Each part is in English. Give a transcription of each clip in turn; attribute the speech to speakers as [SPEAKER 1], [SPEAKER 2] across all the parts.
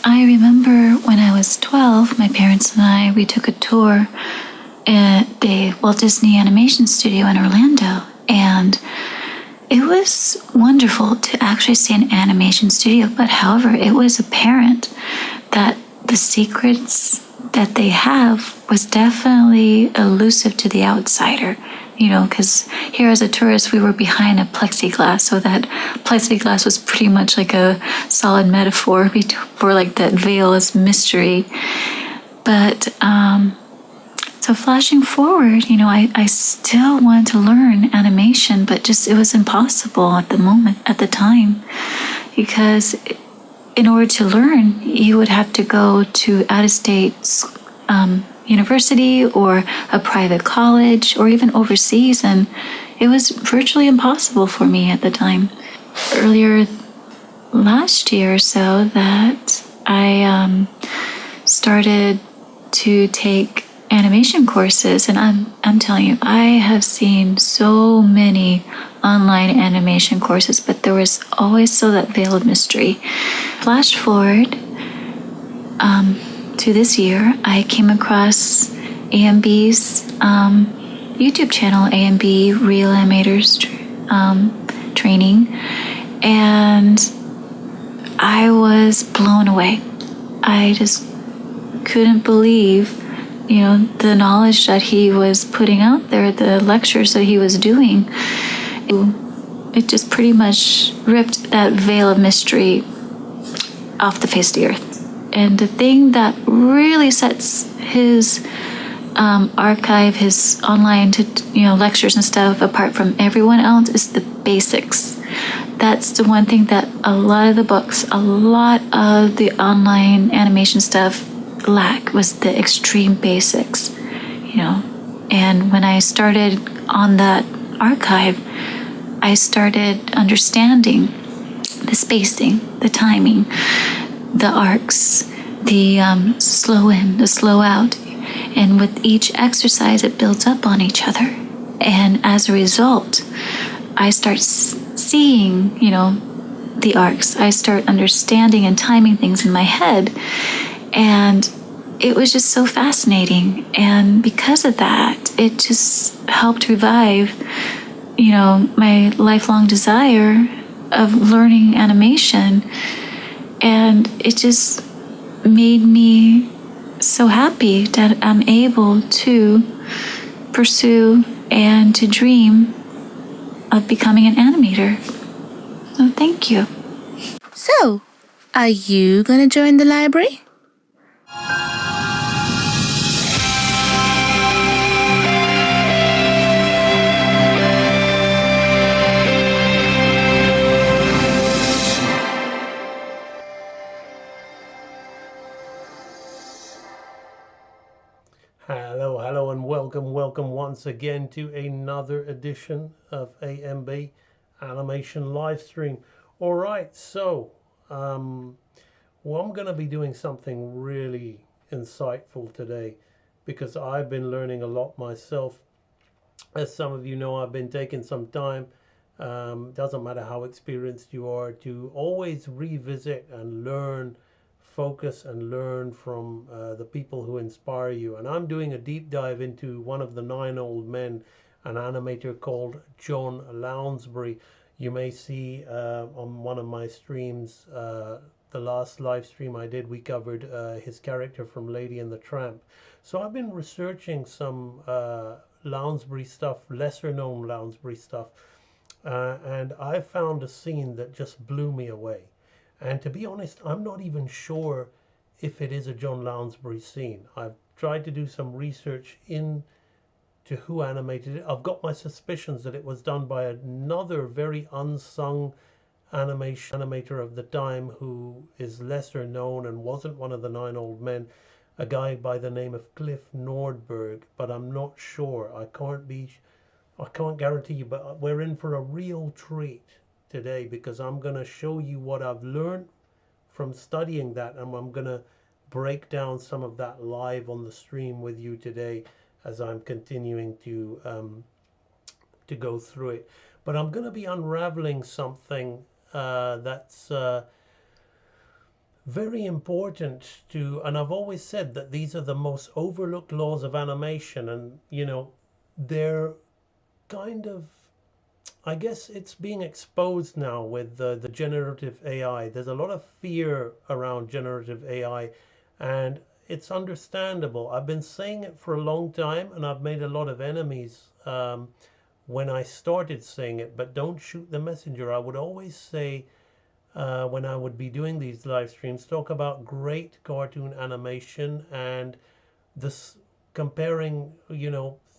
[SPEAKER 1] I remember when I was 12, my parents and I, we took a tour at the Walt Disney Animation Studio in Orlando, and it was wonderful to actually see an animation studio, but however, it was apparent that the secrets that they have was definitely elusive to the outsider. Because here as a tourist, we were behind a plexiglass, so that plexiglass was pretty much like a solid metaphor for like that veil as mystery. But so flashing forward, I still wanted to learn animation, but just it was impossible at the time, because in order to learn, you would have to go to out-of-state university or a private college or even overseas, and it was virtually impossible for me at the time. Earlier last year or so that I started to take animation courses, and I'm telling you, I have seen so many online animation courses, but there was always still that veil of mystery. Flash forward to this year, I came across AMB's YouTube channel, AMB Real Animators Training, and I was blown away. I just couldn't believe, the knowledge that he was putting out there, the lectures that he was doing. It just pretty much ripped that veil of mystery off the face of the earth. And the thing that really sets his archive, his online lectures and stuff apart from everyone else is the basics. That's the one thing that a lot of the books, a lot of the online animation stuff lack, was the extreme basics, And when I started on that archive, I started understanding the spacing, the timing, the arcs, the slow in, the slow out. And with each exercise, it builds up on each other. And as a result, I start seeing, the arcs. I start understanding and timing things in my head. And it was just so fascinating. And because of that, it just helped revive, my lifelong desire of learning animation. And it just made me so happy that I'm able to pursue and to dream of becoming an animator. So thank you.
[SPEAKER 2] So, are you going to join the library?
[SPEAKER 3] Hello and welcome once again to another edition of AMB Animation Livestream. Alright, so I'm going to be doing something really insightful today, because I've been learning a lot myself. As some of you know, I've been taking some time, doesn't matter how experienced you are, to always revisit and learn, focus and learn from the people who inspire you. And I'm doing a deep dive into one of the 9 old men, an animator called John Lounsbury. You may see on one of my streams, the last live stream I did, we covered his character from Lady and the Tramp. So I've been researching some Lounsbury stuff, lesser known Lounsbury stuff, and I found a scene that just blew me away. And to be honest, I'm not even sure if it is a John Lounsbury scene. I've tried to do some research into who animated it. I've got my suspicions that it was done by another very unsung animator of the time, who is lesser known and wasn't one of the 9 old men, a guy by the name of Cliff Nordberg, but I'm not sure. I can't guarantee you, but we're in for a real treat today, because I'm going to show you what I've learned from studying that, and I'm going to break down some of that live on the stream with you today as I'm continuing to go through it. But I'm going to be unraveling something that's very important to, and I've always said that these are the most overlooked laws of animation, and they're kind of, I guess it's being exposed now with the generative AI. There's a lot of fear around generative AI, and it's understandable. I've been saying it for a long time, and I've made a lot of enemies when I started saying it, but don't shoot the messenger. I would always say, when I would be doing these live streams, talk about great cartoon animation and this comparing,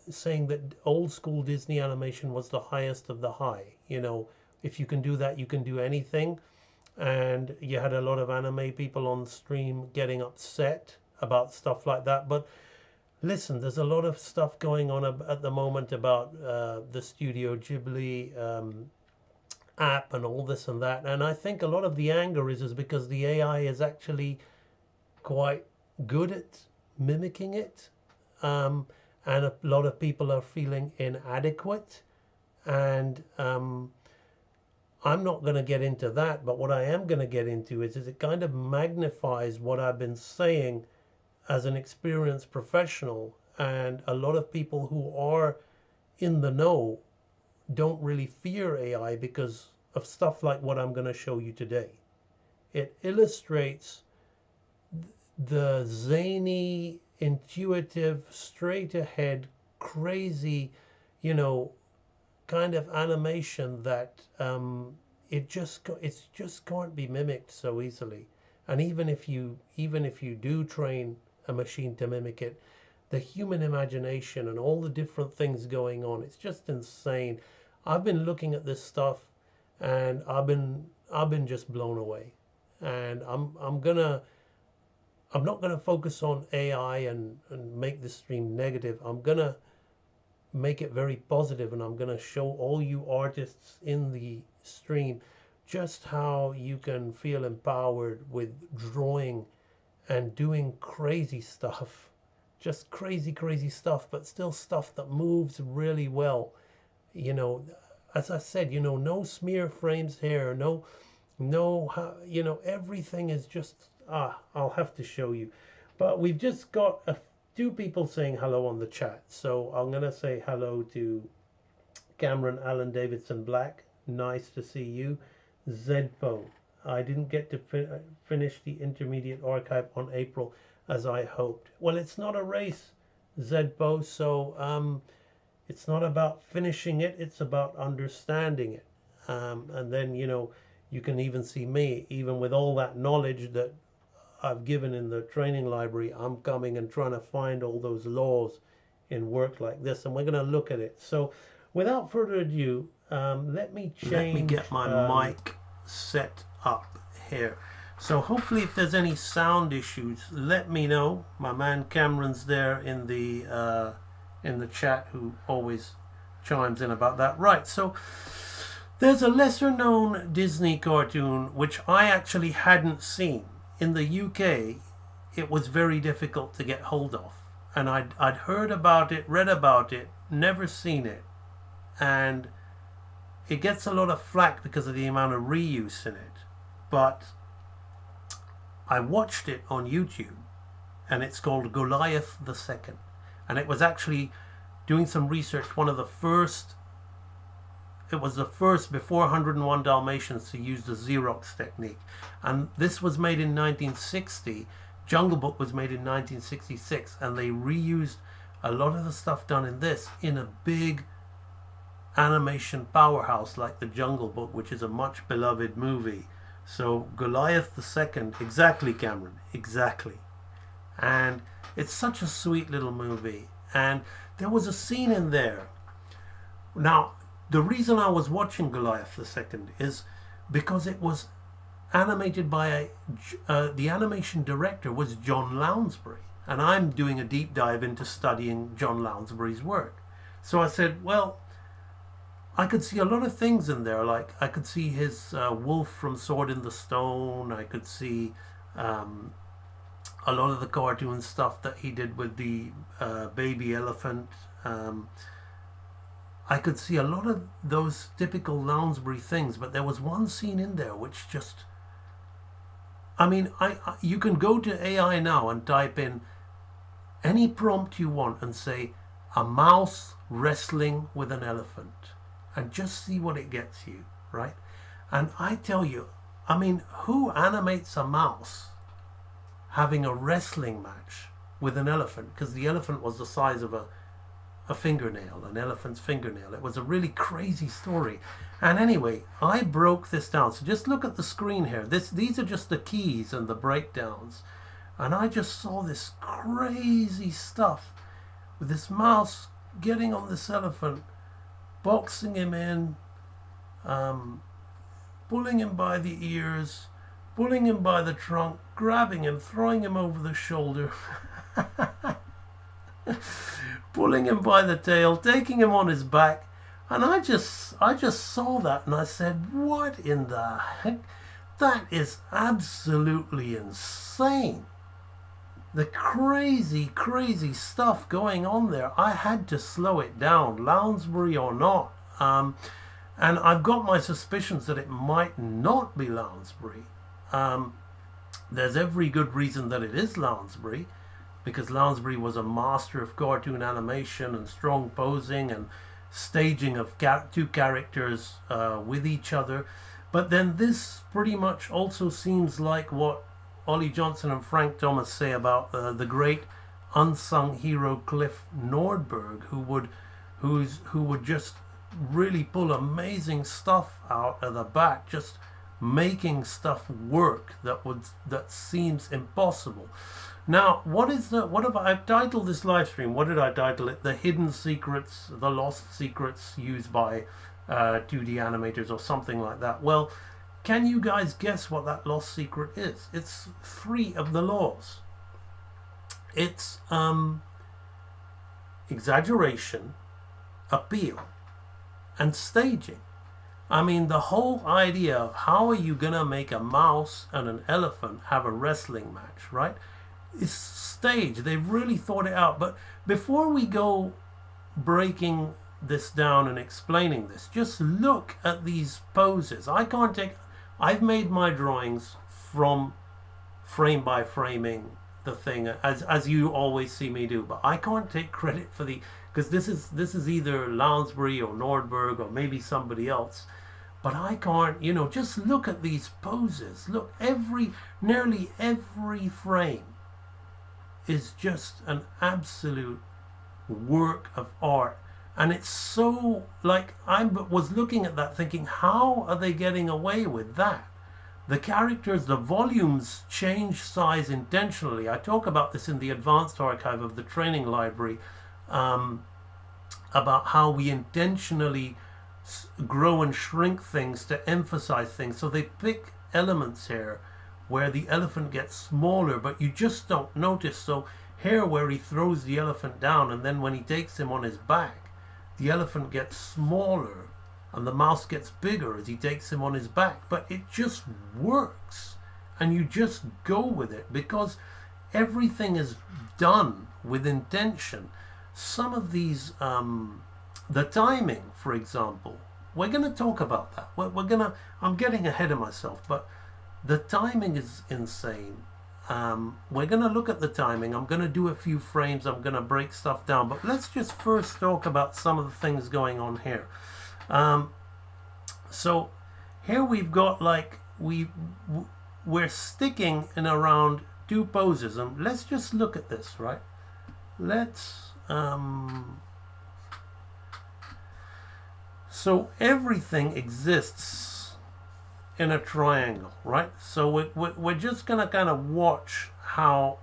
[SPEAKER 3] saying that old school Disney animation was the highest of the high. If you can do that, you can do anything. And you had a lot of anime people on stream getting upset about stuff like that. But listen, there's a lot of stuff going on at the moment about the Studio Ghibli app and all this and that. And I think a lot of the anger is because the AI is actually quite good at mimicking it. And a lot of people are feeling inadequate. And I'm not going to get into that, but what I am going to get into is it kind of magnifies what I've been saying as an experienced professional. And a lot of people who are in the know don't really fear AI because of stuff like what I'm going to show you today. It illustrates the zany, intuitive, straight ahead, crazy, you know, kind of animation that it's just can't be mimicked so easily. And even if you do train a machine to mimic it, the human imagination and all the different things going on, it's just insane. I've been looking at this stuff and I've been just blown away. And I'm not gonna focus on AI and make the stream negative. I'm gonna make it very positive, and I'm gonna show all you artists in the stream just how you can feel empowered with drawing and doing crazy stuff. Just crazy, crazy stuff, but still stuff that moves really well. You know, as I said, no smear frames here, everything is just, I'll have to show you. But we've just got two people saying hello on the chat. So I'm going to say hello to Cameron Allen Davidson Black. Nice to see you. Zedpo. I didn't get to finish the intermediate archive on April as I hoped. Well, it's not a race, Zedpo. So it's not about finishing it. It's about understanding it. And then, you can even see me, even with all that knowledge that I've given in the training library, I'm coming and trying to find all those laws in work like this, and we're going to look at it. So without further ado, let me get my mic set up here. So hopefully if there's any sound issues, let me know. My man Cameron's there in the chat, who always chimes in about that. Right, so there's a lesser known Disney cartoon which I actually hadn't seen. In the UK, it was very difficult to get hold of. And I'd heard about it, read about it, never seen it. And it gets a lot of flack because of the amount of reuse in it. But I watched it on YouTube, and it's called Goliath the Second. And it was actually, doing some research, it was the first before 101 Dalmatians to use the Xerox technique. And this was made in 1960. Jungle Book was made in 1966. And they reused a lot of the stuff done in this in a big animation powerhouse like the Jungle Book, which is a much beloved movie. So Goliath the Second, exactly, Cameron, exactly. And it's such a sweet little movie. And there was a scene in there. Now, the reason I was watching Goliath the Second is because it was animated by the animation director was John Lounsbury, and I'm doing a deep dive into studying John Lounsbury's work. So I said, well, I could see a lot of things in there. Like I could see his wolf from Sword in the Stone. I could see a lot of the cartoon stuff that he did with the baby elephant. I could see a lot of those typical Lounsbury things, but there was one scene in there which just, I mean, you can go to AI now and type in any prompt you want and say a mouse wrestling with an elephant and just see what it gets you, right? And I tell you, I mean, who animates a mouse having a wrestling match with an elephant? Because the elephant was the size of a fingernail, an elephant's fingernail. It was a really crazy story. And anyway, I broke this down. So just look at the screen here. These are just the keys and the breakdowns. And I just saw this crazy stuff with this mouse getting on this elephant, boxing him in, pulling him by the ears, pulling him by the trunk, grabbing him, throwing him over the shoulder, pulling him by the tail, taking him on his back. And I just saw that and I said, what in the heck? That is absolutely insane. The crazy, crazy stuff going on there. I had to slow it down, Lounsbury or not. And I've got my suspicions that it might not be Lounsbury. There's every good reason that it is Lounsbury, because Lounsbury was a master of cartoon animation and strong posing and staging of two characters with each other. But then this pretty much also seems like what Ollie Johnson and Frank Thomas say about the great unsung hero Cliff Nordberg, who would just really pull amazing stuff out of the back, just making stuff work that seems impossible. Now, what have I've titled this live stream? What did I title it? The hidden secrets, the lost secrets used by 2D animators, or something like that. Well, can you guys guess what that lost secret is? It's 3 of the laws. It's exaggeration, appeal, and staging. I mean, the whole idea of how are you gonna make a mouse and an elephant have a wrestling match, right? It's staged. They've really thought it out. But before we go breaking this down and explaining this, just look at these poses. I've made my drawings from frame by framing the thing, as you always see me do, but I can't take credit for because this is either Lounsbury or Nordberg or maybe somebody else, but I can't, just look at these poses. Look, nearly every frame is just an absolute work of art. And it's so, like, I was looking at that thinking, how are they getting away with that? The characters, the volumes change size intentionally. I talk about this in the advanced archive of the training library, about how we intentionally grow and shrink things to emphasize things. So they pick elements here where the elephant gets smaller, but you just don't notice. So here where he throws the elephant down, and then when he takes him on his back, the elephant gets smaller and the mouse gets bigger as he takes him on his back. But it just works, and you just go with it because everything is done with intention. Some of these, the timing, for example, we're going to talk about that. I'm getting ahead of myself, but the timing is insane. We're going to look at the timing. I'm going to do a few frames. I'm going to break stuff down. But let's just first talk about some of the things going on here. So here we've got, like, we're sticking in around 2 poses. And let's just look at this, right? So everything exists in a triangle, right? So we're just going to kind of watch how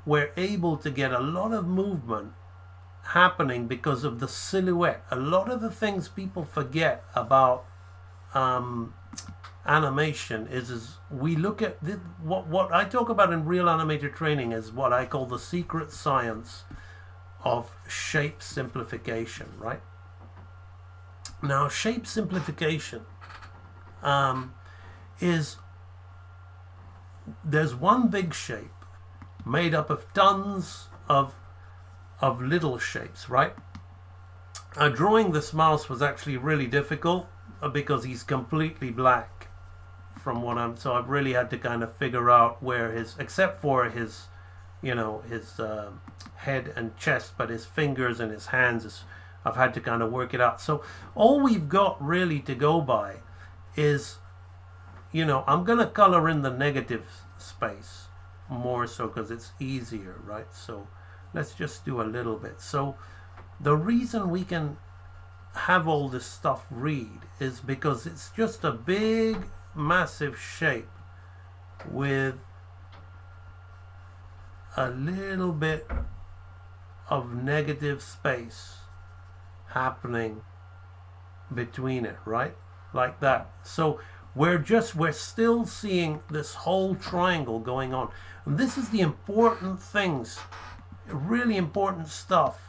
[SPEAKER 3] we're able to get a lot of movement happening because of the silhouette. A lot of the things people forget about animation is we look at what I talk about in real animator training is what I call the secret science of shape simplification, right? Now, shape simplification is there's one big shape made up of tons of little shapes, right? Drawing this mouse was actually really difficult because he's completely black. from what so I've really had to kind of figure out where his, except for his, you know, his head and chest, but his fingers and his hands is, I've had to kind of work it out. So all we've got really to go by is, you know, I'm going to color in the negative space more so because it's easier, right? So let's just do a little bit. So the reason we can have all this stuff read is because it's just a big, massive shape with a little bit of negative space happening between it, right? Like that. So we're still seeing this whole triangle going on. And this is the important things, really important stuff,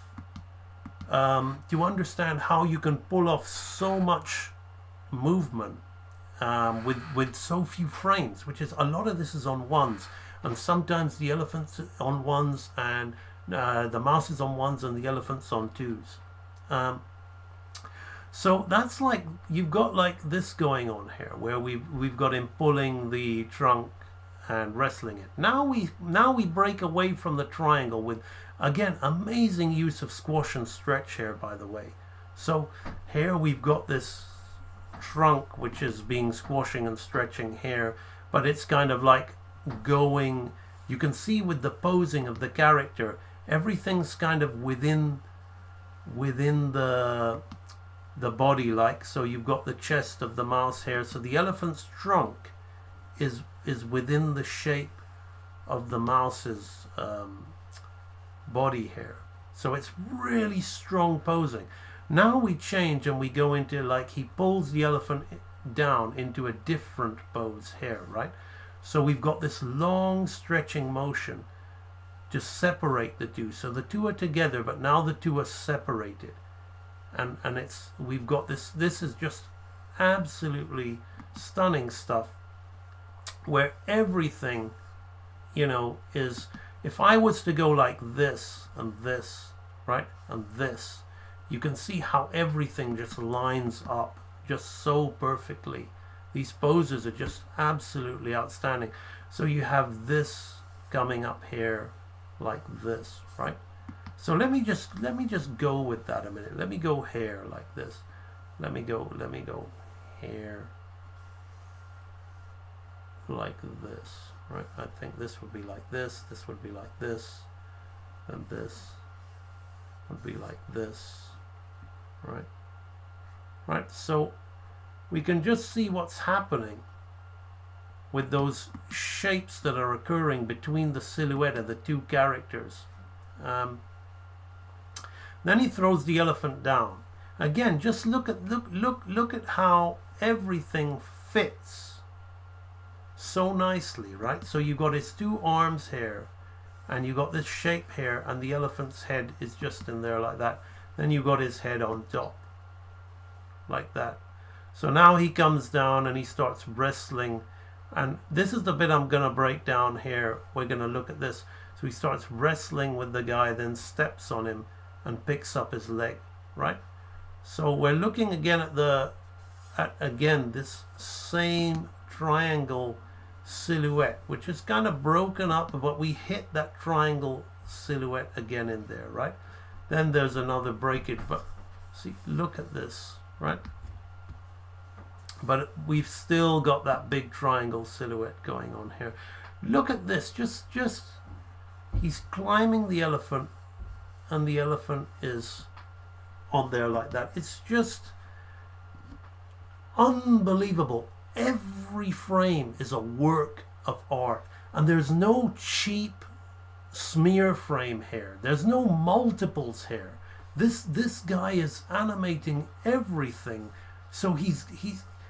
[SPEAKER 3] to understand how you can pull off so much movement with so few frames, which is a lot of this is on ones, and sometimes the elephant's on ones and the mouse is on ones and the elephant's on twos. So that's like, you've got like this going on here where we've got him pulling the trunk and wrestling it. Now we break away from the triangle with, again, amazing use of squash and stretch here, by the way. So here we've got this trunk which is being squashing and stretching here, but it's kind of like going, you can see with the posing of the character, everything's kind of within the body, like, so you've got the chest of the mouse here, so the elephant's trunk is within the shape of the mouse's body here. So it's really strong posing. Now we change and we go into, like, he pulls the elephant down into a different pose here, right? So we've got this long stretching motion to separate the two. So the two are together, but now the two are separated. And we've got this is just absolutely stunning stuff where everything, you know, is, if I was to go like this and this, right, and this, you can see how everything just lines up just so perfectly. These poses are just absolutely outstanding. So you have this coming up here like this, right? So let me just go with that a minute. Let me go here like this. Let me go here like this, right? I think this would be like this would be like this, and this would be like this, right? Right, so we can just see what's happening with those shapes that are occurring between the silhouette of the two characters. Then he throws the elephant down. Again, just look at how everything fits so nicely, right? So you've got his two arms here, and you've got this shape here, and the elephant's head is just in there like that. Then you've got his head on top, like that. So now he comes down and he starts wrestling, and this is the bit I'm going to break down here. We're going to look at this. So he starts wrestling with the guy, then steps on him and picks up his leg, right? So we're looking again at again this same triangle silhouette, which is kind of broken up, but we hit that triangle silhouette again in there, right? Then there's another breakage, but see, look at this, right? But we've still got that big triangle silhouette going on here. Look at this, just he's climbing the elephant, and the elephant is on there like that. It's just unbelievable. Every frame is a work of art, and there's no cheap smear frame here. There's no multiples here. This guy is animating everything. So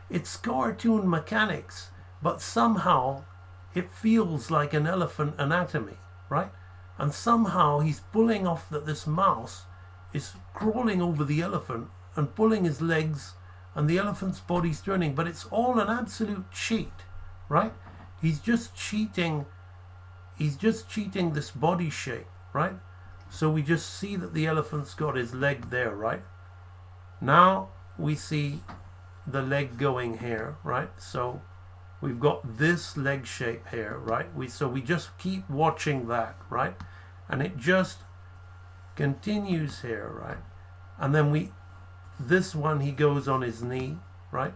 [SPEAKER 3] it's cartoon mechanics, but somehow it feels like an elephant anatomy, right? And somehow he's pulling off that this mouse is crawling over the elephant and pulling his legs, and the elephant's body's turning, but it's all an absolute cheat, right? He's just cheating this body shape, right? So we just see that the elephant's got his leg there, right? Now we see the leg going here, right? So we've got this leg shape here, right? So we just keep watching that, right? And it just continues here, right? And then this one, he goes on his knee, right?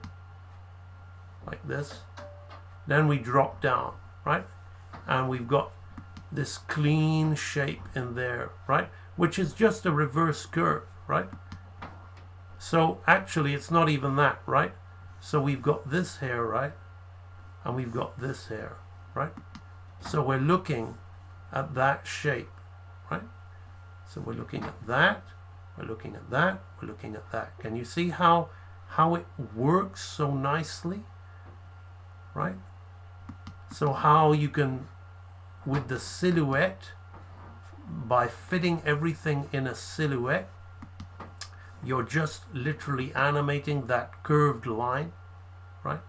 [SPEAKER 3] Like this. Then we drop down, right? And we've got this clean shape in there, right? Which is just a reverse curve, right? So actually it's not even that, right? So we've got this here, right? And we've got this here, right? So we're looking at that shape, right? So we're looking at that, we're looking at that, we're looking at that. Can you see how it works so nicely, right? So how you can, with the silhouette, by fitting everything in a silhouette, you're just literally animating that curved line, right?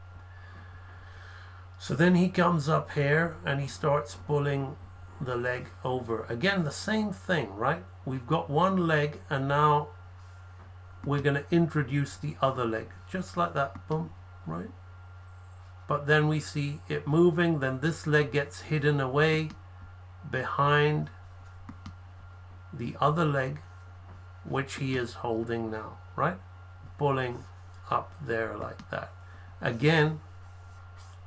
[SPEAKER 3] So then he comes up here and he starts pulling the leg over. Again, the same thing, right? We've got one leg and now we're going to introduce the other leg. Just like that, boom, right? But then we see it moving, then this leg gets hidden away behind the other leg, which he is holding now, right? Pulling up there like that. Again,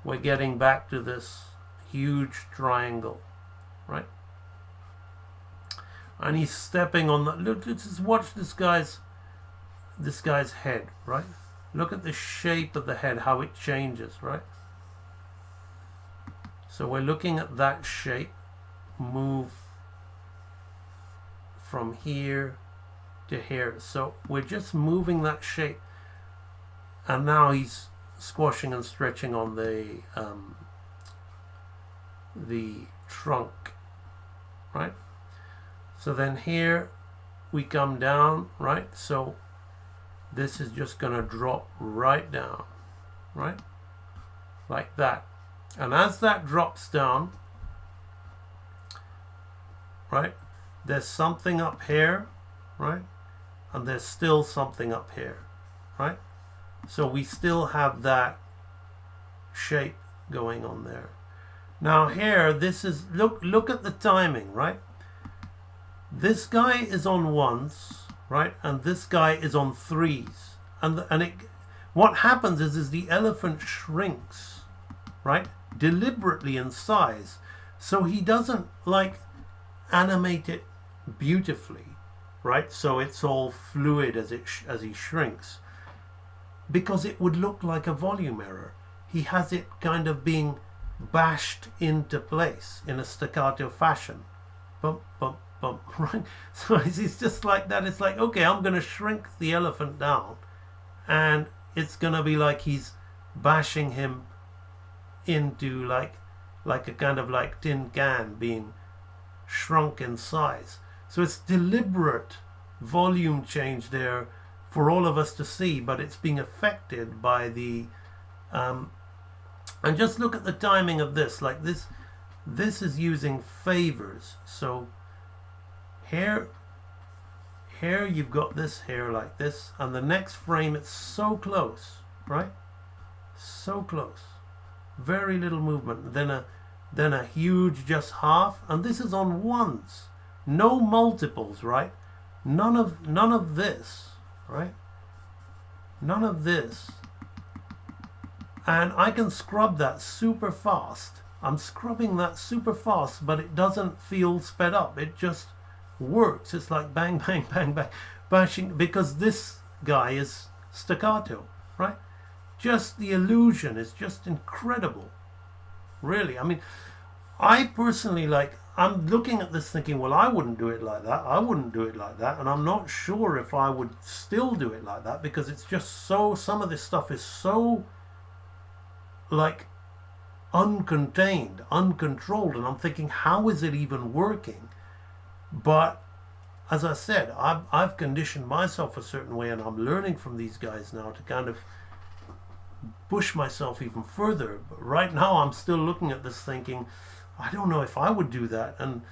[SPEAKER 3] we're getting back to this huge triangle, right? And he's stepping on the, look, just watch this guy's head, right? Look at the shape of the head, how it changes, right? So we're looking at that shape move from here to here. So we're just moving that shape. And now he's squashing and stretching on the trunk, right? So then here we come down, right? So this is just going to drop right down, right? Like that. And as that drops down, right, there's something up here, right? And there's still something up here, right? So we still have that shape going on there. Now here, this is, look at the timing, right? This guy is on ones, right? And this guy is on threes. What happens is the elephant shrinks, right? Deliberately in size. So he doesn't like animate it beautifully, right? So it's all fluid as he shrinks, because it would look like a volume error. He has it kind of being bashed into place in a staccato fashion. Bump, bump, bump, right? So it's just like that. It's like, okay, I'm going to shrink the elephant down, and it's going to be like he's bashing him into like a kind of like tin can being shrunk in size. So it's deliberate volume change there for all of us to see, but it's being affected by the and just look at the timing of this. Like this is using favors. So here you've got this hair like this, and the next frame it's so close, right? So close. Very little movement. Then a huge just half, and this is on ones. No multiples, right? None of this, right? None of this. And I can scrub that super fast. I'm scrubbing that super fast, but it doesn't feel sped up. It just works. It's like bang, bang, bang, bang, bashing, because this guy is staccato, right? Just the illusion is just incredible. Really. I mean, I personally, like, I'm looking at this thinking, well, I wouldn't do it like that. I wouldn't do it like that. And I'm not sure if I would still do it like that, because it's just so, some of this stuff is so, like, uncontained, uncontrolled. And I'm thinking, how is it even working? But as I said, I've conditioned myself a certain way, and I'm learning from these guys now to kind of push myself even further. But right now I'm still looking at this thinking, I don't know if I would do that. And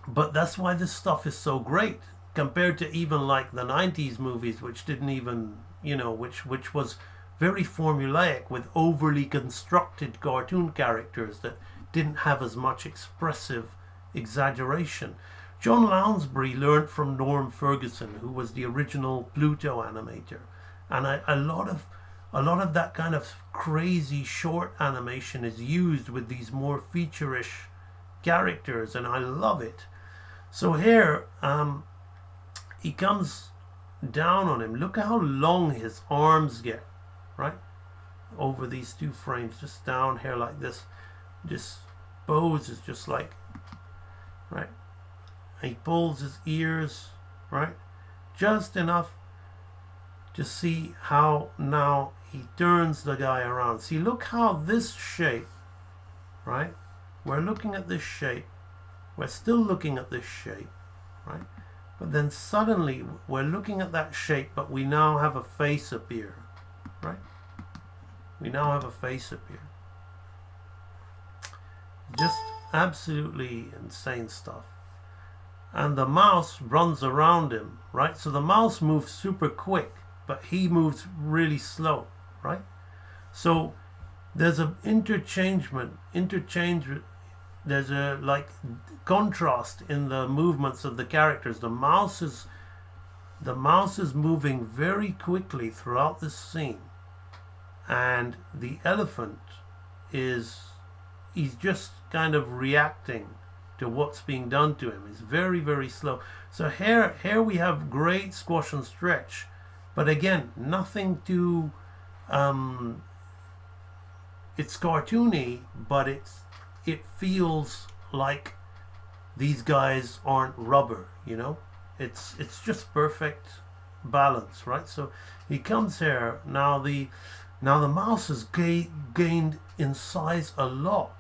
[SPEAKER 3] but that's why this stuff is so great compared to even like the 90s movies, which didn't even, you know, which was very formulaic with overly constructed cartoon characters that didn't have as much expressive exaggeration. John Lounsbury learned from Norm Ferguson, who was the original Pluto animator, and a lot of that kind of crazy short animation is used with these more feature-ish characters, and I love it. So here he comes down on him. Look how long his arms get, right? Over these two frames, just down here like this. This pose is just like, right? And he pulls his ears, right? Just enough to see how now he turns the guy around. See, look how this shape, right? We're looking at this shape. We're still looking at this shape, right? But then suddenly we're looking at that shape, but we now have a face appear, right? We now have a face appear. Just absolutely insane stuff. And the mouse runs around him, right? So the mouse moves super quick, but he moves really slow, right? So there's an interchange, there's a like contrast in the movements of the characters. The mouse is moving very quickly throughout this scene, and the elephant he's just kind of reacting to what's being done to him. It's very, very slow. So here we have great squash and stretch, but again, nothing too it's cartoony, but it feels like these guys aren't rubber, you know? It's just perfect balance, right? So he comes here. Now the mouse has gained in size a lot,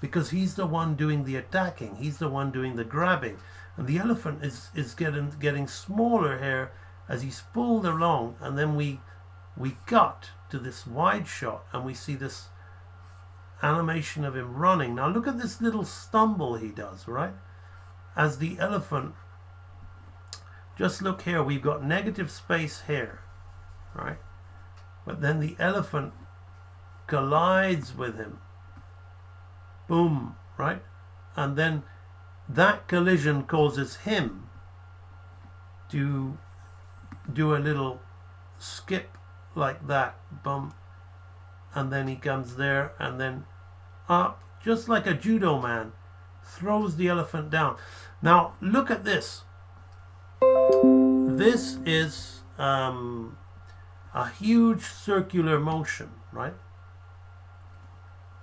[SPEAKER 3] because he's the one doing the attacking, he's the one doing the grabbing, and the elephant is getting smaller here as he's pulled along. And then we cut to this wide shot, and we see this animation of him running. Now look at this little stumble he does, right? As the elephant, just look here, we've got negative space here, right? But then the elephant collides with him. Boom, right? And then that collision causes him to do a little skip like that. Boom. And then he comes there, and then up, just like a judo man, throws the elephant down. Now look at this. This is a huge circular motion, right?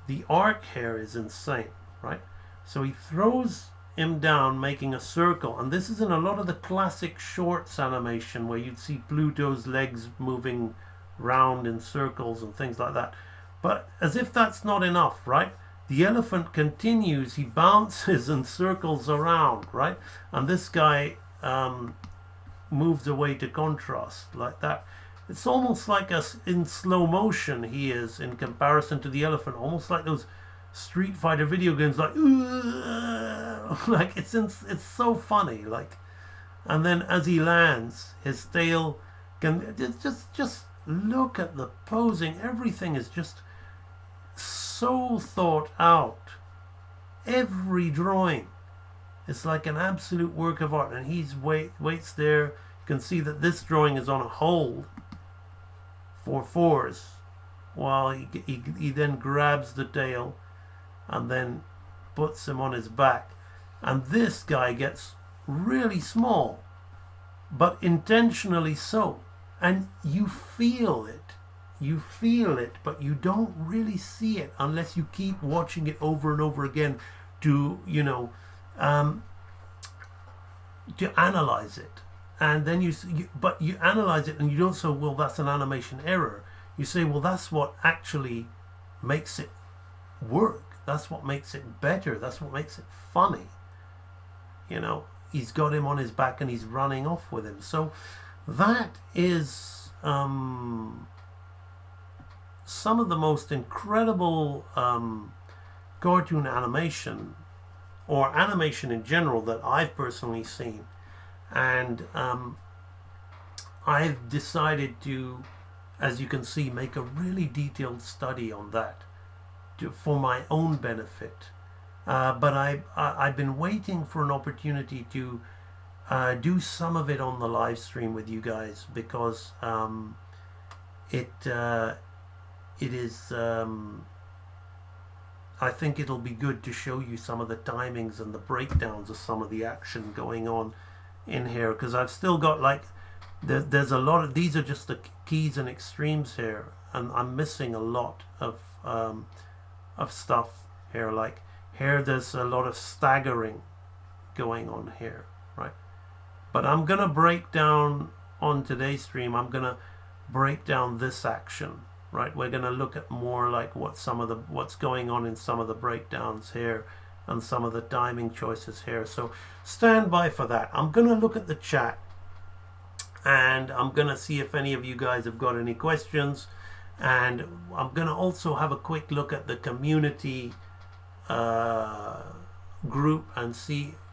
[SPEAKER 3] The arc here is insane, right? So he throws him down, making a circle, and this is in a lot of the classic shorts animation where you'd see Pluto's legs moving round in circles and things like that. But as if that's not enough, right? The elephant continues, he bounces and circles around, right? And this guy moves away to contrast like that. It's almost like in slow motion he is, in comparison to the elephant, almost like those Street Fighter video games, like like it's so funny, like. And then as he lands, his tail can just look at the posing. Everything is just so thought out. Every drawing is like an absolute work of art, and he's waits there. You can see that this drawing is on a hold for fours, while he then grabs the tail and then puts him on his back. And this guy gets really small, but intentionally so. And you feel it, but you don't really see it unless you keep watching it over and over again to, to analyze it. And then you analyze it, and you don't say, well, that's an animation error. You say, well, that's what actually makes it work. That's what makes it better. That's what makes it funny. He's got him on his back and he's running off with him. So that is some of the most incredible cartoon animation, or animation in general, that I've personally seen. And I've decided to as you can see, make a really detailed study on that for my own benefit. But I've been waiting for an opportunity to do some of it on the live stream with you guys, because it is I think it'll be good to show you some of the timings and the breakdowns of some of the action going on in here, because I've still got like there's a lot of these are just the keys and extremes here, and I'm missing a lot of stuff here. Like here there's a lot of staggering going on here, right? But I'm gonna break down on today's stream, I'm gonna break down this action, right? We're gonna look at more like what's going on in some of the breakdowns here and some of the timing choices here. So stand by for that. I'm gonna look at the chat, and I'm gonna see if any of you guys have got any questions, and I'm gonna also have a quick look at the community group and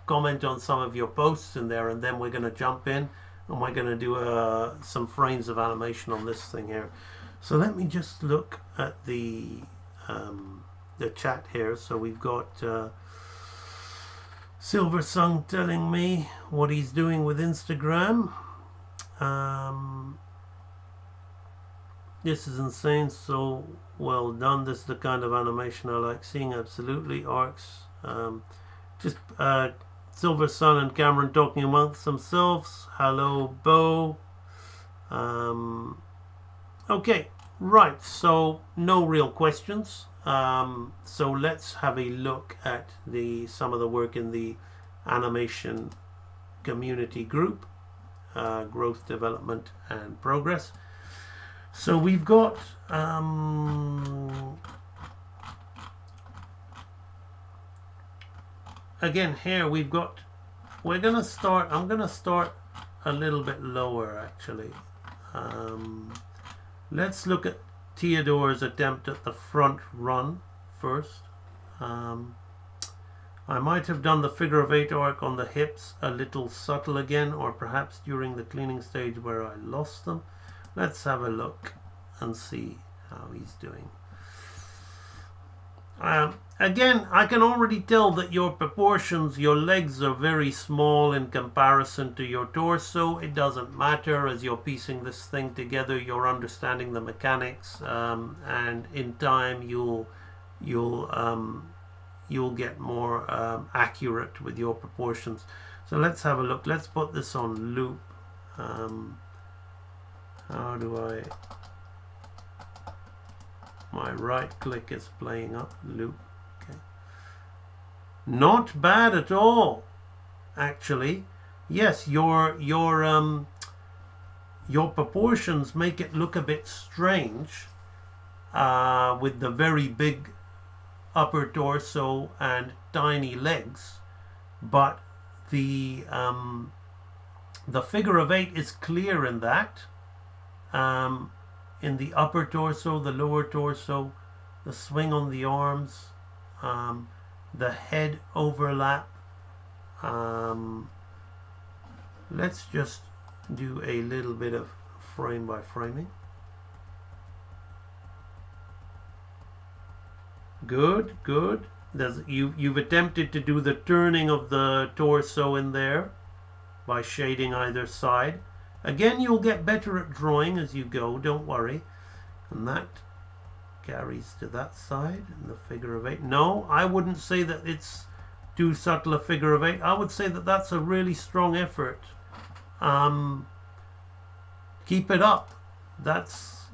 [SPEAKER 3] comment on some of your posts in there, and then we're going to jump in and we're going to do some frames of animation on this thing here. So let me just look at the chat here. So we've got Silver Sun telling me what he's doing with Instagram. This is insane, so well done. This is the kind of animation I like seeing. Absolutely. Arcs. Just Silver Sun and Cameron talking amongst themselves. Hello, Bo. Okay, right. So no real questions. So let's have a look at some of the work in the animation community group, growth, development, and progress. So we've got again here we're gonna start. I'm gonna start a little bit lower actually. Let's look at Theodore's attempt at the front run first. I might have done the figure of 8 arc on the hips a little subtle again, or perhaps during the cleaning stage where I lost them. Let's have a look and see how he's doing. Again, I can already tell that your proportions, your legs are very small in comparison to your torso. It doesn't matter. As you're piecing this thing together, you're understanding the mechanics, and in time you'll get more accurate with your proportions. So let's have a look. Let's put this on loop. How do I... My right click is playing up loop. Okay. Not bad at all, actually. Yes, your proportions make it look a bit strange with the very big upper torso and tiny legs, but the figure of 8 is clear in that. In the upper torso, the lower torso, the swing on the arms, the head overlap. Let's just do a little bit of frame by framing. Good, good. You've attempted to do the turning of the torso in there by shading either side. Again, you'll get better at drawing as you go, don't worry. And that carries to that side, and the figure of 8. No, I wouldn't say that it's too subtle a figure of 8. I would say that that's a really strong effort. Keep it up. That's,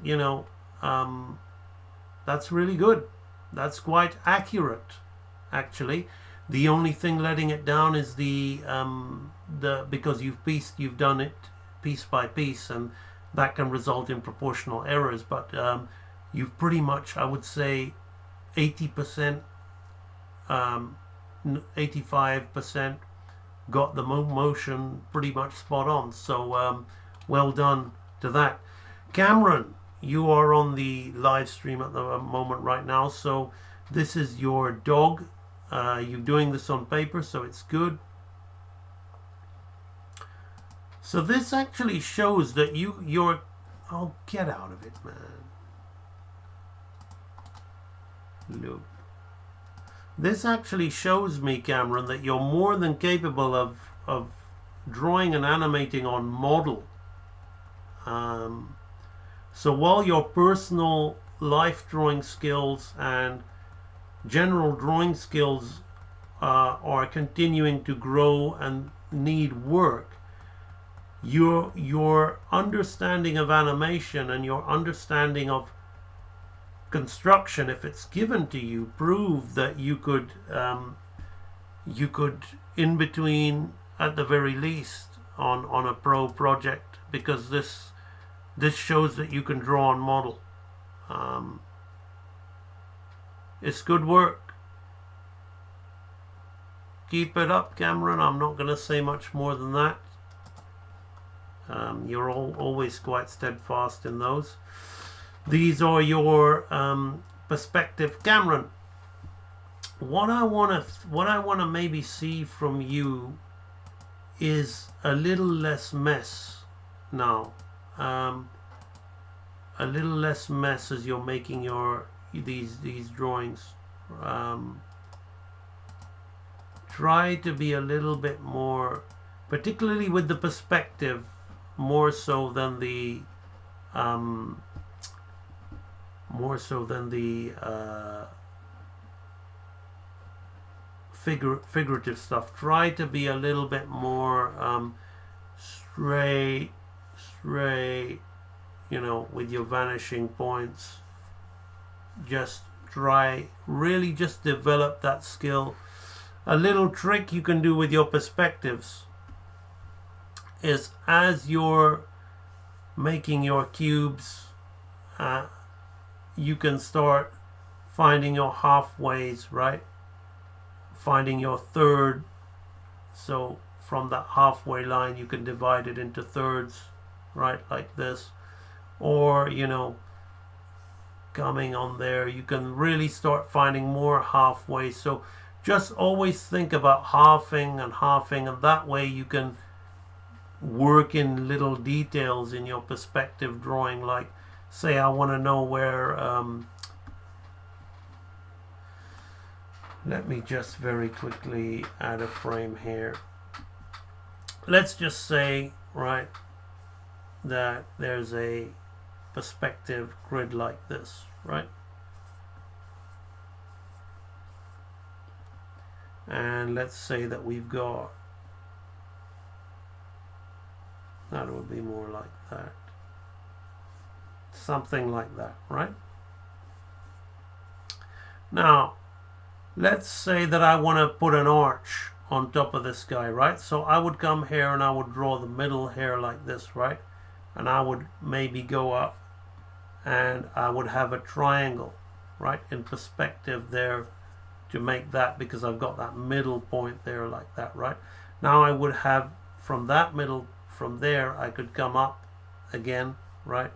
[SPEAKER 3] that's really good. That's quite accurate, actually. The only thing letting it down is because you've done it piece by piece, and that can result in proportional errors, but you've pretty much, I would say 80%, 85% got the motion pretty much spot on. So well done to that. Cameron, you are on the live stream at the moment right now, so this is your dog. You're doing this on paper, so it's good. So this actually shows that Oh, get out of it, man. Loop. This actually shows me, Cameron, that you're more than capable of drawing and animating on model. So while your personal life drawing skills and general drawing skills are continuing to grow and need work, your understanding of animation and your understanding of construction, if it's given to you, prove that you could in between, at the very least, on a pro project, because this shows that you can draw on model. It's good work. Keep it up, Cameron. I'm not going to say much more than that. You're always quite steadfast in those. These are your perspective, Cameron. What I want to maybe see from you is a little less mess now. A little less mess as you're making these drawings. Try to be a little bit more, particularly with the perspective, more so than the figurative stuff. Try to be a little bit more straight, with your vanishing points. Just really just develop that skill. A little trick you can do with your perspectives is, as you're making your cubes, you can start finding your halfways, right? Finding your third. So from that halfway line you can divide it into thirds, right, like this. Or coming on there, you can really start finding more halfway. So just always think about halving, and that way you can work in little details in your perspective drawing. Like, say I want to know where let me just very quickly add a frame here. Let's just say, right, that there's a perspective grid like this, right? And let's say that we've got, that would be more like that, something like that, right? Now let's say that I want to put an arch on top of this guy, right? So I would come here and I would draw the middle here like this, right? And I would maybe go up and I would have a triangle, right, in perspective there to make that, because I've got that middle point there like that, right? Now I would have from that middle, from there I could come up again, right?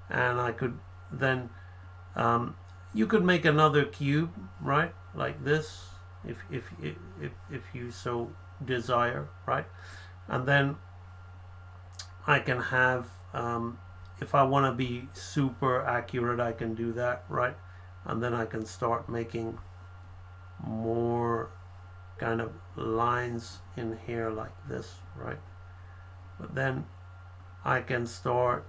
[SPEAKER 3] And I could then you could make another cube, right, like this, if you so desire, right? And then I can have if I want to be super accurate, I can do that, right? And then I can start making more kind of lines in here like this, right? But then I can start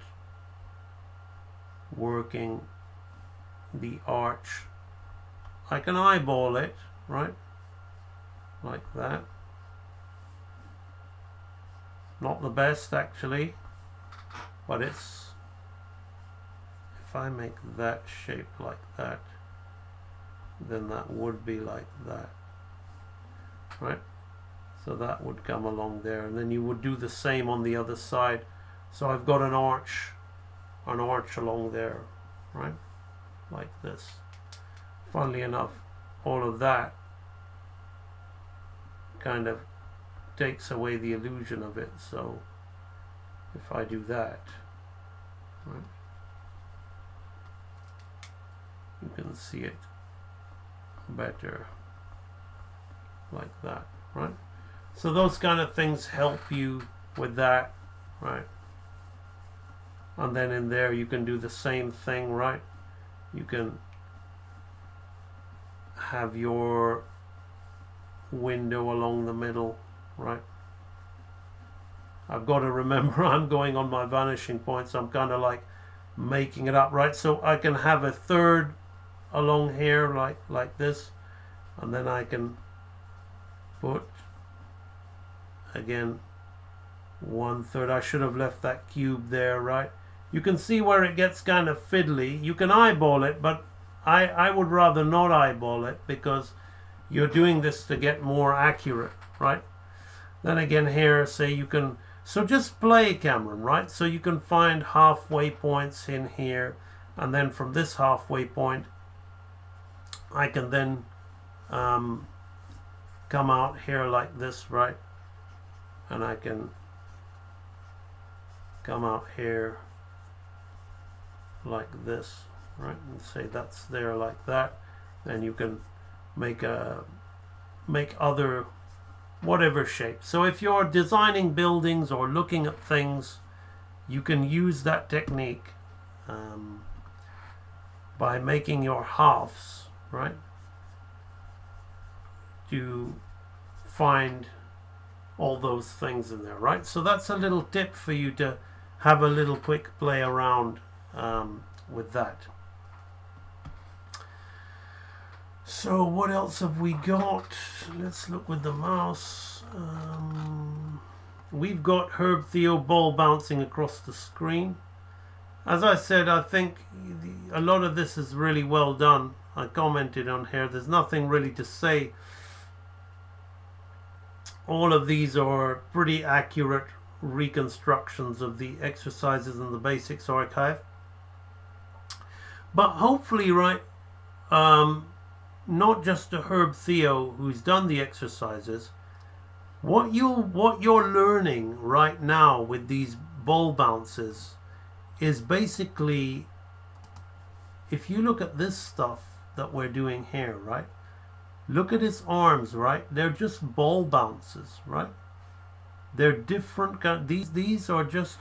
[SPEAKER 3] working the arch. I can eyeball it, right, like that. Not the best actually, but it's, if I make that shape like that, then that would be like that, right? So that would come along there, and then you would do the same on the other side. So I've got an arch along there, right, like this. Funnily enough, all of that kind of takes away the illusion of it. So if I do that, right, you can see it better like that, right? So those kind of things help you with that, right? And then in there you can do the same thing, right? You can have your window along the middle, right? I've got to remember I'm going on my vanishing point, so I'm kind of like making it up, right? So I can have a third along here like this, and then I can put again 1/3. I should have left that cube there, right? You can see where it gets kind of fiddly. You can eyeball it, but I would rather not eyeball it, because you're doing this to get more accurate, right? Then again here, say you can, so just play, Cameron, right? So you can find halfway points in here, and then from this halfway point I can then come out here like this, right? And I can come out here like this, right? And say that's there like that. Then you can make other whatever shape. So if you're designing buildings or looking at things, you can use that technique by making your halves, right, to find all those things in there, right? So that's a little tip for you to have a little quick play around with that. So what else have we got? Let's look with the mouse. We've got Herb Theo ball bouncing across the screen. As I said, I think a lot of this is really well done. I commented on here. There's nothing really to say. All of these are pretty accurate reconstructions of the exercises in the basics archive. But hopefully, right, not just to Herb Theo, who's done the exercises, what you're learning right now with these ball bounces is basically, if you look at this stuff that we're doing here, right? Look at his arms, right? They're just ball bounces, right? They're different. These are just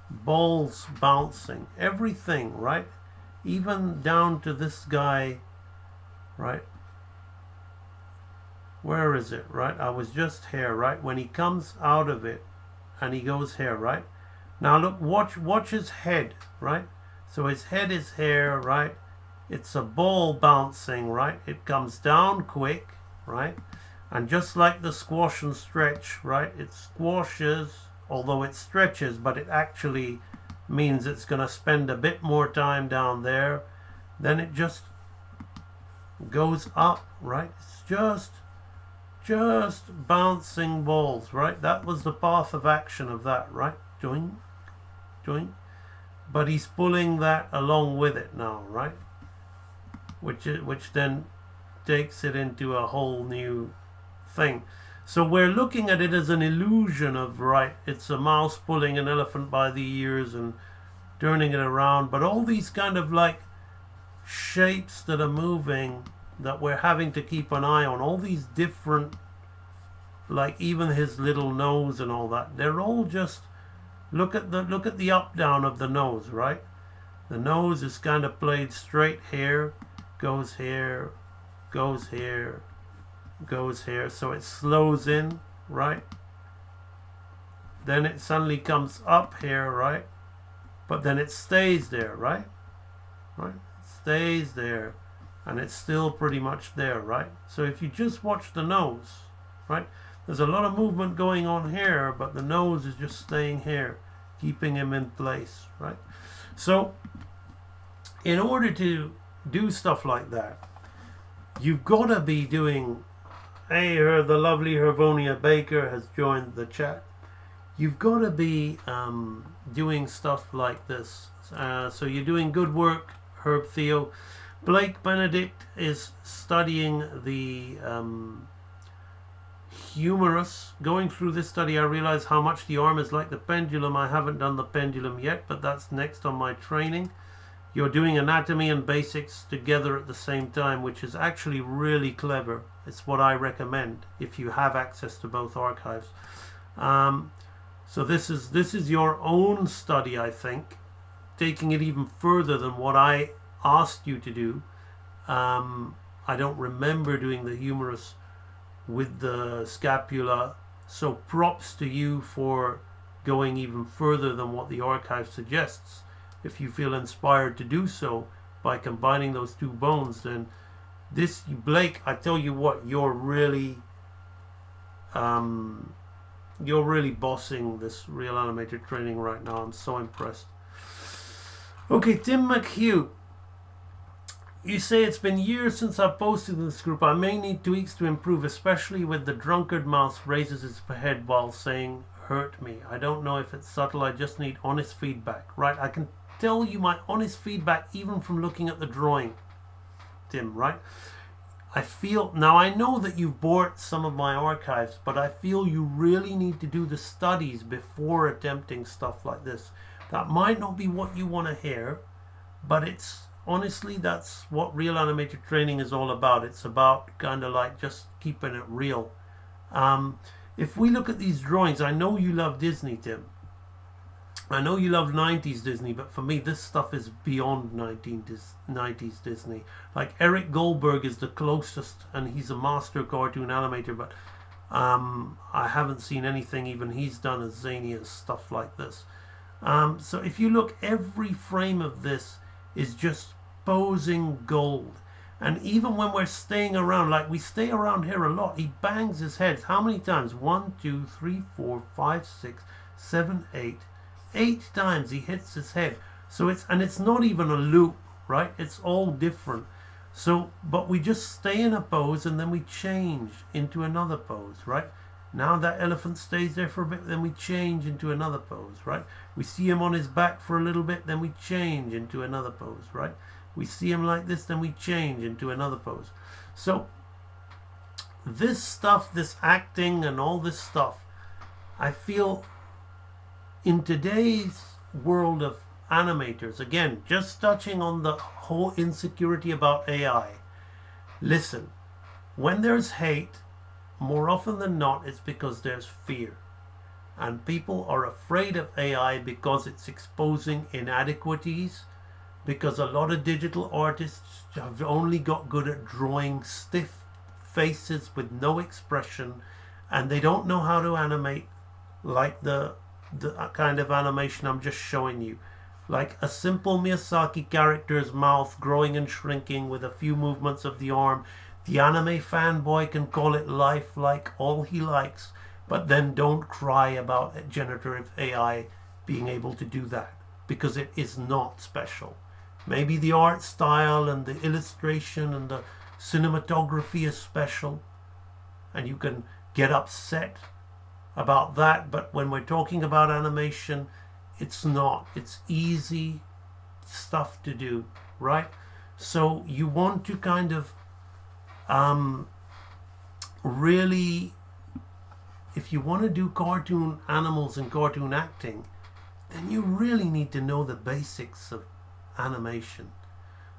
[SPEAKER 3] balls bouncing. Everything, right? Even down to this guy, right? Where is it, right? I was just here, right? When he comes out of it and he goes here, right? Now look, watch his head, right? So his head is here, right? It's a ball bouncing, right? It comes down quick, right? And just like the squash and stretch, right? It squashes, although it stretches, but it actually means it's going to spend a bit more time down there. Then it just goes up, right? It's just bouncing balls, right? That was the path of action of that, right? Doing. But he's pulling that along with it now, right? Which then takes it into a whole new thing. So we're looking at it as an illusion of, right, it's a mouse pulling an elephant by the ears and turning it around, but all these kind of like shapes that are moving that we're having to keep an eye on, all these different, like even his little nose and all that, they're all just, look at the up down of the nose, right? The nose is kind of played straight here, goes here, goes here, goes here, so it slows in, right? Then it suddenly comes up here, right? But then it stays there, right? Right? It stays there, and it's still pretty much there, right? So if you just watch the nose, right? There's a lot of movement going on here, but the nose is just staying here, keeping him in place, right? So in order to do stuff like that, you've got to be doing, hey, the lovely Hervonia Baker has joined the chat. You've got to be doing stuff like this. So you're doing good work, Herb Theo. Blake Benedict is studying the humerus. Going through this study, I realize how much the arm is like the pendulum. I haven't done the pendulum yet, but that's next on my training. You're doing anatomy and basics together at the same time, which is actually really clever. It's what I recommend if you have access to both archives. So this is your own study, I think, taking it even further than what I asked you to do. I don't remember doing the humerus with the scapula, so props to you for going even further than what the archive suggests. If you feel inspired to do so by combining those two bones, then this, Blake, I tell you what, you're really bossing this real animator training right now. I'm so impressed. Okay, Tim McHugh, you say it's been years since I posted in this group. I may need tweaks to improve, especially with the drunkard mouse raises its head while saying hurt me. I don't know if it's subtle. I just need honest feedback. Right, I can tell you my honest feedback even from looking at the drawing, Tim, right? I feel, now I know that you've bought some of my archives, but I feel you really need to do the studies before attempting stuff like this. That might not be what you want to hear, but it's, honestly, that's what real animator training is all about. It's about kind of like just keeping it real. If we look at these drawings, I know you love Disney, Tim. I know you love 90s Disney, but for me this stuff is beyond 90s Disney. Like Eric Goldberg is the closest, and he's a master cartoon animator, but I haven't seen anything even he's done as zany as stuff like this. So if you look, every frame of this is just posing gold. And even when we're staying around, like we stay around here a lot, he bangs his head. How many times? 1, 2, 3, 4, 5, 6, 7, 8. 8 times he hits his head. So it's not even a loop, right? It's all different. So, but we just stay in a pose and then we change into another pose, right? Now that elephant stays there for a bit, then we change into another pose, right? We see him on his back for a little bit, then we change into another pose, right? We see him like this, then we change into another pose. So this stuff, this acting and all this stuff, I feel in today's world of animators, again, just touching on the whole insecurity about AI. Listen, when there's hate, more often than not, it's because there's fear. And people are afraid of AI because it's exposing inadequacies, because a lot of digital artists have only got good at drawing stiff faces with no expression, and they don't know how to animate like the kind of animation I'm just showing you. Like a simple Miyazaki character's mouth growing and shrinking with a few movements of the arm. The anime fanboy can call it lifelike all he likes, but then don't cry about generative AI being able to do that, because it is not special. Maybe the art style and the illustration and the cinematography is special, and you can get upset about that, but when we're talking about animation, it's not. It's easy stuff to do, right? So you want to kind of really, if you want to do cartoon animals and cartoon acting, then you really need to know the basics of animation.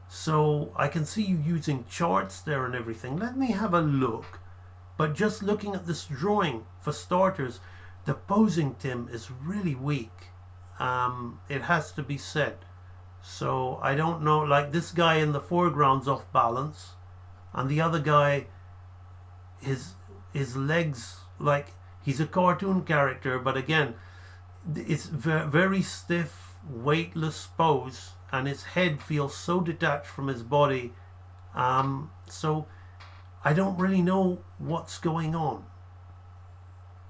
[SPEAKER 3] So I can see you using charts there and everything. Let me have a look. But just looking at this drawing, for starters, the posing, Tim, is really weak. It has to be said. So I don't know, like this guy in the foreground's off balance, and the other guy, his legs, like he's a cartoon character, but again, it's very stiff, weightless pose, and his head feels so detached from his body. So I don't really know what's going on.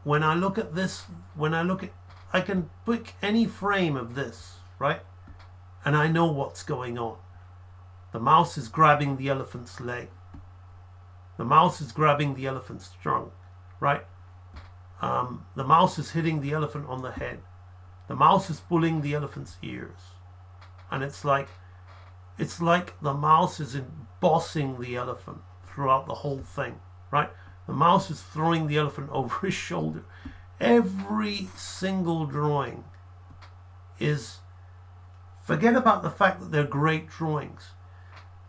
[SPEAKER 3] When I look at this, I can pick any frame of this, right? And I know what's going on. The mouse is grabbing the elephant's leg. The mouse is grabbing the elephant's trunk, right? The mouse is hitting the elephant on the head. The mouse is pulling the elephant's ears. And it's like the mouse is embossing the elephant throughout the whole thing, right? The mouse is throwing the elephant over his shoulder. Every single drawing is, forget about the fact that they're great drawings.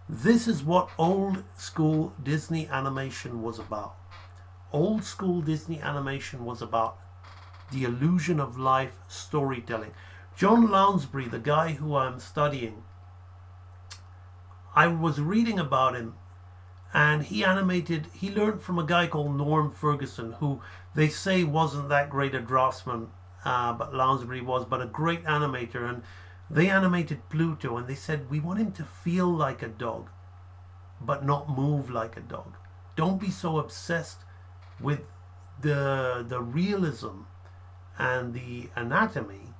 [SPEAKER 3] This is what old school Disney animation was about. Old school Disney animation was about the illusion of life storytelling. John Lounsbury, the guy who I'm studying, I was reading about him, and he learned from a guy called Norm Ferguson, who they say wasn't that great a draftsman, but Lounsbury was, but a great animator. And they animated Pluto, and they said, we want him to feel like a dog, but not move like a dog. Don't be so obsessed with the realism and the anatomy,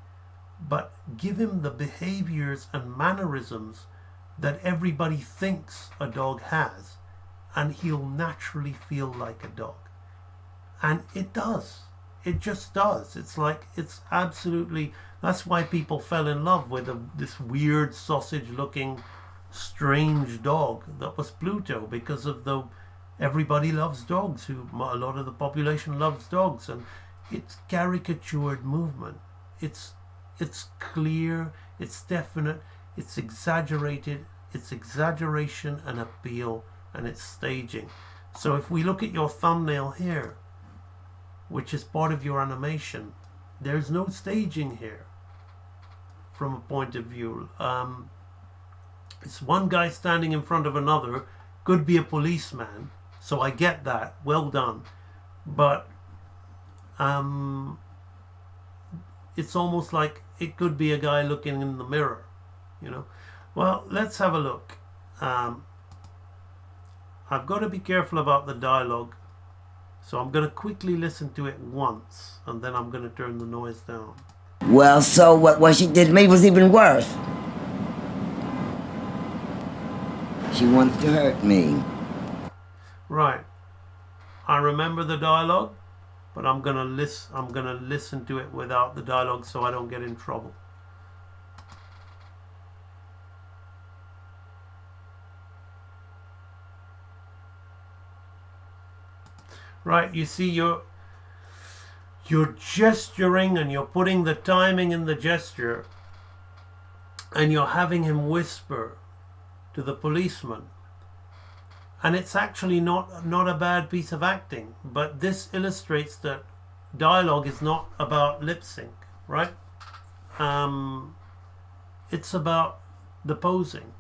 [SPEAKER 3] but give him the behaviors and mannerisms that everybody thinks a dog has, and he'll naturally feel like a dog. And it does. It just does. It's like, it's absolutely, that's why people fell in love with this weird sausage looking strange dog that was Pluto, because of everybody loves dogs, a lot of the population loves dogs, and it's caricatured movement. It's clear, it's definite, it's exaggerated, it's exaggeration and appeal, and it's staging. So if we look at your thumbnail here, which is part of your animation, there's no staging here from a point of view. It's one guy standing in front of another, could be a policeman, so I get that, well done. But it's almost like it could be a guy looking in the mirror, you know. Well, let's have a look. I've got to be careful about the dialogue, so I'm going to quickly listen to it once, and then I'm going to turn the noise down.
[SPEAKER 4] Well, so what she did to me was even worse. She wanted to hurt me.
[SPEAKER 3] Right. I remember the dialogue, but I'm gonna listen to it without the dialogue so I don't get in trouble. Right, you see, you're gesturing, and you're putting the timing in the gesture, and you're having him whisper to the policeman. And it's actually not a bad piece of acting, but this illustrates that dialogue is not about lip sync, right? It's about the posing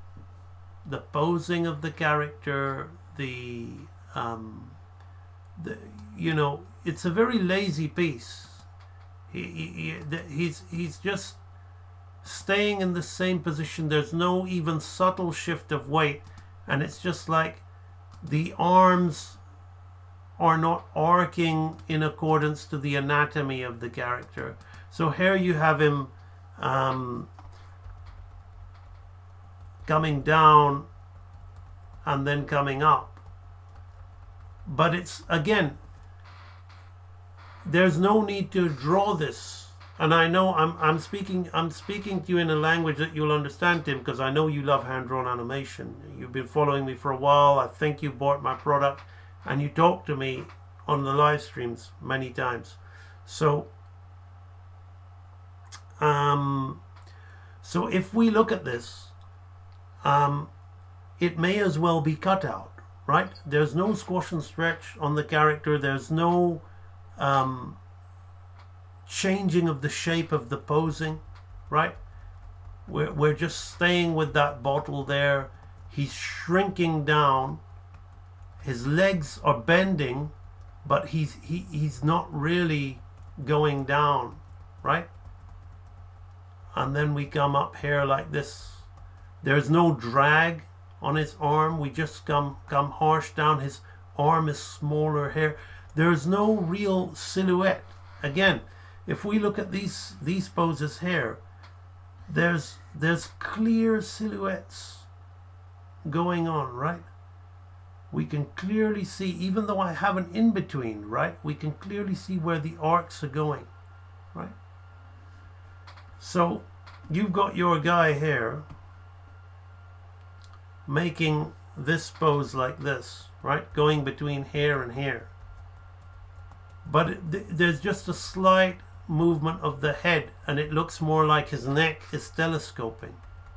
[SPEAKER 3] of the character, you know, it's a very lazy piece. He's just staying in the same position. There's no even subtle shift of weight, and it's just like the arms are not arcing in accordance to the anatomy of the character. So here you have him coming down and then coming up. But it's, again, there's no need to draw this. And I know I'm speaking to you in a language that you'll understand, Tim, because I know you love hand-drawn animation. You've been following me for a while. I think you bought my product, and you talk to me on the live streams many times. So so if we look at this, it may as well be cut out, right? There's no squash and stretch on the character. There's no changing of the shape of the posing, right? We're just staying with that bottle there. He's shrinking down. His legs are bending, but he's not really going down, right? And then we come up here like this. There's no drag on his arm. We just come harsh down. His arm is smaller here. There's no real silhouette. Again, if we look at these poses here, there's clear silhouettes going on, right? We can clearly see, even though I have an in-between, right? We can clearly see where the arcs are going, right? So you've got your guy here making this pose like this, right? Going between here and here. But there's just a slight movement of the head, and it looks more like his neck is telescoping,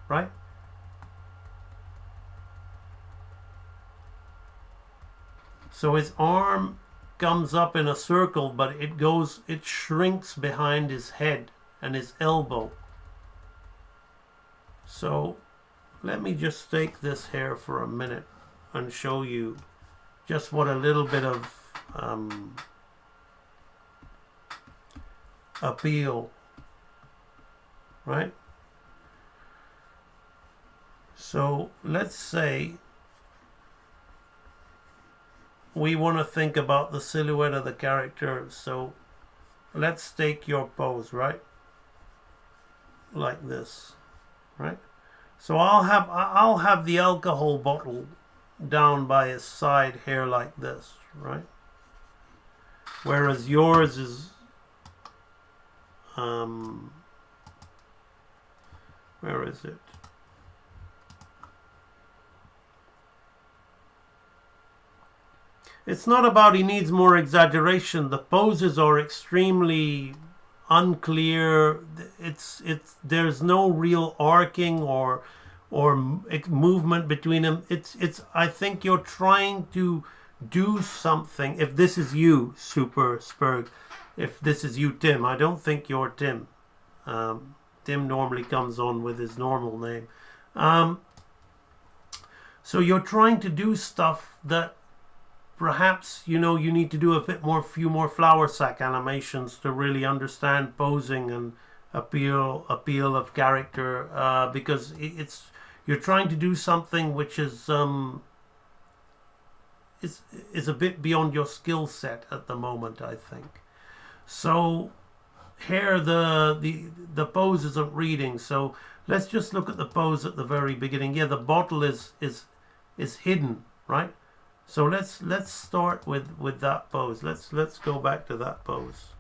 [SPEAKER 3] right? So his arm comes up in a circle, but it shrinks behind his head and his elbow. So let me just take this hair for a minute and show you just what a little bit of appeal, right? So let's say we want to think about the silhouette of the character. So let's take your pose, right? Like this, right? So I'll have the alcohol bottle down by his side here like this, right? Whereas yours is where is it? It's not about he needs more exaggeration. The poses are extremely unclear. There's no real arcing or movement between them. I think you're trying to do something. If this is you, Super Spurg, if this is you, Tim, I don't think you're Tim. Tim normally comes on with his normal name. So you're trying to do stuff that perhaps, you need to do a few more flower sack animations to really understand posing and appeal of character, because you're trying to do something which is a bit beyond your skill set at the moment, I think. So here the pose isn't reading. So let's just look at the pose at the very beginning. Yeah, the bottle is hidden, right? So let's start with that pose. Let's go back to that pose.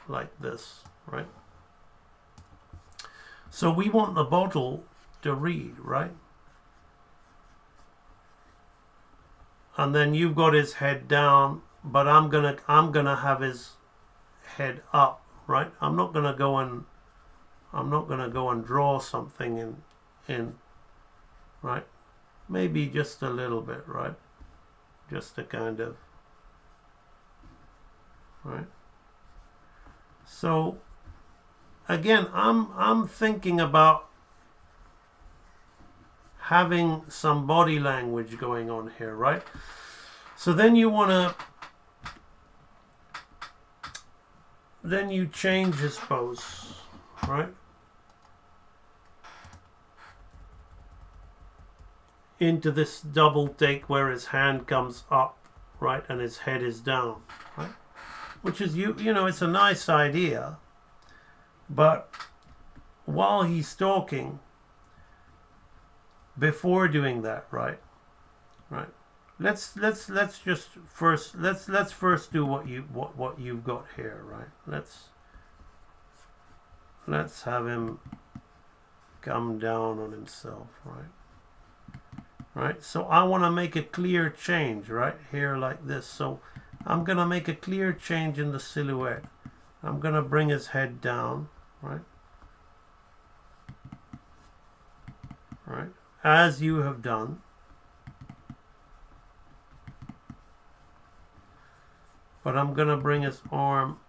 [SPEAKER 3] Like this, right? So we want the bottle to read, right? And then you've got his head down, but I'm gonna have his head up, right? I'm not gonna go and draw something in, right? Maybe just a little bit, right? Just to kind of, right? So again, I'm thinking about having some body language going on here, right? So then you change his pose, right? Into this double take where his hand comes up, right, and his head is down, right? Which is, it's a nice idea, but while he's talking, before doing that, right, let's just first let's first do what you've got here, right? Let's have him come down on himself, right? Right, so I want to make a clear change right here like this. So I'm going to make a clear change in the silhouette. I'm going to bring his head down, right? Right, as you have done. But I'm going to bring his arm.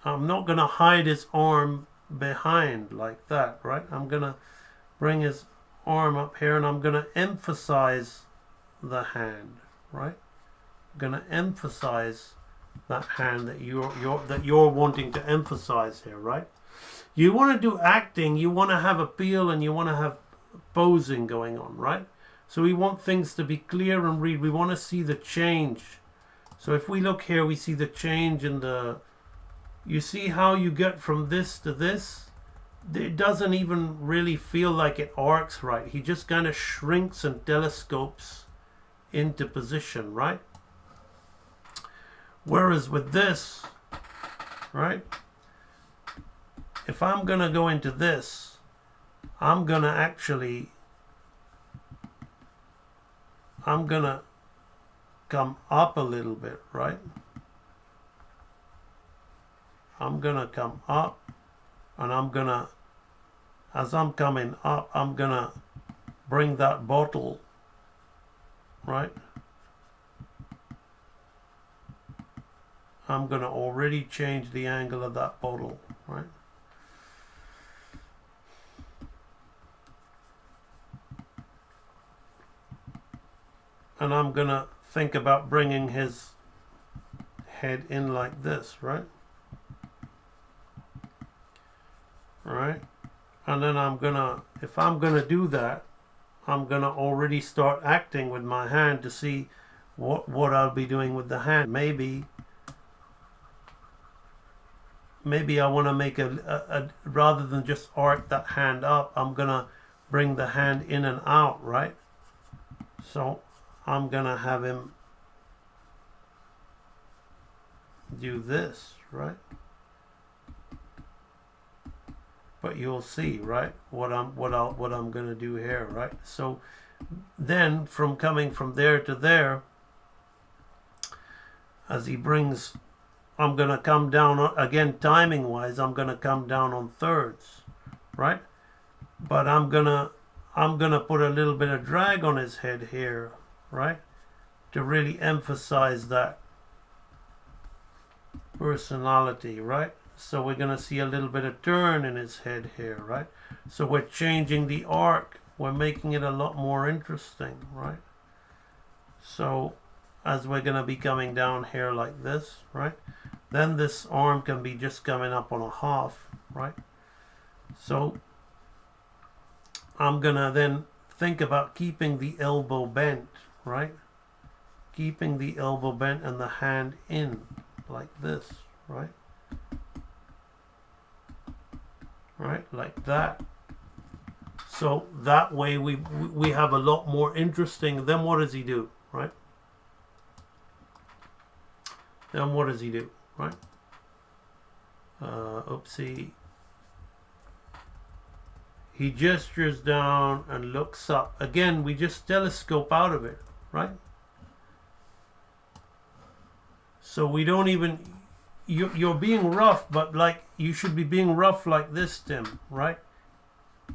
[SPEAKER 3] I'm not going to hide his arm behind like that, right? I'm going to bring his arm up here, and I'm going to emphasize the hand, right? I'm going to emphasize that hand that you're wanting to emphasize here, right? You want to do acting, you want to have appeal, and you want to have posing going on, right? So we want things to be clear and read. We want to see the change. So if we look here, we see the change in you see how you get from this to this? It doesn't even really feel like it arcs right. He just kind of shrinks and telescopes into position, right? Whereas with this, right, if I'm going to go into this, I'm going to come up a little bit, right? I'm going to come up, and as I'm coming up, I'm going to bring that bottle, right, I'm going to already change the angle of that bottle, right? And I'm going to think about bringing his head in like this, right? Right? And then I'm going to, if I'm going to do that, I'm going to already start acting with my hand to see what I'll be doing with the hand. Maybe I want to make a rather than just arc that hand up, I'm going to bring the hand in and out, right? So I'm going to have him do this, right? But you'll see, right, what I'm going to do here, right? So then from coming from there to there, as he brings, I'm going to come down again, timing wise, I'm going to come down on thirds, right? But I'm going to put a little bit of drag on his head here, right? To really emphasize that personality, right? So we're going to see a little bit of turn in his head here, right? So we're changing the arc. We're making it a lot more interesting, right? So as we're going to be coming down here like this, right? Then this arm can be just coming up on a half, right? So I'm going to then think about keeping the elbow bent, right? Keeping the elbow bent and the hand in like this, right? Right, like that. So that way we have a lot more interesting. Then what does he do, right? Then what does he do, right? Oopsie. He gestures down and looks up. Again, we just telescope out of it, right? So we don't even, you're being rough, but like you should be being rough like this, Tim, right?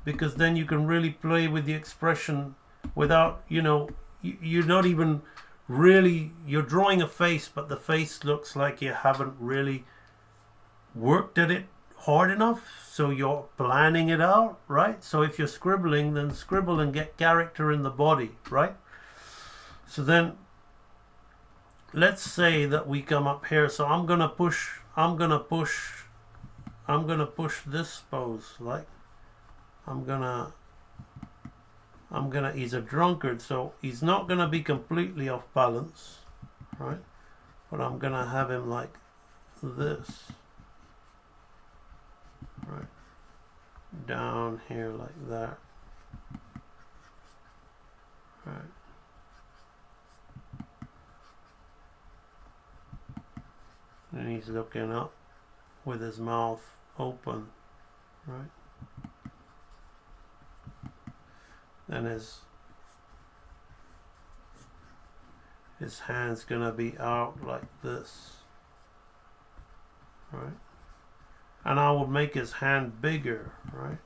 [SPEAKER 3] Because then you can really play with the expression without, you know, you're not even really, you're drawing a face, but the face looks like you haven't really worked at it hard enough. So you're planning it out, right? So if you're scribbling, then scribble and get character in the body, right? So then let's say that we come up here. So I'm gonna push this pose, like I'm gonna he's a drunkard, so he's not gonna be completely off balance, right? But I'm gonna have him like this, right? Down here like that, right? And he's looking up with his mouth open, right? Then his hand's gonna be out like this, right? And I would make his hand bigger, right?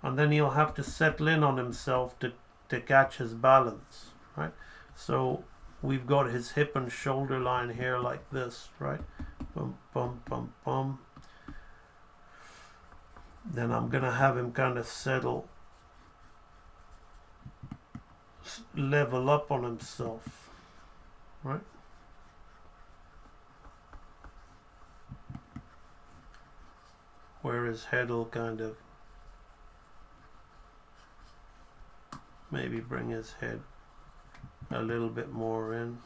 [SPEAKER 3] And then he'll have to settle in on himself to catch his balance, right? So we've got his hip and shoulder line here like this, right? Bum, bum, bum, bum. Then I'm gonna have him kind of settle, level up on himself, right? Where his head will kind of maybe bring his head a little bit more in,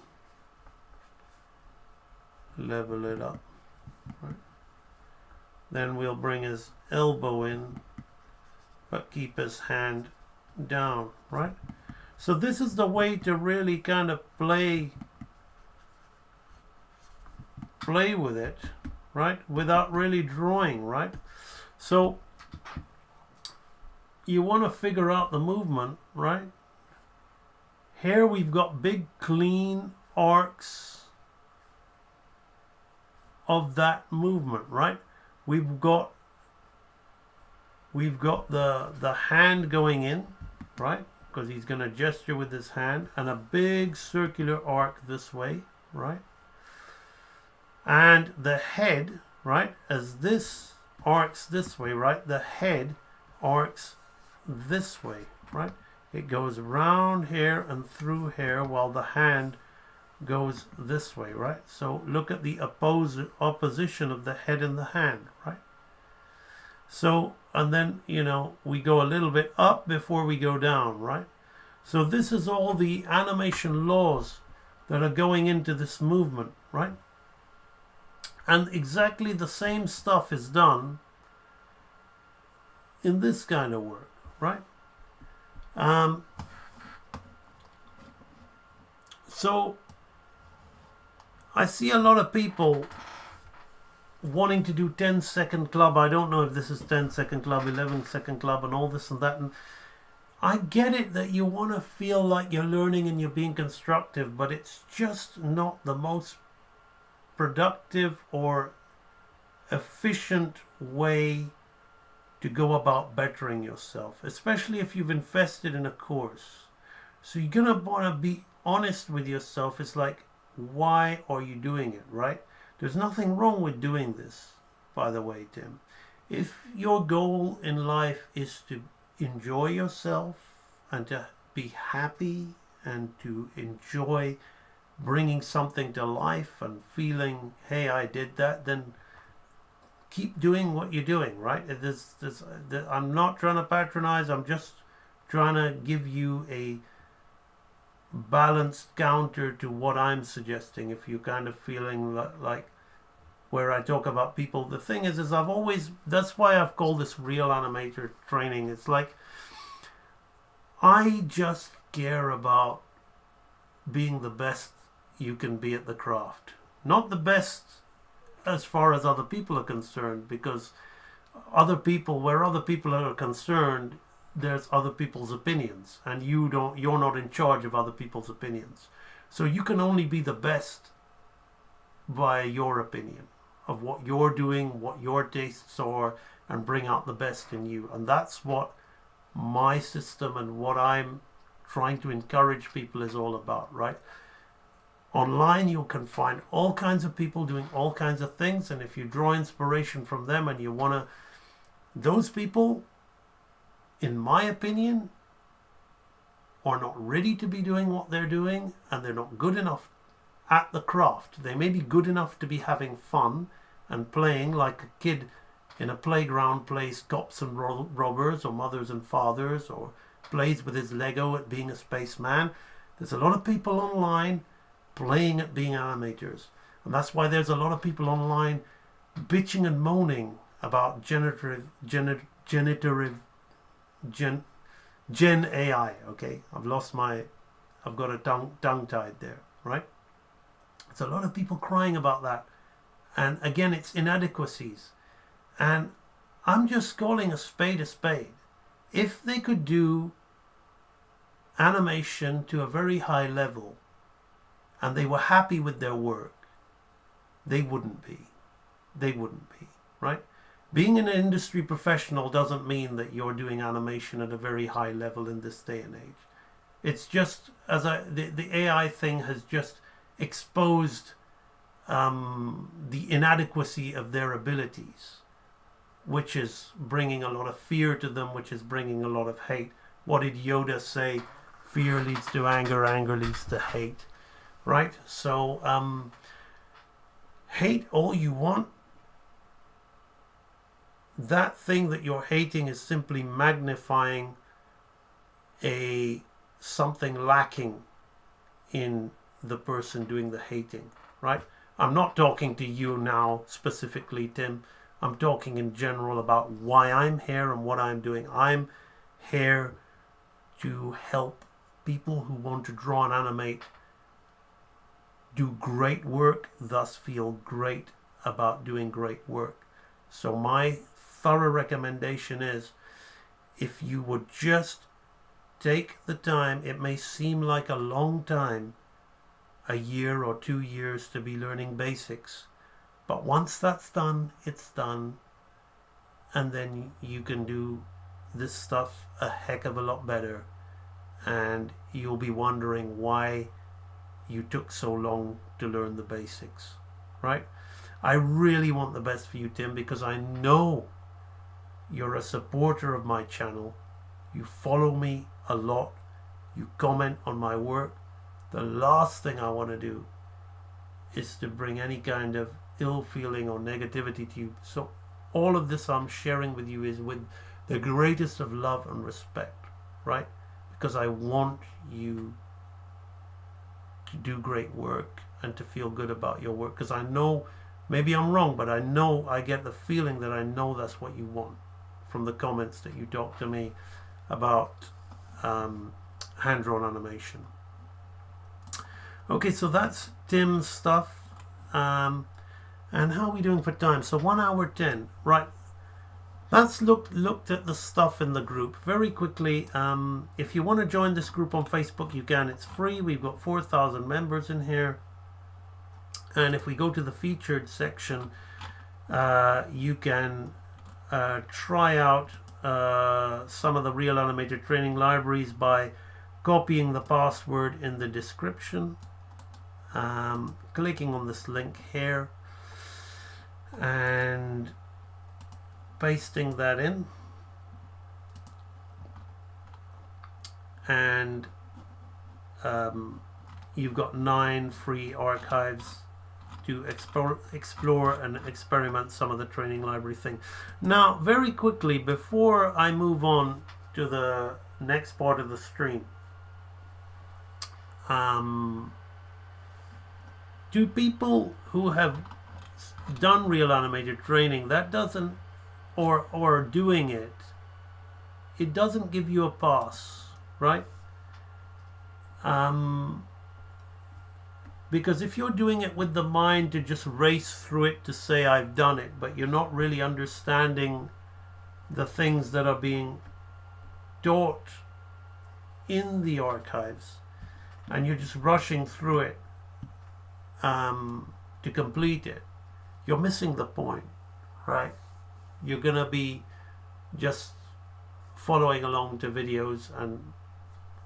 [SPEAKER 3] level it up, right? Then we'll bring his elbow in, but keep his hand down, right? So this is the way to really kind of play with it, right? Without really drawing, right? So you want to figure out the movement, right? Here we've got big clean arcs of that movement, right? We've got the hand going in, right? Because he's going to gesture with his hand, and a big circular arc this way, right? And the head, right, as this arcs this way, right, the head arcs this way, right? It goes around here and through here while the hand goes this way, right? So look at the opposition of the head and the hand, right? So, and then, you know, we go a little bit up before we go down, right? So this is all the animation laws that are going into this movement, right? And exactly the same stuff is done in this kind of work, right? So I see a lot of people wanting to do 10-second club. I don't know if this is 10-second club, 11-second club, and all this and that. And I get it that you want to feel like you're learning and you're being constructive, but it's just not the most productive or efficient way to go about bettering yourself, especially if you've invested in a course. So you're going to want to be honest with yourself. It's like, why are you doing it, right? There's nothing wrong with doing this, by the way, Tim. If your goal in life is to enjoy yourself and to be happy and to enjoy bringing something to life and feeling, hey, I did that, then keep doing what you're doing, right? I'm not trying to patronize. I'm just trying to give you a balanced counter to what I'm suggesting. If you're kind of feeling like where I talk about people, the thing is that's why I've called this real animator training. It's like I just care about being the best you can be at the craft, not the best as far as other people are concerned, because where other people are concerned, there's other people's opinions, and you're not in charge of other people's opinions. So you can only be the best by your opinion of what you're doing, what your tastes are, and bring out the best in you. And that's what my system and what I'm trying to encourage people is all about, right? Online you can find all kinds of people doing all kinds of things, and if you draw inspiration from them and you want to, those people, in my opinion, are not ready to be doing what they're doing, and they're not good enough at the craft. They may be good enough to be having fun and playing like a kid in a playground plays cops and robbers or mothers and fathers, or plays with his Lego at being a spaceman. There's a lot of people online playing at being animators, and that's why there's a lot of people online bitching and moaning about Gen AI. Okay, I've got a tongue tied there, right? It's a lot of people crying about that, and again, it's inadequacies, and I'm just calling a spade a spade. If they could do animation to a very high level and they were happy with their work, they wouldn't be. Right? Being an industry professional doesn't mean that you're doing animation at a very high level in this day and age. It's just, the AI thing has just exposed the inadequacy of their abilities, which is bringing a lot of fear to them, which is bringing a lot of hate. What did Yoda say? Fear leads to anger, anger leads to hate. Right? So, hate all you want. That thing that you're hating is simply magnifying something lacking in the person doing the hating, right? I'm not talking to you now specifically, Tim. I'm talking in general about why I'm here and what I'm doing. I'm here to help people who want to draw and animate do great work, thus feel great about doing great work. So my thorough recommendation is, if you would just take the time, it may seem like a long time, a year or 2 years to be learning basics, but once that's done, it's done, and then you can do this stuff a heck of a lot better, and you'll be wondering why you took so long to learn the basics, right? I really want the best for you, Tim, because I know you're a supporter of my channel. You follow me a lot. You comment on my work. The last thing I want to do is to bring any kind of ill feeling or negativity to you. So all of this I'm sharing with you is with the greatest of love and respect, right? Because I want you to do great work and to feel good about your work. Because I know, maybe I'm wrong, but I know, I get the feeling that I know that's what you want from the comments that you talk to me about hand-drawn animation. Okay, so that's Tim's stuff. And how are we doing for time? So 1 hour 10, right? That's looked at the stuff in the group very quickly. If you want to join this group on Facebook, you can. It's free. We've got 4,000 members in here. And if we go to the featured section, you can try out some of the Real Animator training libraries by copying the password in the description, clicking on this link here, and pasting that in, and you've got 9 free archives to explore and experiment some of the training library thing. Now, very quickly, before I move on to the next part of the stream, to people who have done Real Animator training, that doesn't, or doing it, it doesn't give you a pass, right? Because if you're doing it with the mind to just race through it to say I've done it, but you're not really understanding the things that are being taught in the archives, and you're just rushing through it to complete it, you're missing the point, right? You're gonna be just following along to videos and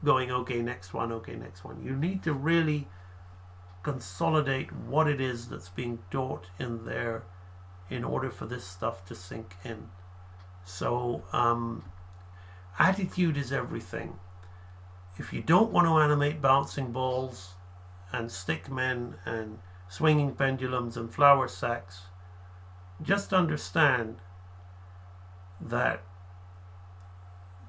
[SPEAKER 3] going, okay, next one, okay, next one. You need to really consolidate what it is that's being taught in there in order for this stuff to sink in. So attitude is everything. If you don't want to animate bouncing balls and stick men and swinging pendulums and flour sacks, just understand that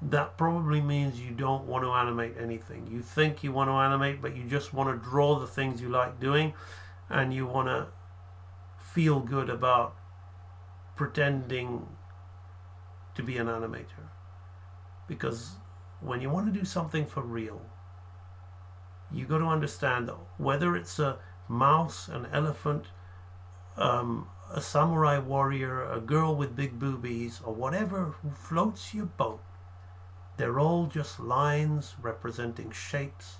[SPEAKER 3] that probably means you don't want to animate anything. You think you want to animate, but you just want to draw the things you like doing, and you want to feel good about pretending to be an animator. Because when you want to do something for real, you got to understand that whether it's a mouse, an elephant, a samurai warrior, a girl with big boobies, or whatever who floats your boat, they're all just lines representing shapes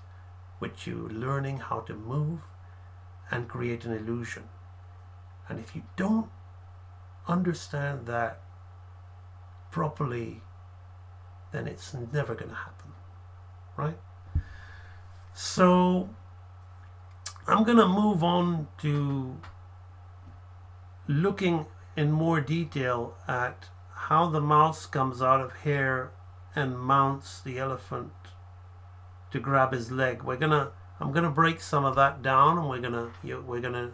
[SPEAKER 3] which you're learning how to move and create an illusion. And if you don't understand that properly, then it's never going to happen, right? So I'm going to move on to looking in more detail at how the mouse comes out of here and mounts the elephant to grab his leg. I'm gonna break some of that down, and we're gonna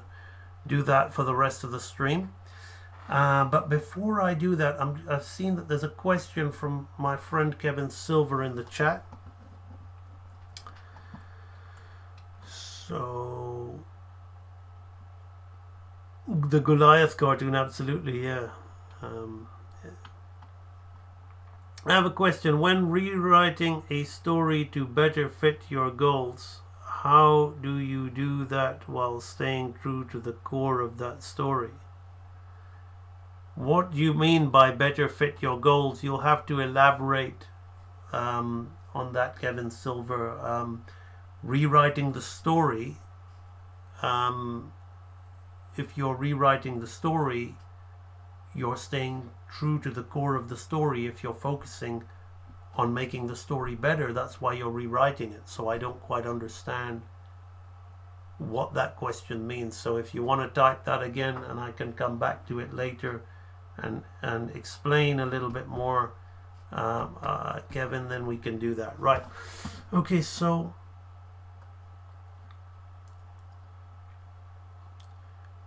[SPEAKER 3] do that for the rest of the stream. But before I do that, I've seen that there's a question from my friend Kevin Silver in the chat. So the Goliath cartoon, absolutely, yeah. I have a question. When rewriting a story to better fit your goals, how do you do that while staying true to the core of that story? What do you mean by better fit your goals? You'll have to elaborate on that, Kevin Silver. Rewriting the story, if you're rewriting the story, you're staying true to the core of the story. If you're focusing on making the story better, that's why you're rewriting it. So I don't quite understand what that question means. So if you want to type that again, and I can come back to it later and explain a little bit more, Kevin, then we can do that. Right. Okay, so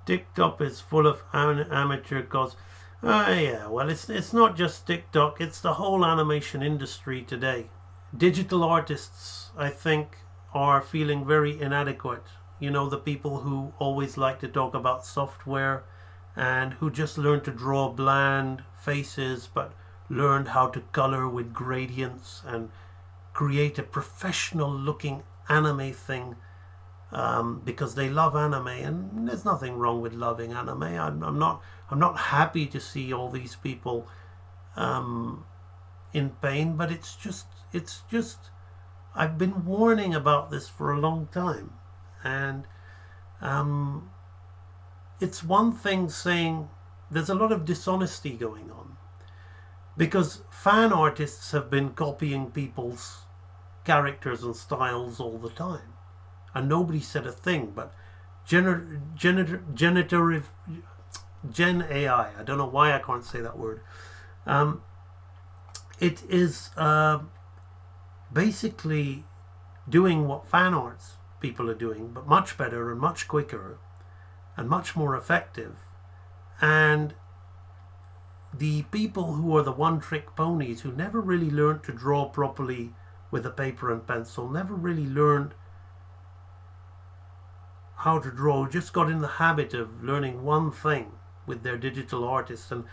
[SPEAKER 3] TikTok is full of amateur cause. Yeah, well, it's not just TikTok, it's the whole animation industry today. Digital artists, I think, are feeling very inadequate. You know, the people who always like to talk about software and who just learned to draw bland faces but learned how to color with gradients and create a professional looking anime thing, because they love anime, and there's nothing wrong with loving anime. I'm not happy to see all these people in pain, but it's just I've been warning about this for a long time, and it's one thing saying there's a lot of dishonesty going on because fan artists have been copying people's characters and styles all the time, and nobody said a thing. But generative Gen AI, I don't know why I can't say that word. It is basically doing what fan arts people are doing, but much better and much quicker and much more effective. And the people who are the one-trick ponies, who never really learned to draw properly with a paper and pencil, never really learned how to draw, just got in the habit of learning one thing with their digital artists and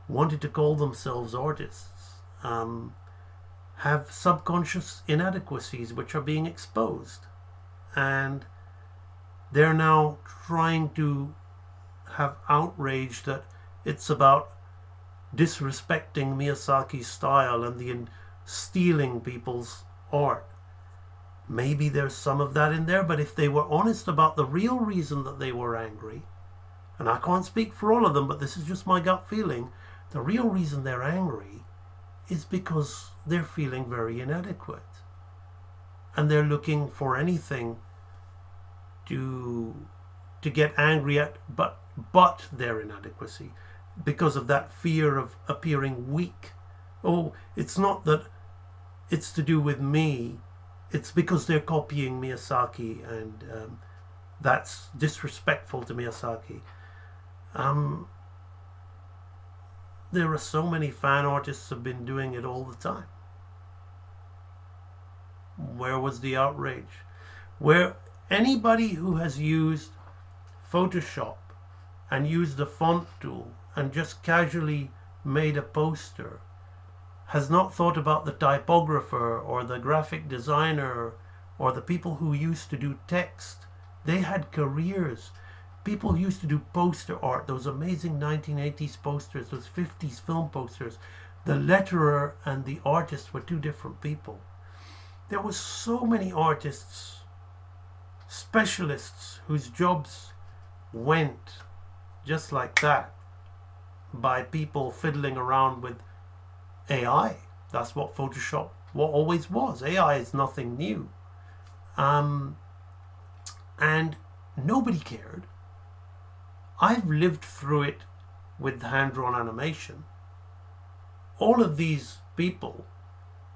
[SPEAKER 3] wanted to call themselves artists, have subconscious inadequacies which are being exposed. And they're now trying to have outrage that it's about disrespecting Miyazaki's style and stealing people's art. Maybe there's some of that in there, but if they were honest about the real reason that they were angry, and I can't speak for all of them, but this is just my gut feeling, the real reason they're angry is because they're feeling very inadequate. And they're looking for anything to get angry at but their inadequacy, because of that fear of appearing weak. Oh, it's not that it's to do with me, it's because they're copying Miyazaki, and that's disrespectful to Miyazaki. There are so many fan artists who have been doing it all the time. Where was the outrage? Where anybody who has used Photoshop and used the font tool and just casually made a poster has not thought about the typographer or the graphic designer or the people who used to do text. They had careers. People who used to do poster art, those amazing 1980s posters, those 50s film posters. The letterer and the artist were two different people. There were so many artists, specialists, whose jobs went just like that by people fiddling around with AI. That's what Photoshop always was. AI is nothing new. And nobody cared. I've lived through it with hand-drawn animation. All of these people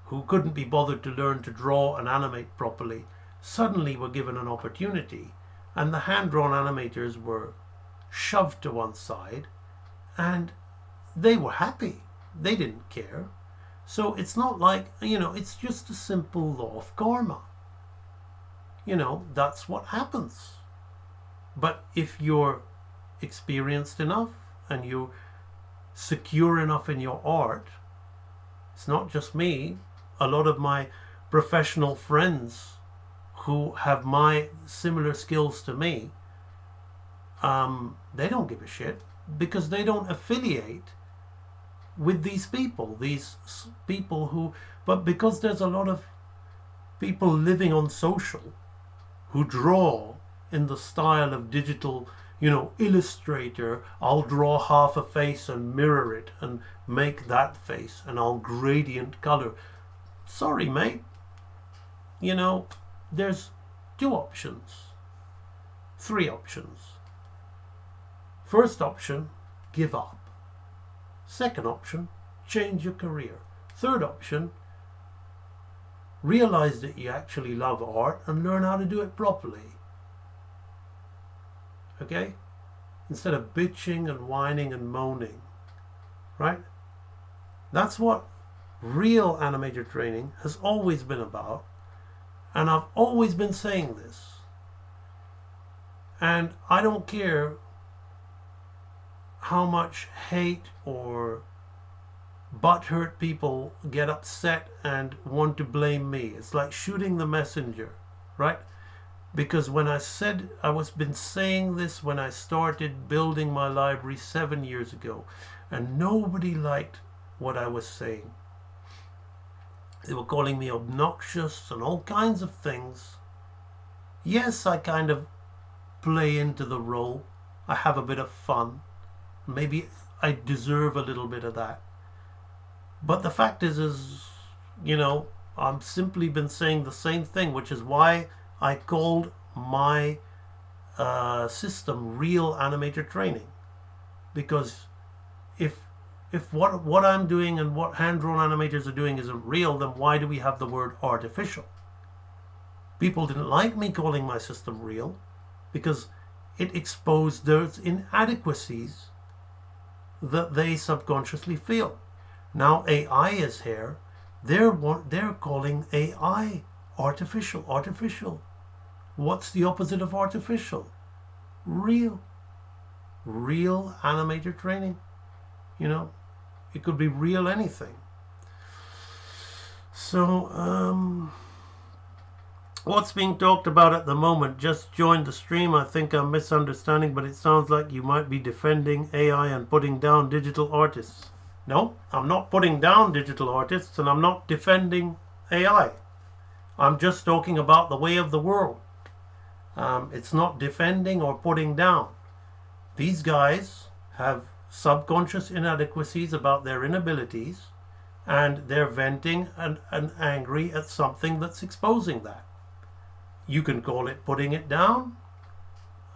[SPEAKER 3] who couldn't be bothered to learn to draw and animate properly suddenly were given an opportunity, and the hand-drawn animators were shoved to one side, and they were happy. They didn't care. So it's not like, it's just a simple law of karma. That's what happens. But if you're experienced enough and you're secure enough in your art, it's not just me, a lot of my professional friends who have my similar skills to me, they don't give a shit because they don't affiliate with these people but because there's a lot of people living on social who draw in the style of digital, Illustrator. I'll draw half a face and mirror it and make that face, and I'll gradient color. Sorry, mate. There's two options. three options. First option, give up. Second option, change your career. Third option, realize that you actually love art and learn how to do it properly. Okay? Instead of bitching and whining and moaning. Right? That's what real animator training has always been about. And I've always been saying this. And I don't care how much hate or butthurt people get upset and want to blame me. It's like shooting the messenger, right? Because when I said, been saying this when I started building my library 7 years ago, and nobody liked what I was saying. They were calling me obnoxious and all kinds of things. Yes, I kind of play into the role. I have a bit of fun. Maybe I deserve a little bit of that. But the fact is, you know, I've simply been saying the same thing, which is why I called my system Real Animator Training. Because if what I'm doing and what hand-drawn animators are doing isn't real, then why do we have the word artificial? People didn't like me calling my system real because it exposed those inadequacies that they subconsciously feel. Now AI is here. They're calling AI artificial. Artificial. What's the opposite of artificial? Real. Real animator training. You know, it could be real anything. So, what's being talked about at the moment? Just joined the stream. I think I'm misunderstanding, but it sounds like you might be defending AI and putting down digital artists. No, I'm not putting down digital artists, and I'm not defending AI. I'm just talking about the way of the world. It's not defending or putting down. These guys have subconscious inadequacies about their inabilities, and they're venting and angry at something that's exposing that. You can call it putting it down.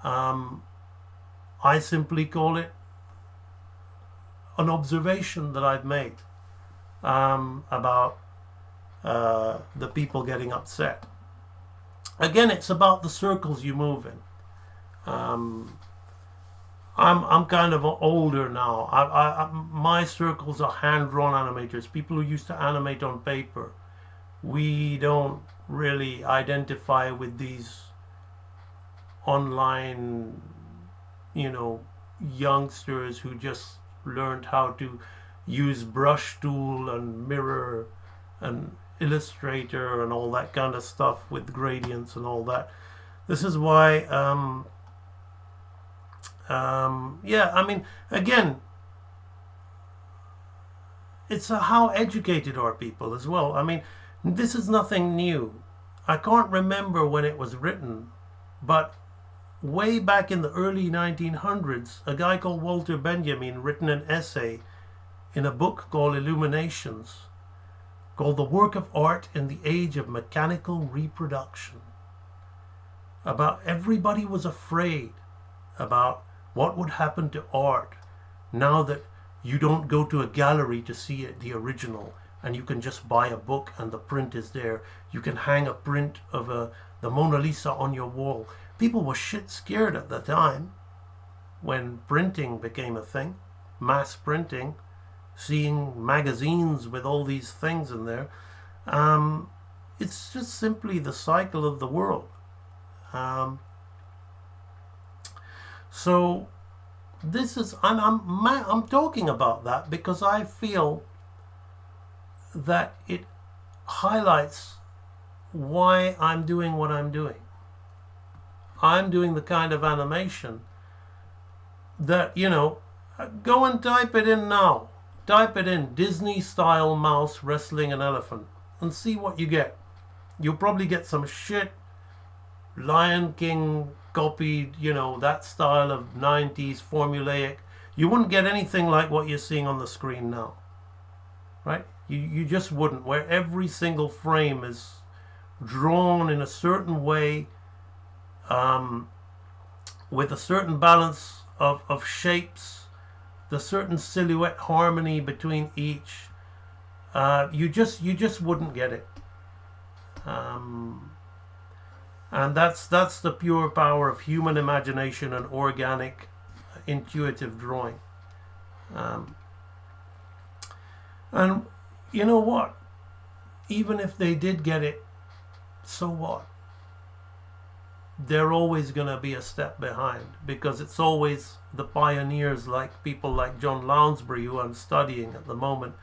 [SPEAKER 3] I simply call it an observation that I've made about the people getting upset. Again, it's about the circles you move in. I'm kind of older now. My circles are hand-drawn animators, people who used to animate on paper. We don't really identify with these online, you know, youngsters who just learned how to use brush tool and mirror and Illustrator and all that kind of stuff with gradients and all that. This is why yeah, I mean, again, it's how educated are people as well. I mean, this is nothing new. I can't remember when it was written, but way back in the early 1900s, a guy called Walter Benjamin written an essay in a book called Illuminations, called The Work of Art in the Age of Mechanical Reproduction. About everybody was afraid about what would happen to art now that you don't go to a gallery to see it, the original, and you can just buy a book and the print is there. You can hang a print of the Mona Lisa on your wall. People were shit scared at the time when printing became a thing, mass printing, seeing magazines with all these things in there. It's just simply the cycle of the world. So this is, I'm talking about that because I feel that it highlights why I'm doing what I'm doing. I'm doing the kind of animation that, you know, go and type it in now. Type it in, Disney style mouse wrestling an elephant, and see what you get. You'll probably get some shit Lion King copied, you know, that style of 90s formulaic. You wouldn't get anything like what you're seeing on the screen now, right? You just wouldn't, where every single frame is drawn in a certain way, with a certain balance of shapes, the certain silhouette harmony between each, you just wouldn't get it. And that's the pure power of human imagination and organic, intuitive drawing. And you know what? Even if they did get it, so what? They're always going to be a step behind, because it's always the pioneers, like people like John Lounsbury, who I'm studying at the moment,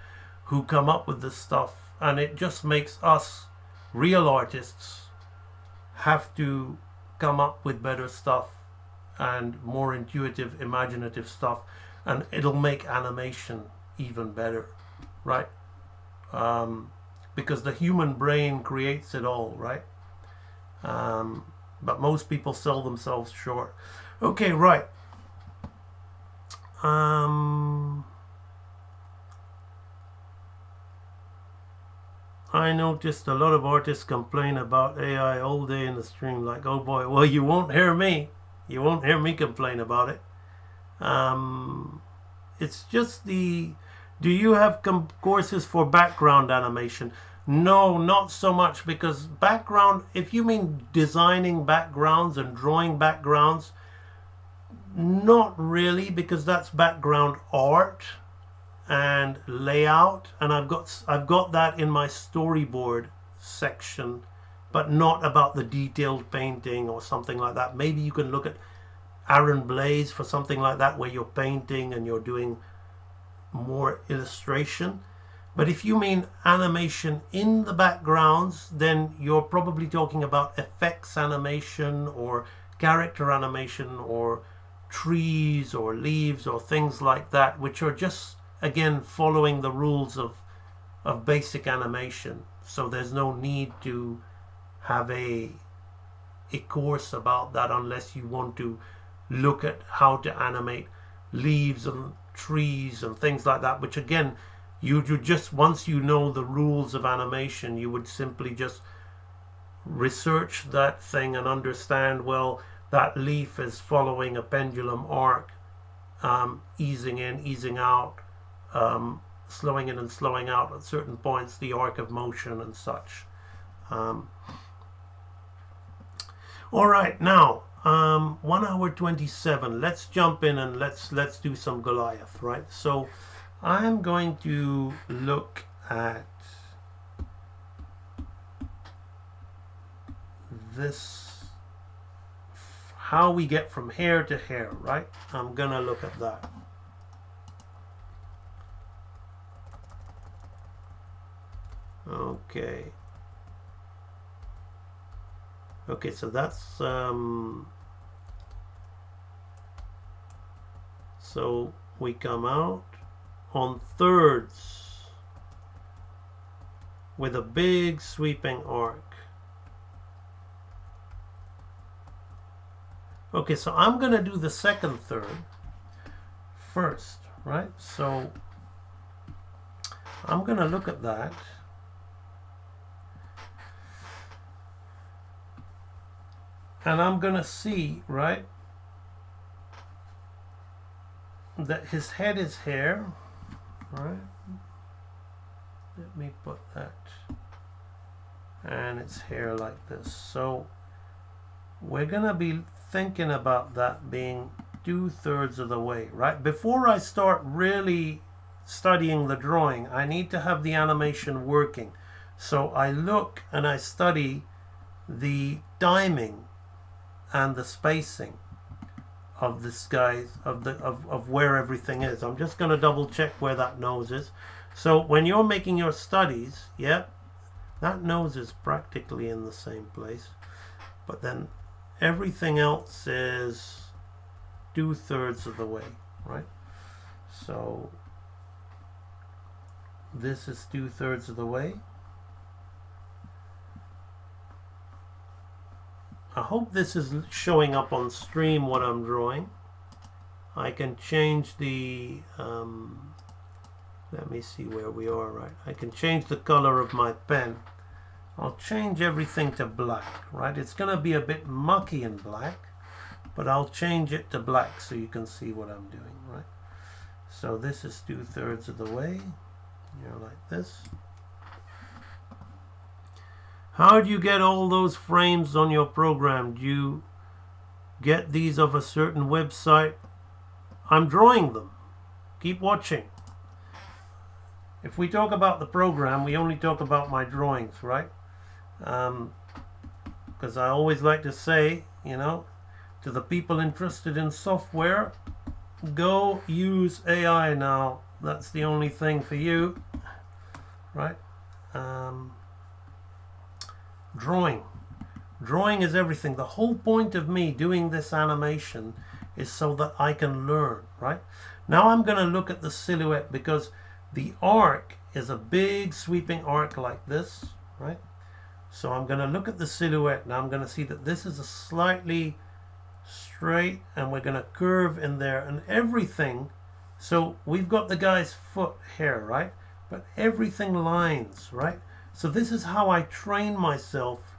[SPEAKER 3] who come up with this stuff. And it just makes us real artists have to come up with better stuff and more intuitive, imaginative stuff, and it'll make animation even better, right? Because the human brain creates it all, right? But most people sell themselves short. Okay, right. I noticed a lot of artists complain about AI all day in the stream, like, oh boy, well, you won't hear me. You won't hear me complain about it. It's just do you have courses for background animation? No, not so much, because background, if you mean designing backgrounds and drawing backgrounds, not really, because that's background art and layout, and I've got that in my storyboard section, but not about the detailed painting or something like that. Maybe you can look at Aaron Blaze for something like that, where you're painting and you're doing more illustration. But if you mean animation in the backgrounds, then you're probably talking about effects animation or character animation or trees or leaves or things like that, which are just, again, following the rules of basic animation. So there's no need to have a course about that, unless you want to look at how to animate leaves and trees and things like that, which again, you just, once you know the rules of animation, you would simply just research that thing and understand, well, that leaf is following a pendulum arc, easing in, easing out, slowing in and slowing out at certain points, the arc of motion and such. All right, now 1 hour 27. Let's jump in and let's do some Goliath, right? So I'm going to look at this, how we get from hair to hair, right? I'm gonna look at that. Okay. Okay, so that's so we come out on thirds with a big sweeping arc. Okay, so I'm gonna do the second third first, right? So I'm gonna look at that. And I'm gonna see, right, that his head is hair, right? Let me put that, and it's hair like this. So we're gonna be thinking about that being 2/3 of the way, right? Before I start really studying the drawing, I need to have the animation working. So I look and I study the timing and the spacing of this guy's of where everything is. I'm just going to double check where that nose is. So when you're making your studies, yeah, that nose is practically in the same place, but then everything else is 2/3 of the way, right? So this is 2/3 of the way. I hope this is showing up on stream what I'm drawing. I can change the let me see where we are, right? I can change the color of my pen. I'll change everything to black, right? It's gonna be a bit mucky in black, but I'll change it to black so you can see what I'm doing, right? So this is 2/3 of the way, like this. How do you get all those frames on your program? Do you get these of a certain website? I'm drawing them. Keep watching. If we talk about the program, we only talk about my drawings, right? Because I always like to say, to the people interested in software, go use AI now. That's the only thing for you, right? Drawing is everything. The whole point of me doing this animation is so that I can learn, right? Now I'm going to look at the silhouette, because the arc is a big sweeping arc like this, right? So I'm going to look at the silhouette. Now I'm going to see that this is a slightly straight, and we're going to curve in there and everything. So we've got the guy's foot here, right? But everything lines, right? So this is how I train myself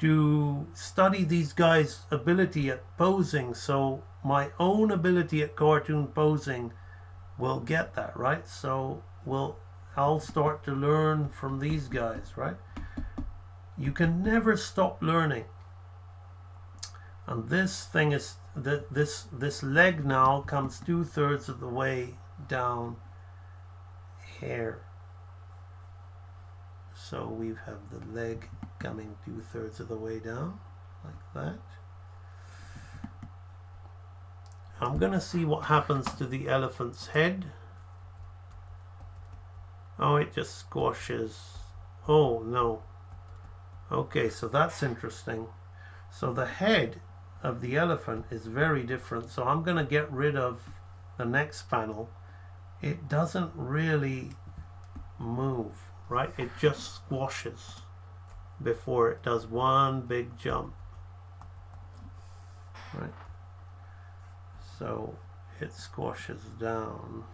[SPEAKER 3] to study these guys' ability at posing, so my own ability at cartoon posing will get that, right? So I'll start to learn from these guys, right? You can never stop learning. And this thing is this leg now comes 2/3 of the way down here. So we have the leg coming 2/3 of the way down, like that. I'm going to see what happens to the elephant's head. Oh, it just squashes. Oh, no. Okay, so that's interesting. So the head of the elephant is very different. So I'm going to get rid of the next panel. It doesn't really move, right? It just squashes before it does one big jump, right? So it squashes down.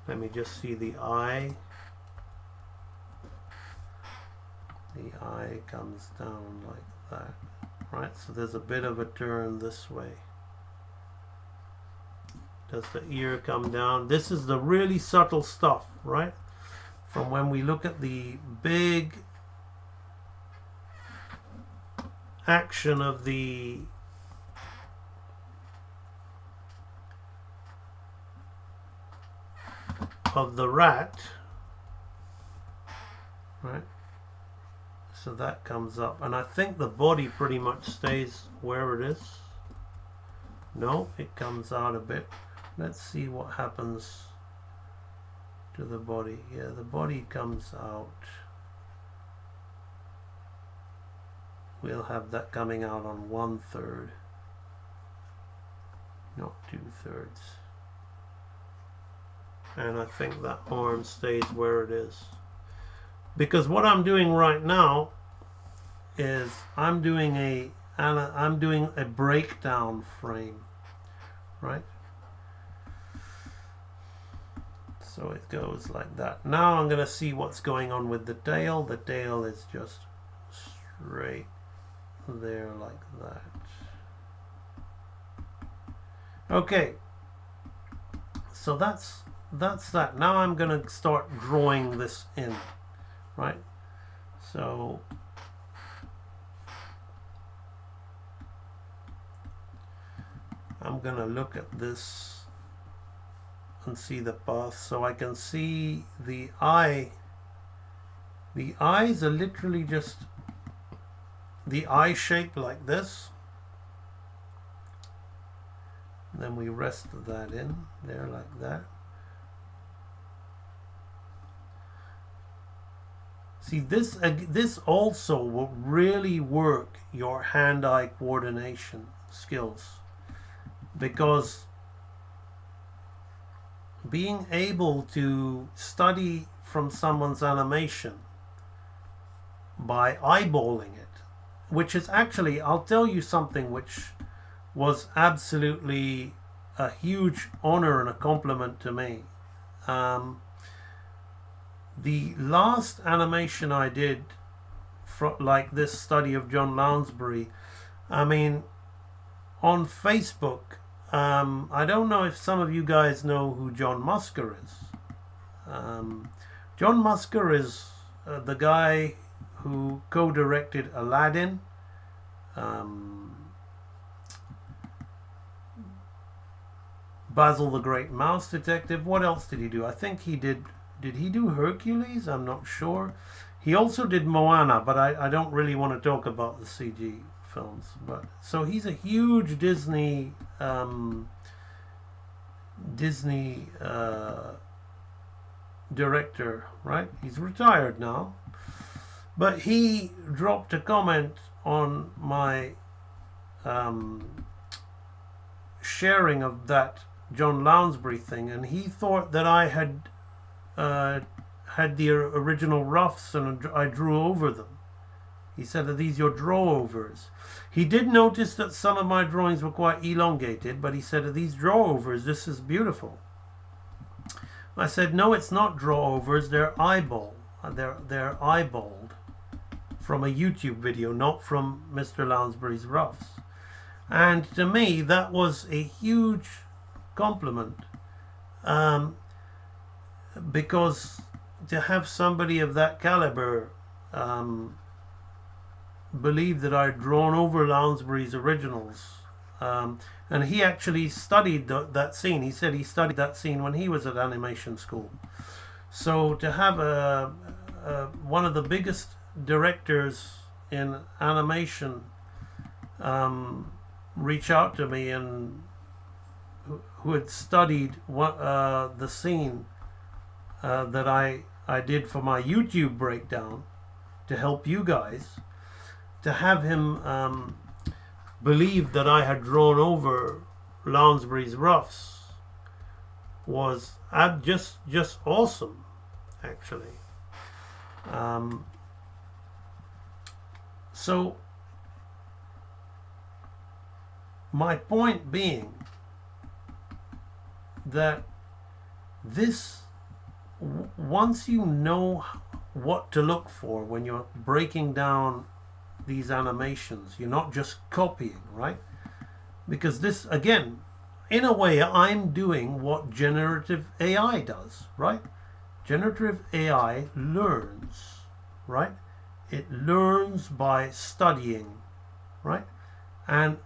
[SPEAKER 3] Let me just see the eye. The eye comes down like that, right? So there's a bit of a turn this way. Does the ear come down? This is the really subtle stuff, right? From when we look at the big action of the rat, right? So that comes up, and I think the body pretty much stays where it is. No, it comes out a bit. Let's see what happens to the body. Yeah, the body comes out. We'll have that coming out on 1/3, not 2/3. And I think that arm stays where it is. Because what I'm doing right now is I'm doing a breakdown frame, right? So it goes like that. Now I'm going to see what's going on with the tail. The tail is just straight there like that. Okay. So that's that. Now I'm going to start drawing this in, right? So I'm going to look at this and see the path, so I can see the eye. The eyes are literally just the eye shape like this. Then we rest that in there like that. See, this also will really work your hand-eye coordination skills, because being able to study from someone's animation by eyeballing it, which is actually, I'll tell you something which was absolutely a huge honor and a compliment to me. The last animation I did like this study of John Lounsbury, I mean, on Facebook, I don't know if some of you guys know who John Musker is. John Musker is the guy who co-directed Aladdin, Basil the Great Mouse Detective. What else did he do? I think he did he do Hercules? I'm not sure. He also did Moana, but I don't really want to talk about the CG films. But so he's a huge Disney director, right? He's retired now, but he dropped a comment on my sharing of that John Lounsbury thing, and he thought that I had the original roughs and I drew over them. He said, "Are these your draw-overs?" He did notice that some of my drawings were quite elongated, but he said, "Are these draw-overs? This is beautiful." I said, "No, it's not draw-overs. They're eyeballed from a YouTube video, not from Mr. Lounsbury's roughs." And to me, that was a huge compliment, because to have somebody of that caliber believe that I'd drawn over Lounsbury's originals, and he actually studied that scene. He said he studied that scene when he was at animation school. So to have one of the biggest directors in animation reach out to me, and who had studied the scene that I did for my YouTube breakdown to help you guys, to have him believe that I had drawn over Lounsbury's roughs was just awesome, actually. So my point being that once you know what to look for when you're breaking down these animations, you're not just copying, right? Because this, again, in a way, I'm doing what generative AI does, right? Generative AI learns, right? It learns by studying, right? And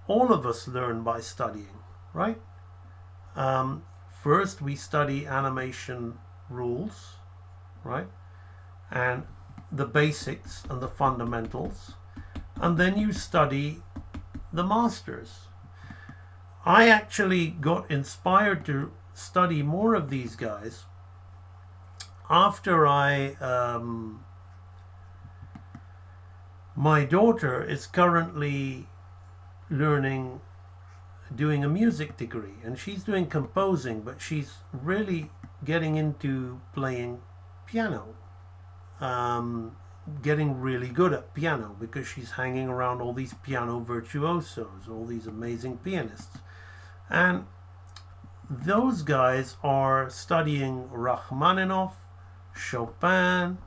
[SPEAKER 3] all of us learn by studying, right? First, we study animation rules, right? And the basics and the fundamentals. And then you study the masters. I actually got inspired to study more of these guys after my daughter is currently doing a music degree, and she's doing composing, but she's really getting into playing piano, getting really good at piano, because she's hanging around all these piano virtuosos, all these amazing pianists. And those guys are studying Rachmaninoff, Chopin,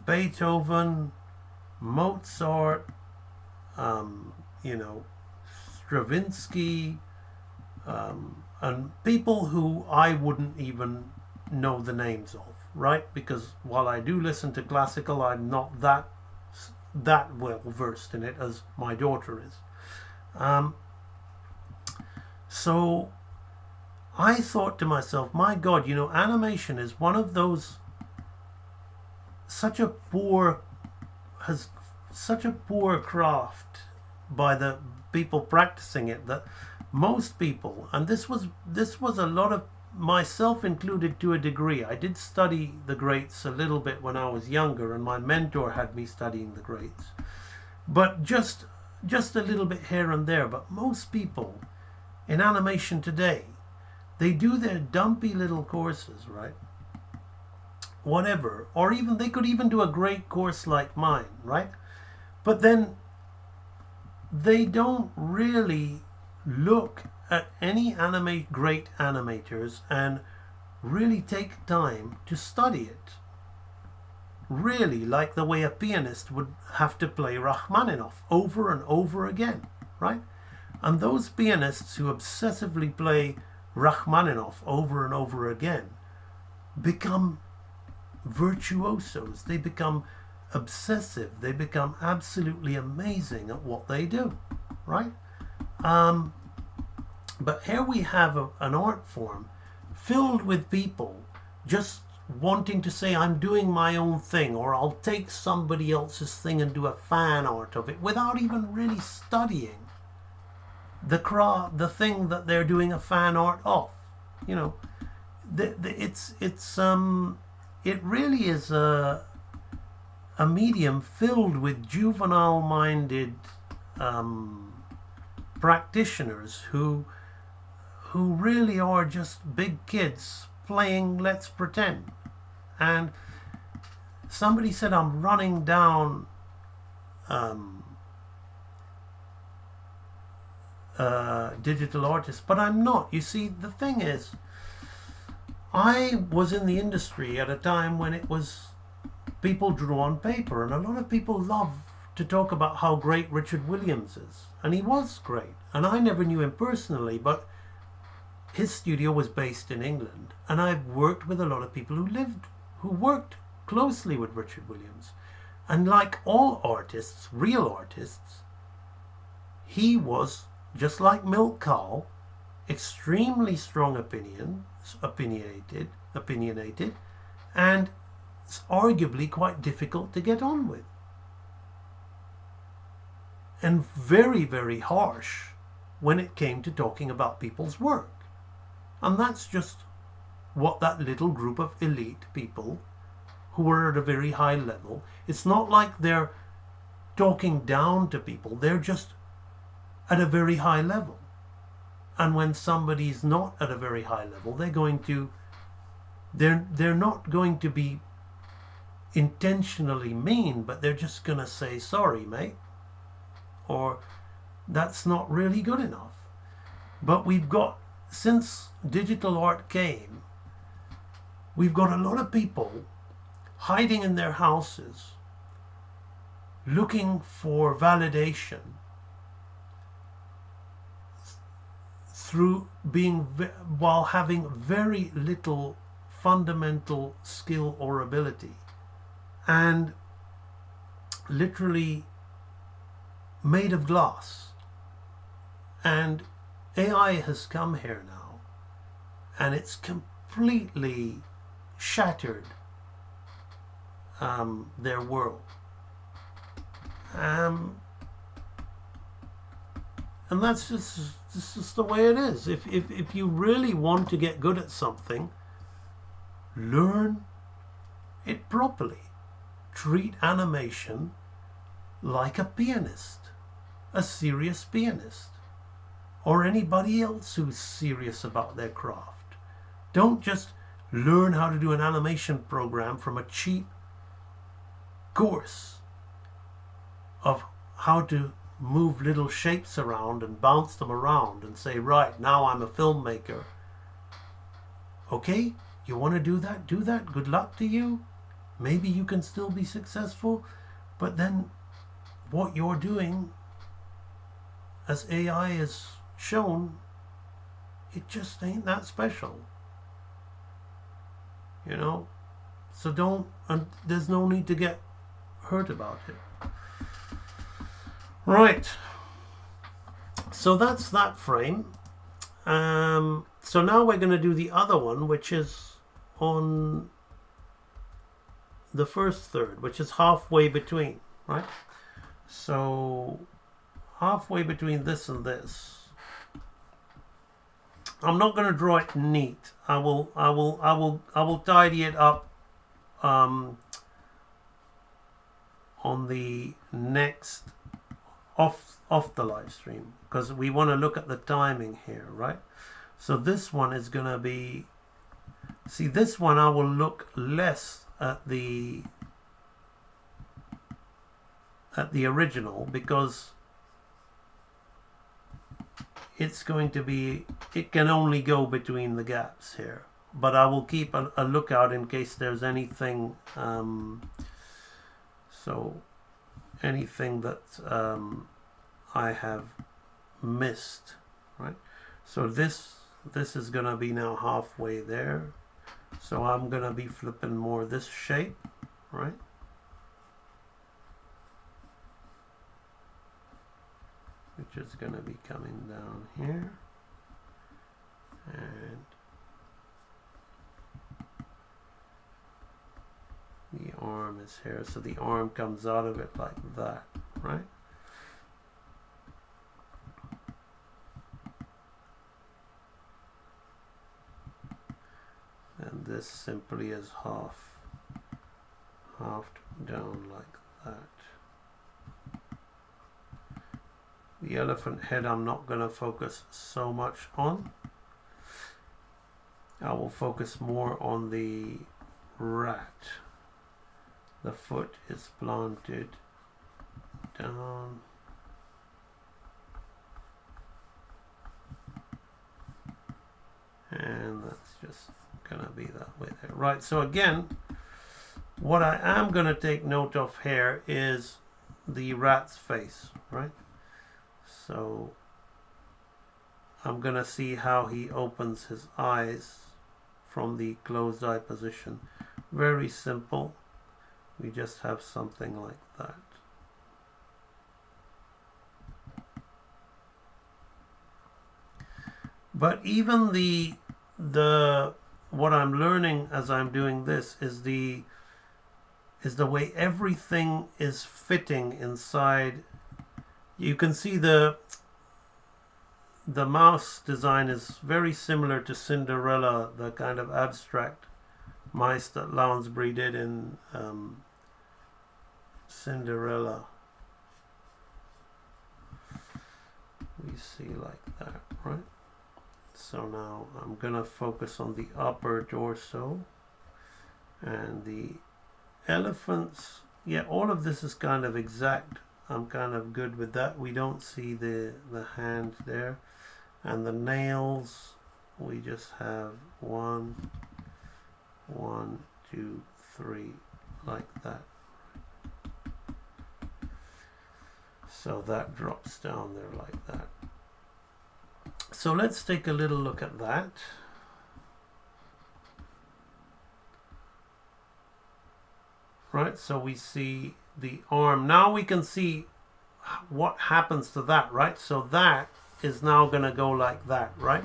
[SPEAKER 3] Beethoven, Mozart, Stravinsky, and people who I wouldn't even know the names of, right? Because while I do listen to classical, I'm not that well versed in it as my daughter is. So I thought to myself, my God, animation is one of those such a poor craft by the people practicing it, that most people, and this was a lot of, myself included to a degree. I did study the greats a little bit when I was younger, and my mentor had me studying the greats, but just a little bit here and there. But most people in animation today, they do their dumpy little courses, right? Whatever, or even they could even do a great course like mine, right? But then they don't really look at any great animators and really take time to study it, really like the way a pianist would have to play Rachmaninoff over and over again, right? And those pianists who obsessively play Rachmaninoff over and over again become virtuosos. They become obsessive. They become absolutely amazing at what they do, right? But here we have an art form filled with people just wanting to say, I'm doing my own thing, or I'll take somebody else's thing and do a fan art of it without even really studying the thing that they're doing a fan art of. You know, it really is a medium filled with juvenile-minded practitioners who really are just big kids playing Let's Pretend. And somebody said I'm running down digital artists, but I'm not. You see, the thing is, I was in the industry at a time when it was people drew on paper, and a lot of people love to talk about how great Richard Williams is, and he was great. And I never knew him personally, but his studio was based in England, and I've worked with a lot of people who worked closely with Richard Williams. And like all artists, real artists, he was, just like Milk Cow, extremely strong opinionated, and arguably quite difficult to get on with. And very, very harsh when it came to talking about people's work. And that's just what that little group of elite people who are at a very high level, it's not like they're talking down to people, they're just at a very high level. And when somebody's not at a very high level, they're not going to be intentionally mean, but they're just going to say, sorry, mate, or that's not really good enough. But since digital art came, we've got a lot of people hiding in their houses, looking for validation while having very little fundamental skill or ability, and literally made of glass. And AI has come here now, and it's completely shattered their world. And that's just the way it is. If you really want to get good at something, learn it properly. Treat animation like a pianist, a serious pianist, or anybody else who's serious about their craft. Don't just learn how to do an animation program from a cheap course of how to move little shapes around and bounce them around and say, right, now I'm a filmmaker. Okay, you want to do that? Do that. Good luck to you. Maybe you can still be successful, but then what you're doing, as AI has shown, it just ain't that special. You know? So there's no need to get hurt about it. Right. So that's that frame. So now we're going to do the other one, which is on the first third, which is halfway between, right? So halfway between this and this. I'm not going to draw it neat. I will tidy it up on the next off the live stream, because we want to look at the timing here, right? So this one is going to be, see, this one I will look less at the original, because it's going to be, it can only go between the gaps here, but I will keep a lookout in case there's anything So anything that I have missed, right? So this is going to be now halfway there. So I'm going to be flipping more this shape, right? Which is going to be coming down here. And the arm is here. So the arm comes out of it like that, right? And this simply is halved down like that. The elephant head I'm not going to focus so much on. I will focus more on the rat. The foot is planted down. And that's just going to be that way there. Right, so again, what I am going to take note of here is the rat's face, right? So I'm going to see how he opens his eyes from the closed eye position. Very simple. We just have something like that. But even the what I'm learning as I'm doing this is the way everything is fitting inside. You can see the mouse design is very similar to Cinderella, the kind of abstract mice that Lounsbury did in Cinderella. We see like that, right? So now I'm going to focus on the upper torso and the elephants. Yeah, all of this is kind of exact. I'm kind of good with that. We don't see the hand there. And the nails, we just have 1, 2, 3, like that. So that drops down there like that. So let's take a little look at that. Right, so we see the arm. Now we can see what happens to that, right? So that is now going to go like that, right?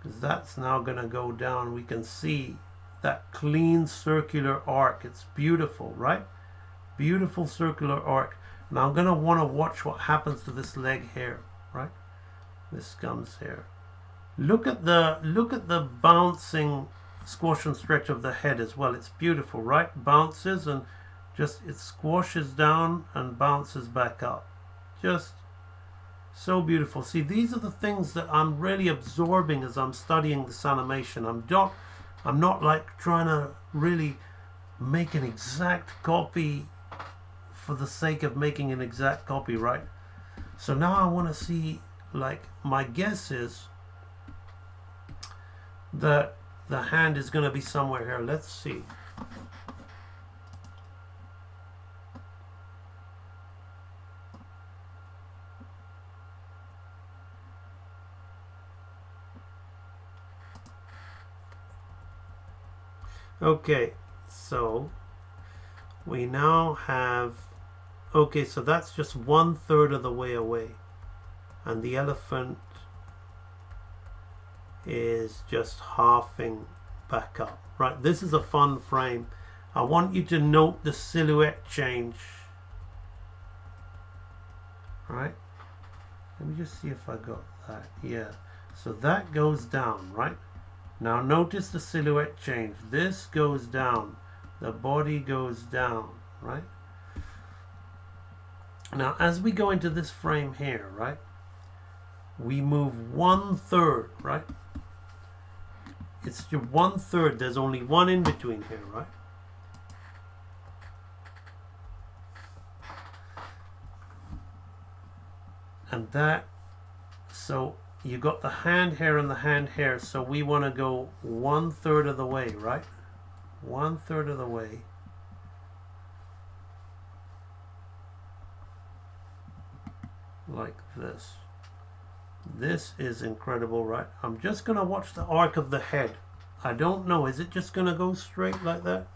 [SPEAKER 3] Because that's now going to go down. We can see that clean circular arc. It's beautiful, right? Beautiful circular arc. Now I'm going to want to watch what happens to this leg here, right? This comes here. Look at the bouncing squash and stretch of the head as well. It's beautiful, right? Bounces and just it squashes down and bounces back up. Just so beautiful. See, these are the things that I'm really absorbing as I'm studying this animation. I'm not like trying to really make an exact copy for the sake of making an exact copy, right? So now I want to see, like, my guess is that the hand is going to be somewhere here. Let's see. Okay, so we now have, okay, so that's just 1/3 of the way away, and the elephant is just halving back up. Right, this is a fun frame. I want you to note the silhouette change. Right, let me just see if I got that. Yeah, so that goes down, right? Now notice the silhouette change. This goes down, the body goes down, right? Now as we go into this frame here, right, we move 1/3, right? It's your 1/3. There's only one in between here, right? And that, so you got the hand here and the hand here. So we want to go 1/3 of the way, right? 1/3 of the way. like this. This is incredible, right? I'm just gonna watch the arc of the head. I don't know, is it just gonna go straight like that?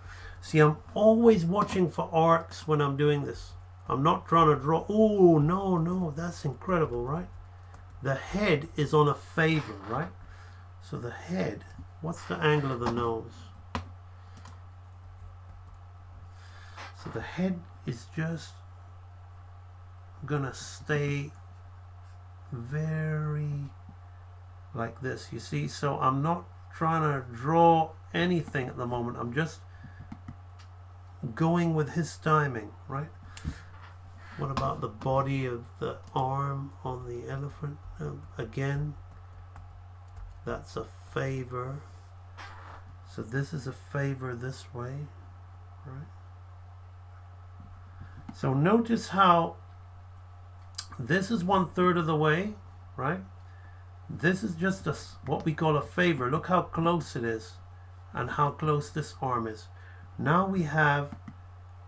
[SPEAKER 3] See, I'm always watching for arcs when I'm doing this. I'm not trying to draw. Oh, no, no, that's incredible, right? The head is on a favor, right? So the head, what's the angle of the nose? So the head is just gonna stay very like this, you see? So I'm not trying to draw anything at the moment. I'm just going with his timing, right? What about the body of the arm on the elephant? Again, that's a favor. So this is a favor this way, right? So notice how this is 1/3 of the way, right? This is just what we call a favor. Look how close it is and how close this arm is. Now we have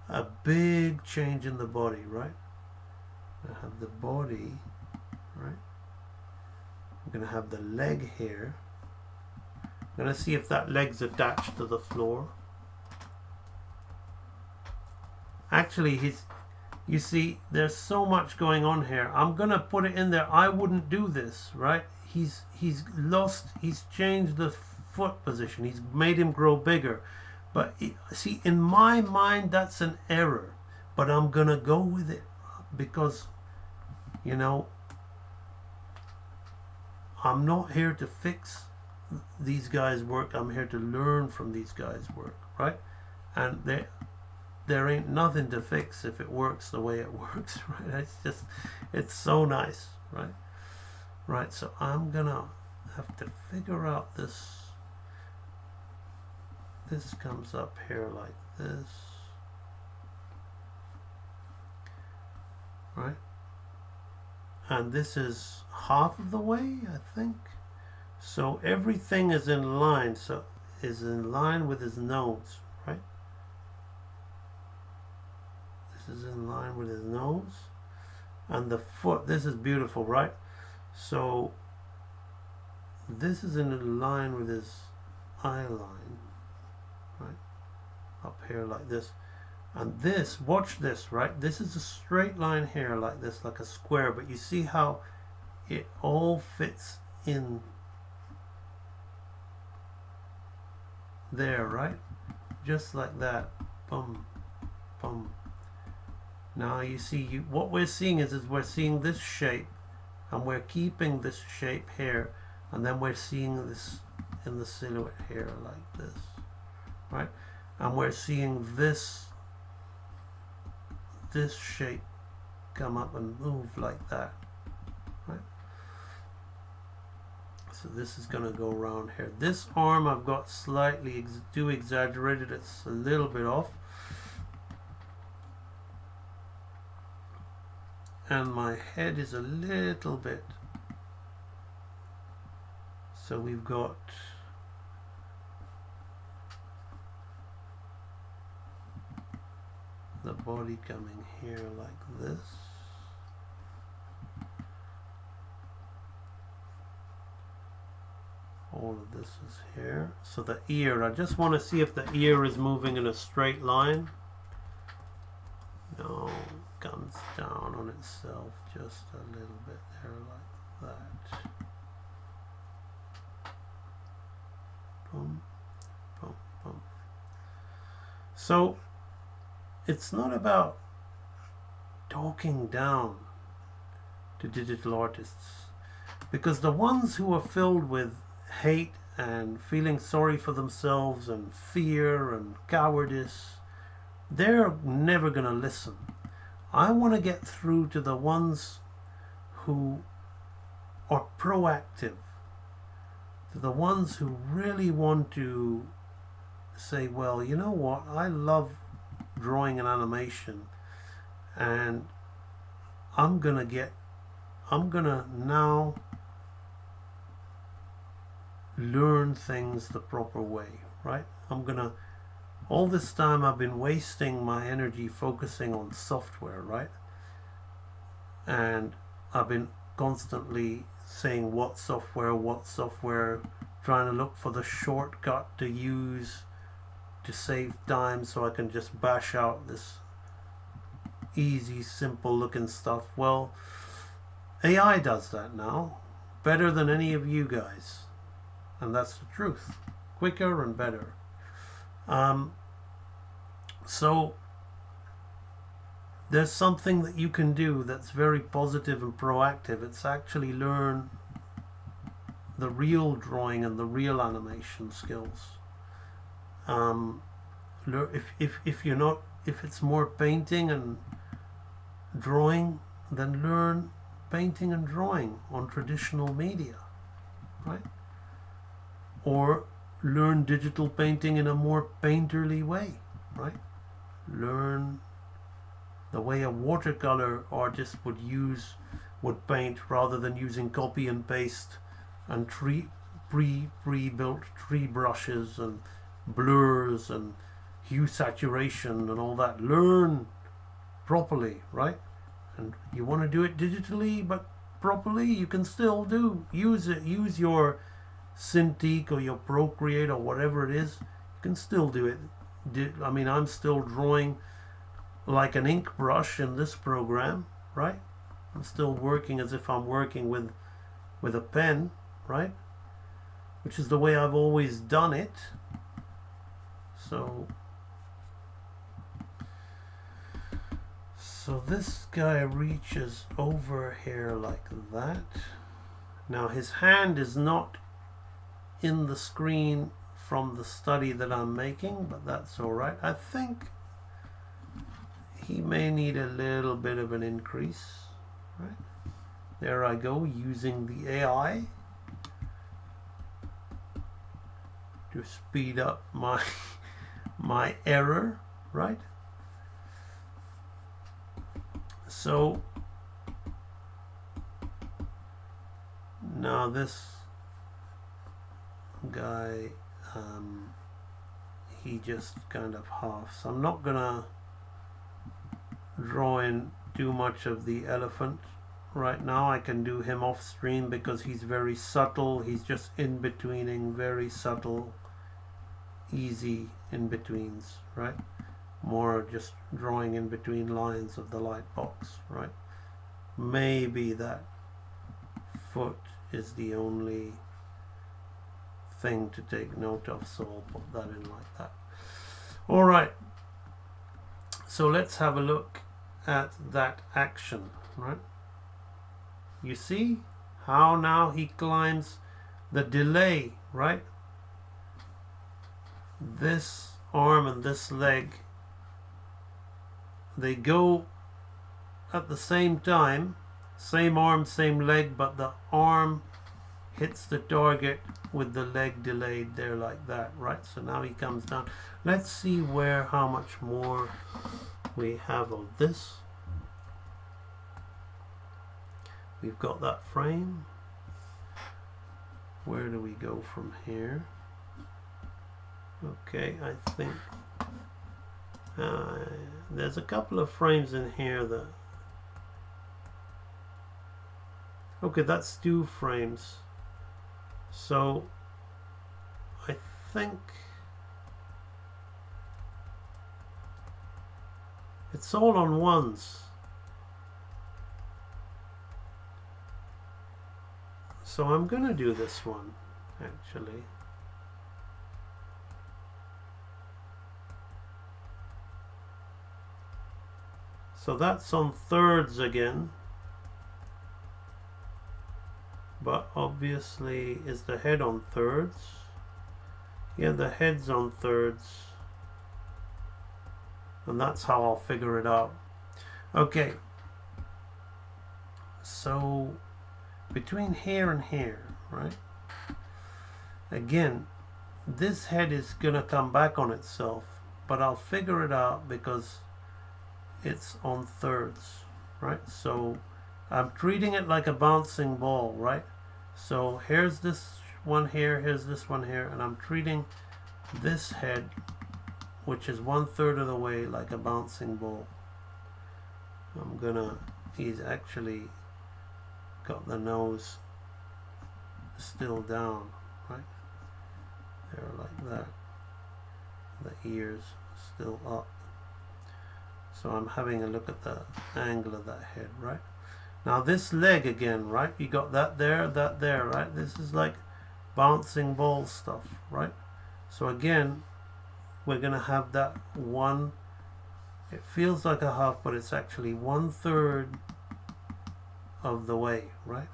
[SPEAKER 3] a big change in the body, right? I have the body, right? I'm going to have the leg here. I'm going to see if that leg's attached to the floor. Actually, you see, there's so much going on here. I'm going to put it in there. I wouldn't do this, right? He's changed the foot position. He's made him grow bigger. But see, in my mind, that's an error. But I'm going to go with it because, you know, I'm not here to fix these guys' work. I'm here to learn from these guys' work, right? And there ain't nothing to fix if it works the way it works, right? It's so nice, right? Right, so I'm gonna have to figure out this. This comes up here like this, right? And this is half of the way, I think. So everything is in line, so is in line with his nose, right? This is in line with his nose. And the foot, this is beautiful, right? So this is in line with his eye line, right? Up here like this. And this, watch this, right? This is a straight line here like this, like a square. But you see how it all fits in there, right? Just like that. Boom, boom. Now you see, what we're seeing is we're seeing this shape, and we're keeping this shape here, and then we're seeing this in the silhouette here like this, right? And we're seeing this shape come up and move like that, right? So this is going to go around here. This arm I've got slightly too exaggerated. It's a little bit off. And my head is a little bit. So we've got the body coming here like this. All of this is here. So the ear, I just want to see if the ear is moving in a straight line. No, it comes down on itself just a little bit there like that. Boom, boom, boom. So it's not about talking down to digital artists, because the ones who are filled with hate and feeling sorry for themselves and fear and cowardice, they're never going to listen. I want to get through to the ones who are proactive, to the ones who really want to say, well, you know what, I love drawing and animation, and I'm gonna now learn things the proper way, right? All this time I've been wasting my energy focusing on software, right? And I've been constantly saying what software, trying to look for the shortcut to use to save time so I can just bash out this easy, simple looking stuff. Well, AI does that now better than any of you guys, and that's the truth. Quicker and better. So there's something that you can do that's very positive and proactive. It's actually learn the real drawing and the real animation skills. If it's more painting and drawing, then learn painting and drawing on traditional media, right? Or learn digital painting in a more painterly way, right? Learn the way a watercolor artist would paint, rather than using copy and paste and pre-built tree brushes and blurs and hue saturation and all that. Learn properly, right? And you want to do it digitally but properly, you can still use use your Cintiq or your Procreate or whatever it is. You can still do it. I mean, I'm still drawing like an ink brush in this program, right? I'm still working as if I'm working with a pen, right? Which is the way I've always done it. So this guy reaches over here like that. Now his hand is not in the screen from the study that I'm making, but that's all right. I think he may need a little bit of an increase, right? There I go, using the AI to speed up my error, right? So now this guy, he just kind of halves. I'm not gonna draw in too much of the elephant right now. I can do him off screen because he's very subtle. He's just in betweening, very subtle, easy in betweens, right? More just drawing in between lines of the light box, right? Maybe that foot is the only thing to take note of, so I'll put that in like that. All right, so let's have a look at that action, right? You see how now he climbs the delay, right? This arm and this leg, they go at the same time, same arm, same leg, but the arm hits the target with the leg delayed there like that, right? So now he comes down. Let's see how much more we have of this. We've got that frame. Where do we go from here? Okay, I think there's a couple of frames in here that... Okay, that's 2 frames. So I think it's all on ones. So I'm gonna do this one actually. So that's on thirds again. But obviously, is the head on thirds? Yeah, the head's on thirds. And that's how I'll figure it out. Okay. So, between here and here, right? Again, this head is gonna come back on itself, but I'll figure it out because it's on thirds, right? So, I'm treating it like a bouncing ball, right? So here's this one here, here's this one here, and I'm treating this head, which is 1/3 of the way, like a bouncing ball. He's actually got the nose still down, right? There, like that. The ears still up. So I'm having a look at the angle of that head, right? Now this leg again, right? You got that there, right? This is like bouncing ball stuff, right? So again, we're going to have that one. It feels like a half, but it's actually 1/3 of the way, right?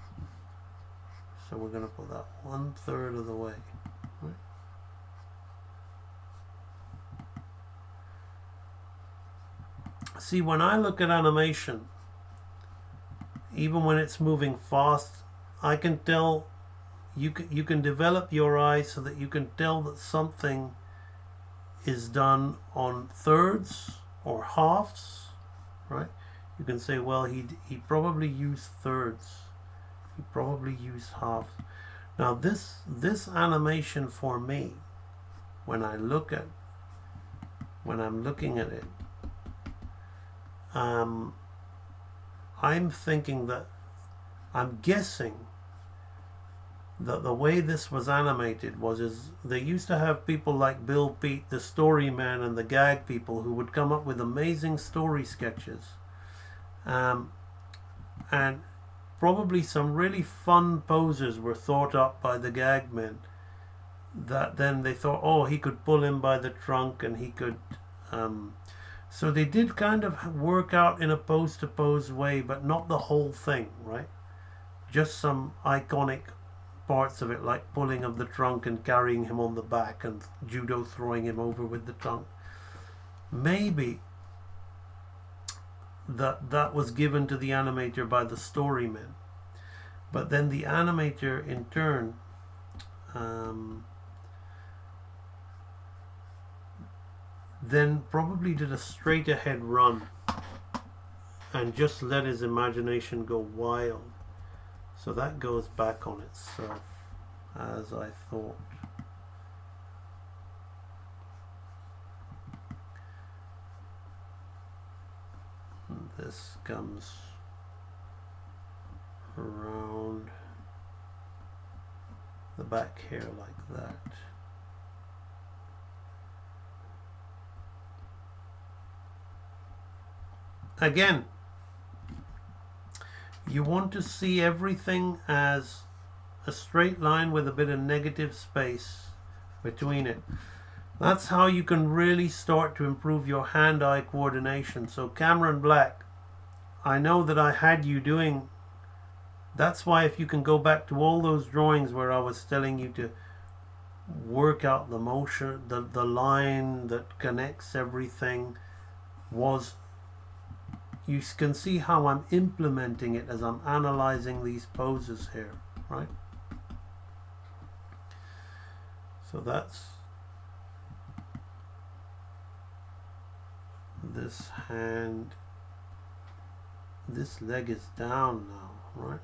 [SPEAKER 3] So we're going to put that 1/3 of the way, right? See, when I look at animation, even when it's moving fast, I can tell, you can develop your eye so that you can tell that something is done on thirds or halves, right? You can say, well, he probably used thirds, he probably used halves. Now this animation for me, when I'm looking at it, I'm thinking that, I'm guessing that the way this was animated is they used to have people like Bill Pete, the story man, and the gag people who would come up with amazing story sketches, and probably some really fun poses were thought up by the gag men, that then they thought, oh, he could pull him by the trunk and he could so they did kind of work out in a pose to pose way, but not the whole thing, right? Just some iconic parts of it, like pulling of the trunk and carrying him on the back and judo throwing him over with the trunk. Maybe that was given to the animator by the storyman, but then the animator in turn then probably did a straight ahead run and just let his imagination go wild. So that goes back on itself, as I thought. And this comes around the back here like that. Again, you want to see everything as a straight line with a bit of negative space between it. That's how you can really start to improve your hand-eye coordination. So Cameron Black, I know that I had you doing, that's why if you can go back to all those drawings where I was telling you to work out the motion, the line that connects everything, was, you can see how I'm implementing it as I'm analyzing these poses here, right? So that's this hand, this leg is down now, right?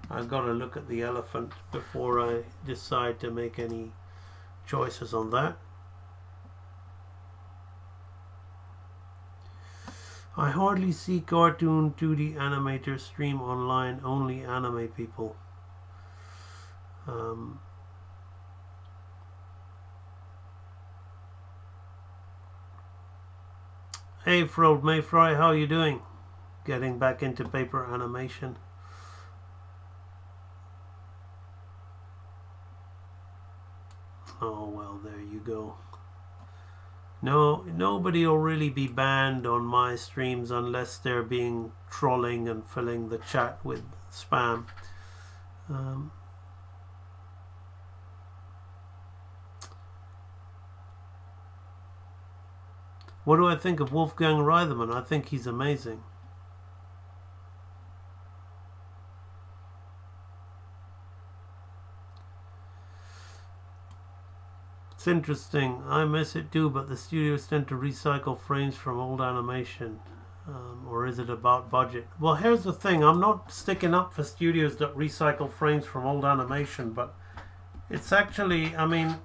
[SPEAKER 3] I've got to look at the elephant before I decide to make any choices on that. I hardly see cartoon 2D animators stream online, only anime people. Hey Frode Mayfry, how are you doing? Getting back into paper animation. Oh well, there you go. No, nobody will really be banned on my streams unless they're being trolling and filling the chat with spam. What do I think of Wolfgang Reitherman? I think he's amazing. It's interesting. I miss it too, but the studios tend to recycle frames from old animation. Or is it about budget? Well, here's the thing. I'm not sticking up for studios that recycle frames from old animation, but it's actually, I mean,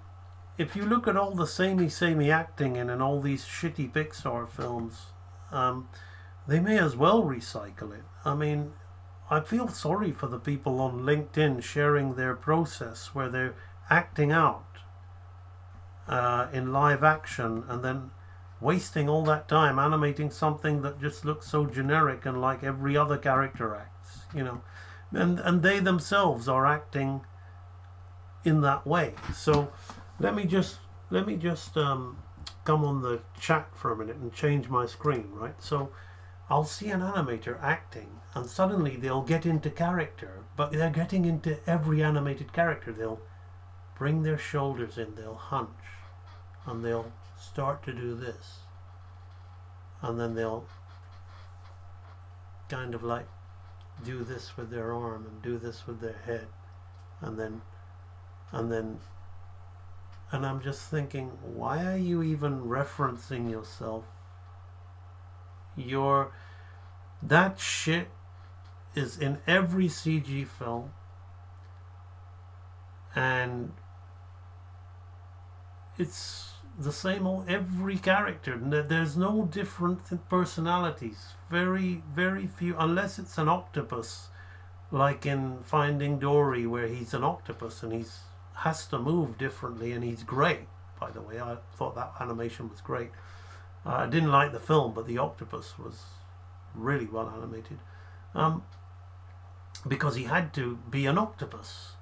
[SPEAKER 3] if you look at all the samey acting in all these shitty Pixar films, they may as well recycle it. I mean, I feel sorry for the people on LinkedIn sharing their process where they're acting out in live action and then wasting all that time animating something that just looks so generic and like every other character acts, you know. And they themselves are acting in that way. So let me just come on the chat for a minute and change my screen, right? So I'll see an animator acting and suddenly they'll get into character, but they're getting into every animated character. They'll bring their shoulders in, they'll hunch, and they'll start to do this, and then they'll kind of like do this with their arm and do this with their head, and then and I'm just thinking, why are you even referencing yourself? That shit is in every CG film, and it's the same old every character. There's no different personalities. Very, very few, unless it's an octopus, like in Finding Dory, where he's an octopus and he's has to move differently, and he's great. By the way, I thought that animation was great. I didn't like the film, but the octopus was really well animated, because he had to be an octopus.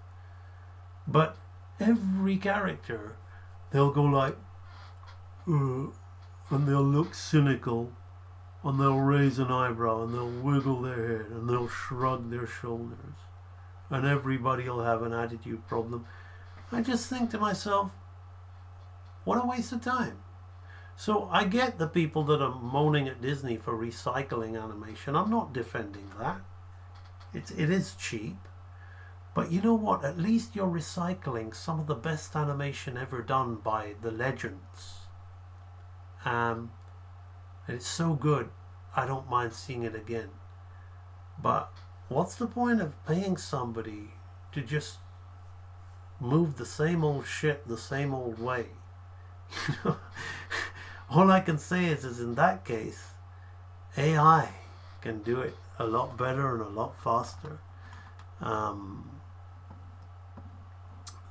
[SPEAKER 3] But every character, they'll go like, and they'll look cynical, and they'll raise an eyebrow, and they'll wiggle their head, and they'll shrug their shoulders, and everybody will have an attitude problem. I just think to myself, what a waste of time. So I get the people that are moaning at Disney for recycling animation. I'm not defending that. It is cheap. But you know what? At least you're recycling some of the best animation ever done by the legends. And it's so good, I don't mind seeing it again. But what's the point of paying somebody to just move the same old shit the same old way? You know? All I can say is in that case, AI can do it a lot better and a lot faster.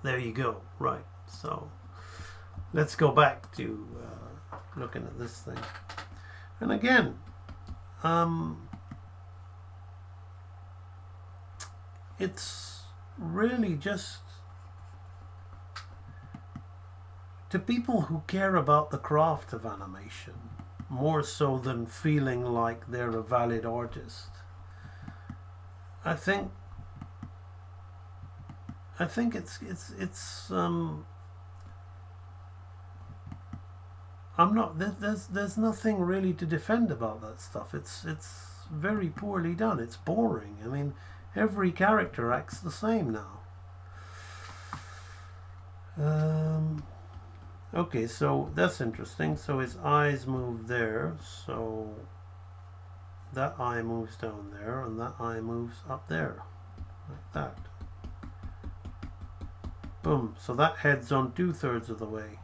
[SPEAKER 3] There you go. Right. So let's go back to looking at this thing. And again, it's really just to people who care about the craft of animation more so than feeling like they're a valid artist. I think it's I'm not there's nothing really to defend about that stuff. It's very poorly done. It's boring. I mean, every character acts the same now. Okay, so that's interesting. So his eyes move there, so that eye moves down there, and that eye moves up there, like that. Boom. So that head's on 2/3 of the way.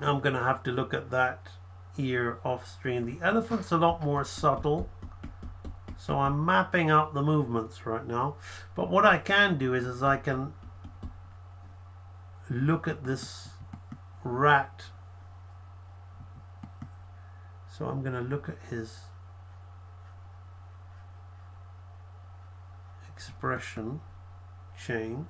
[SPEAKER 3] I'm going to have to look at that ear off screen. The elephant's a lot more subtle, so I'm mapping out the movements right now. But what I can do is I can look at this rat. So I'm going to look at his expression change.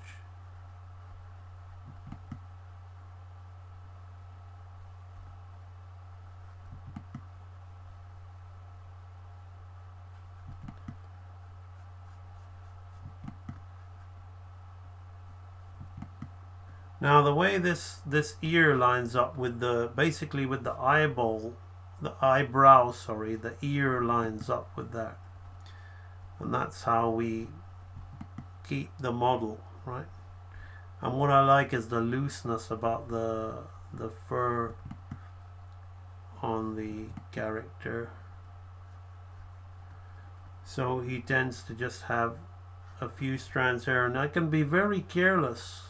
[SPEAKER 3] Now the way this ear lines up with basically with the eyebrow, sorry, the ear lines up with that. And that's how we keep the model, right? And what I like is the looseness about the fur on the character. So he tends to just have a few strands here, and I can be very careless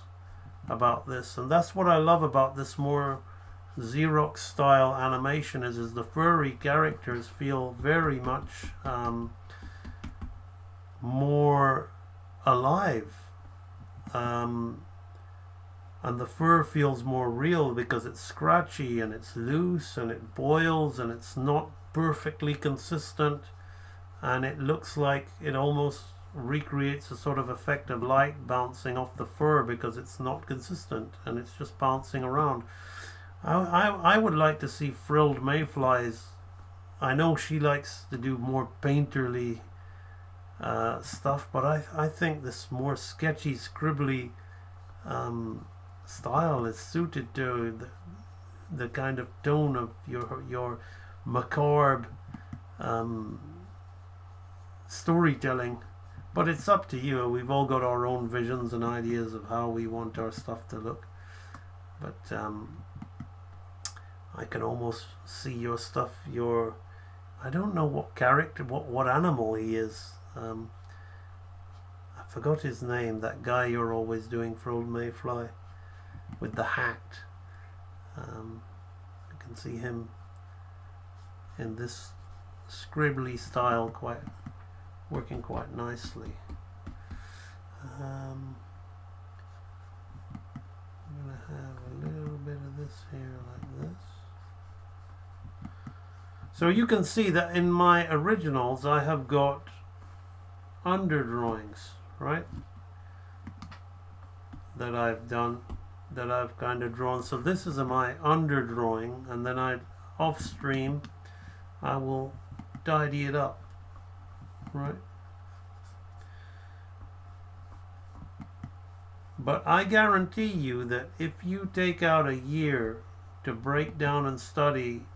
[SPEAKER 3] about this, and that's what I love about this more Xerox style animation is the furry characters feel very much more alive, and the fur feels more real because it's scratchy and it's loose and it boils and it's not perfectly consistent, and it looks like it almost recreates a sort of effect of light bouncing off the fur because it's not consistent and it's just bouncing around. I would like to see frilled mayflies. I know she likes to do more painterly stuff, but I think this more sketchy, scribbly style is suited to the kind of tone of your macabre storytelling. But it's up to you. We've all got our own visions and ideas of how we want our stuff to look. But I can almost see your stuff. I don't know what character, what animal he is. I forgot his name. That guy you're always doing for Old Mayfly with the hat. I can see him in this scribbly style, working quite nicely. I'm going to have a little bit of this here like this. So you can see that in my originals I have got underdrawings, right, that I've done, that I've kind of drawn. So this is my underdrawing, and then off stream I will tidy it up, right? But I guarantee you that if you take out a year to break down and study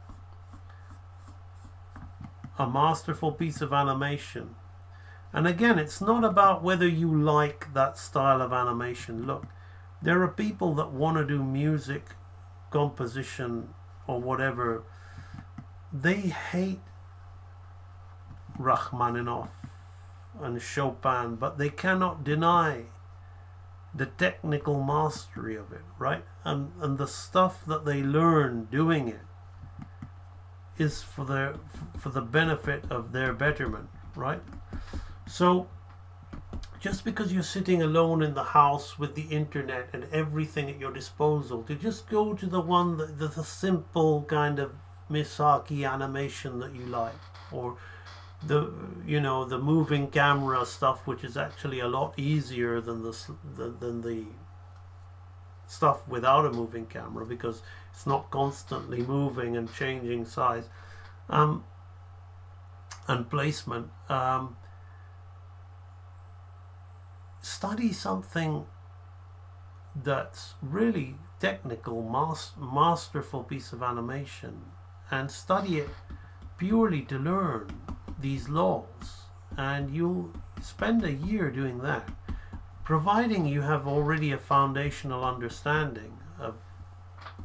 [SPEAKER 3] a masterful piece of animation, and again, it's not about whether you like that style of animation. Look, there are people that want to do music composition or whatever. They hate Rachmaninoff and Chopin, but they cannot deny the technical mastery of it, right? And the stuff that they learn doing it is for the benefit of their betterment, right? So just because you're sitting alone in the house with the internet and everything at your disposal, to just go to the one the simple kind of Misaki animation that you like, or the moving camera stuff, which is actually a lot easier than the stuff without a moving camera, because it's not constantly moving and changing size and placement. Study something that's really technical, masterful piece of animation, and study it purely to learn these laws, and you'll spend a year doing that, providing you have already a foundational understanding of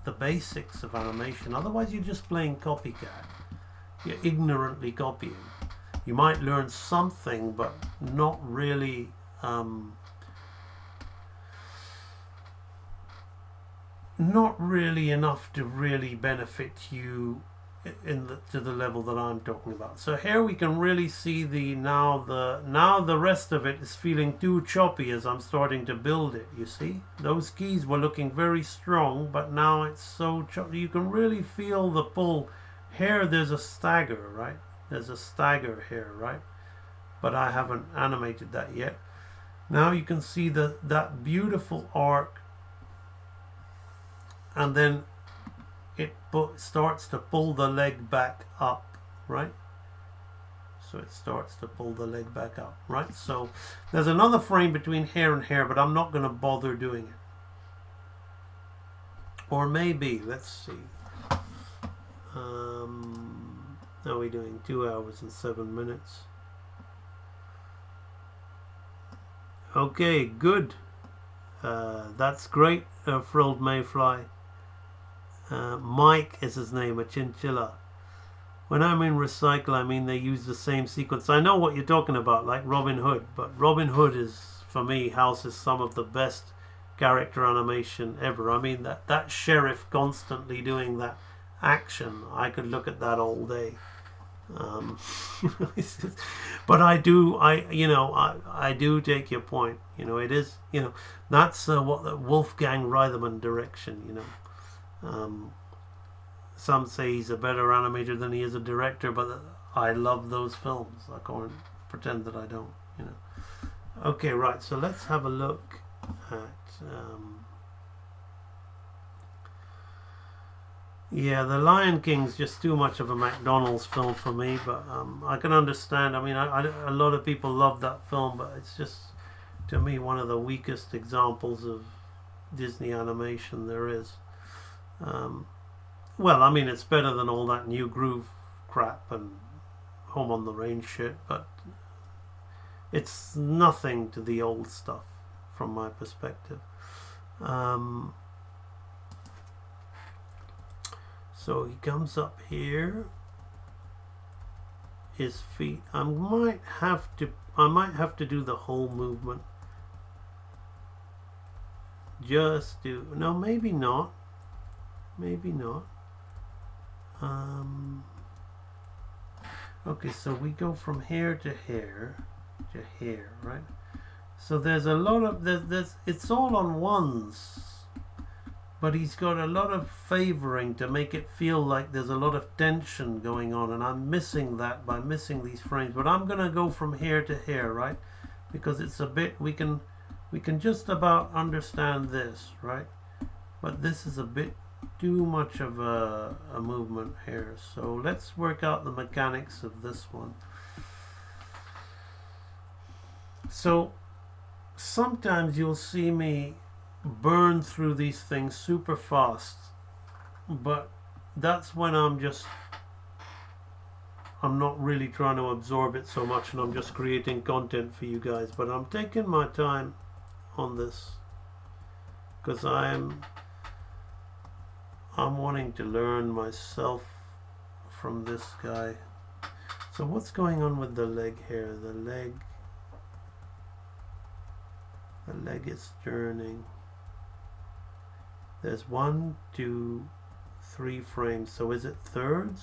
[SPEAKER 3] the basics of animation. Otherwise you're just playing copycat. You're ignorantly copying. You might learn something, but not really enough to really benefit you to the level that I'm talking about. So here we can really see now the rest of it is feeling too choppy as I'm starting to build it. You see, those keys were looking very strong, but now it's so choppy. You can really feel the pull. Here there's a stagger, right? There's a stagger here, right? But I haven't animated that yet. Now you can see that beautiful arc, and then it starts to pull the leg back up, right? So it starts to pull the leg back up, right? So there's another frame between here and here, but I'm not going to bother doing it. Or maybe, let's see. Now we're doing 2 hours and 7 minutes. Okay, good. That's great, Frilled Mayfly. Mike is his name, a chinchilla. When I mean recycle, I mean they use the same sequence. I know what you're talking about, like Robin Hood, but Robin Hood is, for me, houses some of the best character animation ever. I mean, that sheriff constantly doing that action, I could look at that all day. But I do take your point. It is, that's what the Wolfgang Reitherman direction. Some say he's a better animator than he is a director, but I love those films. I can't pretend that I don't. Okay, right. So let's have a look at. Yeah, The Lion King's just too much of a McDonald's film for me, but I can understand. I mean, a lot of people love that film, but it's just, to me, one of the weakest examples of Disney animation there is. Well, I mean, it's better than all that New Groove crap and Home on the Range shit, but it's nothing to the old stuff from my perspective. So he comes up here. His feet. I might have to do the whole movement. No, maybe not. Maybe not. Okay, so we go from here to here to here, right? So there's a lot of it's all on ones. But he's got a lot of favoring to make it feel like there's a lot of tension going on, and I'm missing that by missing these frames. But I'm gonna go from here to here, right? Because it's a bit, we can just about understand this, right? But this is a bit too much of a movement here. So let's work out the mechanics of this one. So sometimes you'll see me burn through these things super fast, but that's when I'm not really trying to absorb it so much, and I'm just creating content for you guys. But I'm taking my time on this because I'm wanting to learn myself from this guy. So what's going on with the leg here? The leg is turning. There's 1, 2, 3 frames. So is it thirds?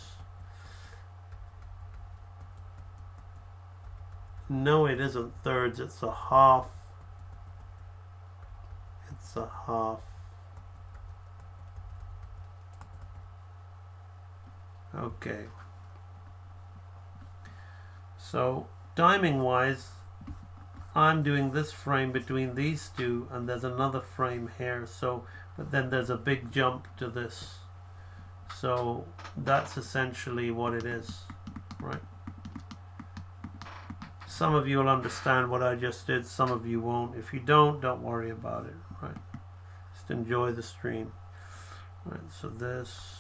[SPEAKER 3] No, it isn't thirds. It's a half. It's a half. Okay. So timing wise, I'm doing this frame between these two, and there's another frame here. So but then there's a big jump to this. So that's essentially what it is, right? Some of you will understand what I just did, some of you won't. If you don't worry about it, right? Just enjoy the stream. Right, so this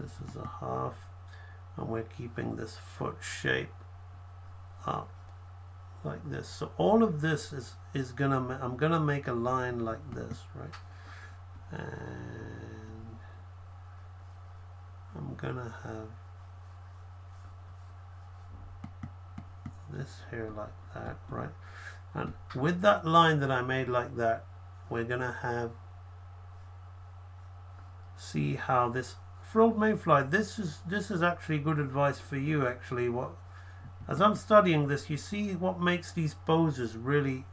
[SPEAKER 3] is a half, and we're keeping this foot shape up like this. So all of this is gonna, I'm gonna make a line like this, right? And I'm gonna have this here like that, right? And with that line that I made like that, we're gonna have, see how this, for old Mayfly, this is actually good advice for you actually. What, as I'm studying this, you see what makes these poses really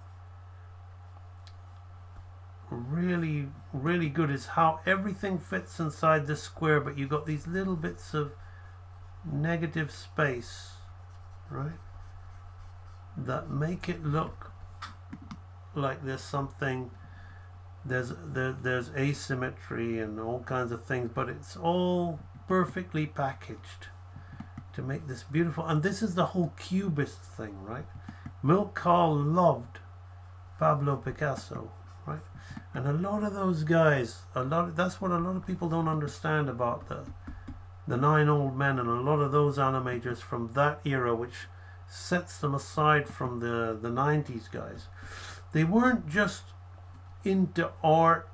[SPEAKER 3] good is how everything fits inside this square, but you've got these little bits of negative space, right, that make it look like there's something, there's asymmetry and all kinds of things, but it's all perfectly packaged to make this beautiful. And this is the whole cubist thing, right? Milk Carl loved Pablo Picasso, right? And a lot of those guys, that's what a lot of people don't understand about the Nine Old Men, and a lot of those animators from that era, which sets them aside from the 90s guys. They weren't just into art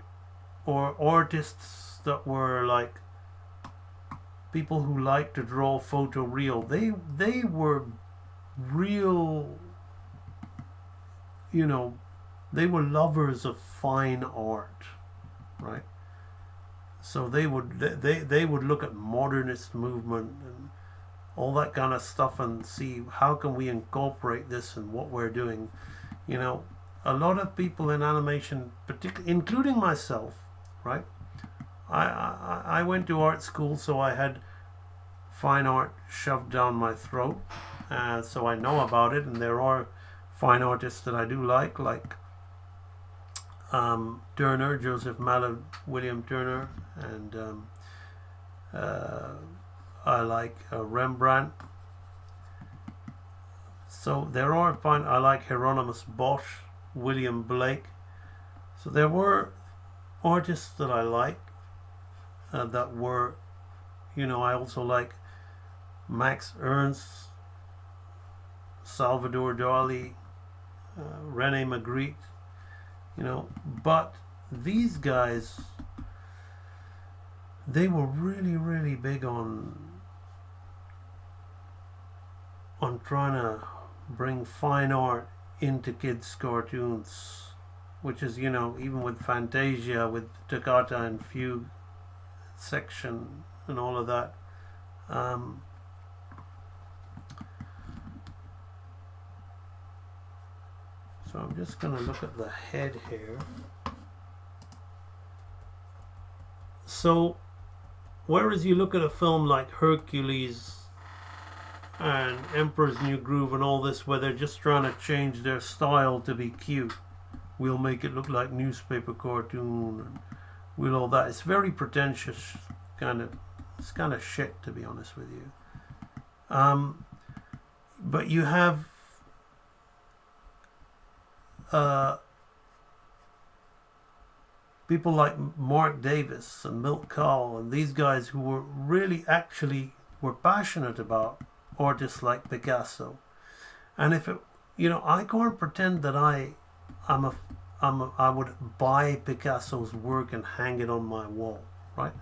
[SPEAKER 3] or artists that were like people who like to draw photo real. They were real, were lovers of fine art, right? So they would look at modernist movement and all that kind of stuff and see how can we incorporate this in what we're doing. You know, a lot of people in animation, particularly including myself, right? I went to art school, so I had fine art shoved down my throat, so I know about it, and there are fine artists that I do like Turner, Joseph Mallet, William Turner, and I like Rembrandt. So there are fine. I like Hieronymus Bosch, William Blake. So there were artists that I like that were, you know, I also like Max Ernst, Salvador Dali, Rene Magritte, you know, but these guys, they were really big on trying to bring fine art into kids' cartoons, which is, you know, even with Fantasia, with Toccata and Fugue section and all of that. So I'm just going to look at the head here. So, whereas you look at a film like Hercules and Emperor's New Groove and all this, where they're just trying to change their style to be cute, we'll make it look like newspaper cartoon, and we'll all that. It's very pretentious, it's kind of shit, to be honest with you. But you have people like Mark Davis and Milt Kahl and these guys who were really actually were passionate about artists like Picasso. And if it, you know, I can't pretend that I would buy Picasso's work and hang it on my wall, right?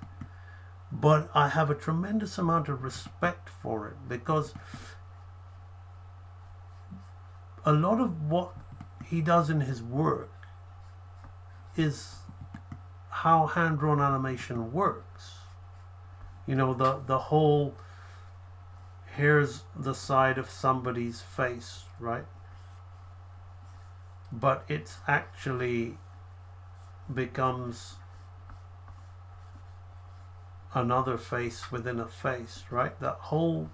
[SPEAKER 3] But I have a tremendous amount of respect for it, because a lot of what he does in his work is how hand-drawn animation works. You know, the whole, here's the side of somebody's face, right? But it's actually becomes another face within a face, right? That whole,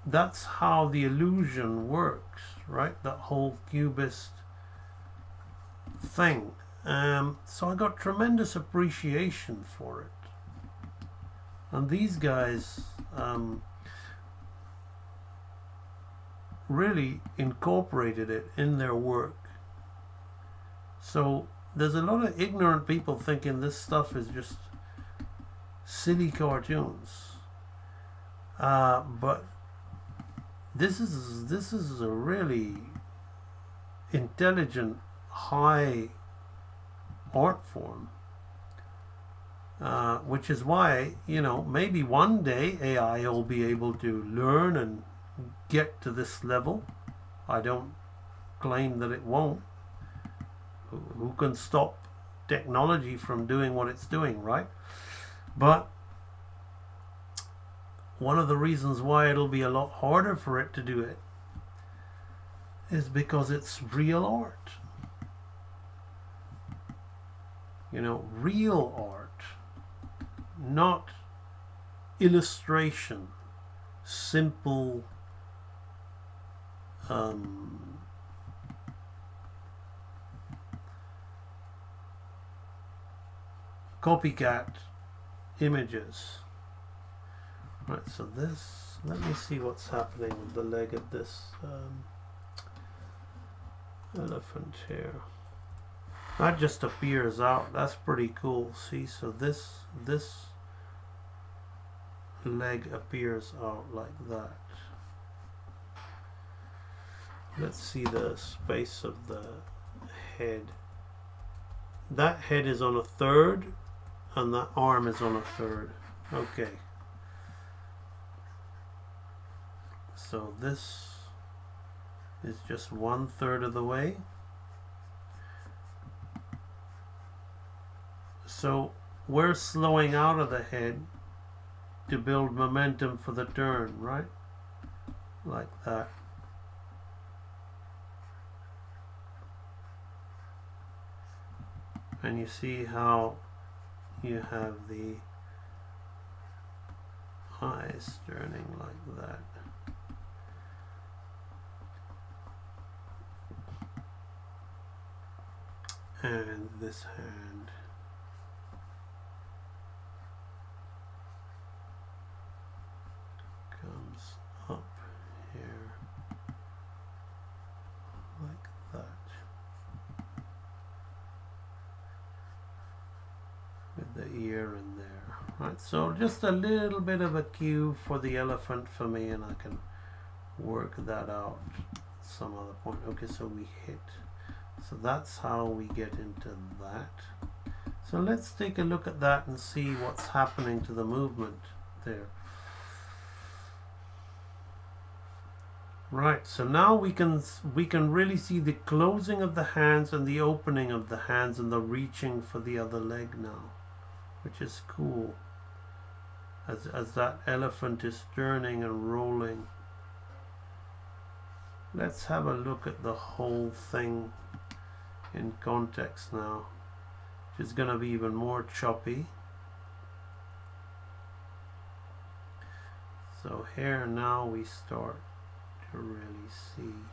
[SPEAKER 3] that's how the illusion works, right? That whole cubist thing. So I got tremendous appreciation for it. And these guys really incorporated it in their work. So there's a lot of ignorant people thinking this stuff is just silly cartoons. But this is a really intelligent, high art form, which is why, you know, maybe one day AI will be able to learn and get to this level. I don't claim that it won't. Who can stop technology from doing what it's doing, right? But one of the reasons why it'll be a lot harder for it to do it is because it's real art. You know, real art, not illustration, simple copycat images. Right, so this, let me see what's happening with the leg of this elephant here. That just appears out. That's pretty cool. See, so this leg appears out like that. Let's see the space of the head. That head is on a third, and that arm is on a third. Okay. So this is just 1/3 of the way. So we're slowing out of the head to build momentum for the turn, right? Like that. And you see how you have the eyes turning like that. And this hand comes up here like that, with the ear in there. Right, so just a little bit of a cue for the elephant for me, and I can work that out some other point. Okay, so we hit. So that's how we get into that. So let's take a look at that and see what's happening to the movement there. Right, so now we can really see the closing of the hands and the opening of the hands and the reaching for the other leg now, which is cool. As that elephant is turning and rolling. Let's have a look at the whole thing in context now, which is going to be even more choppy. So here now we start to really see. You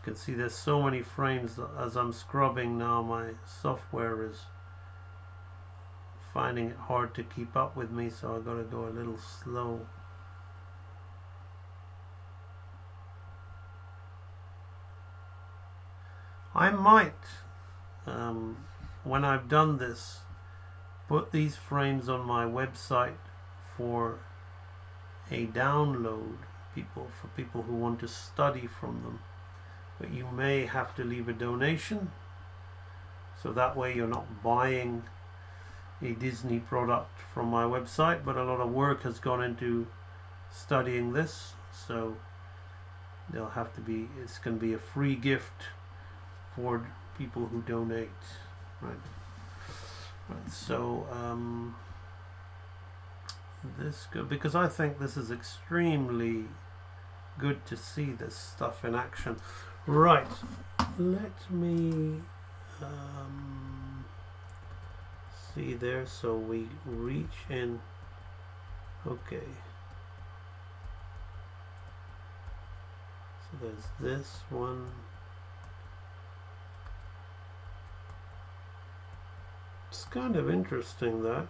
[SPEAKER 3] can see there's so many frames that as I'm scrubbing now, my software is finding it hard to keep up with me, so I've got to go a little slow. I might, when I've done this, put these frames on my website for a download, for people who want to study from them. But you may have to leave a donation, so that way you're not buying a Disney product from my website, but a lot of work has gone into studying this, so they'll have to be, it's going to be a free gift for people who donate, right? So this good, because I think this is extremely good to see this stuff in action. Right, let me see there. So we reach in. Okay. So there's this one. It's kind of interesting that.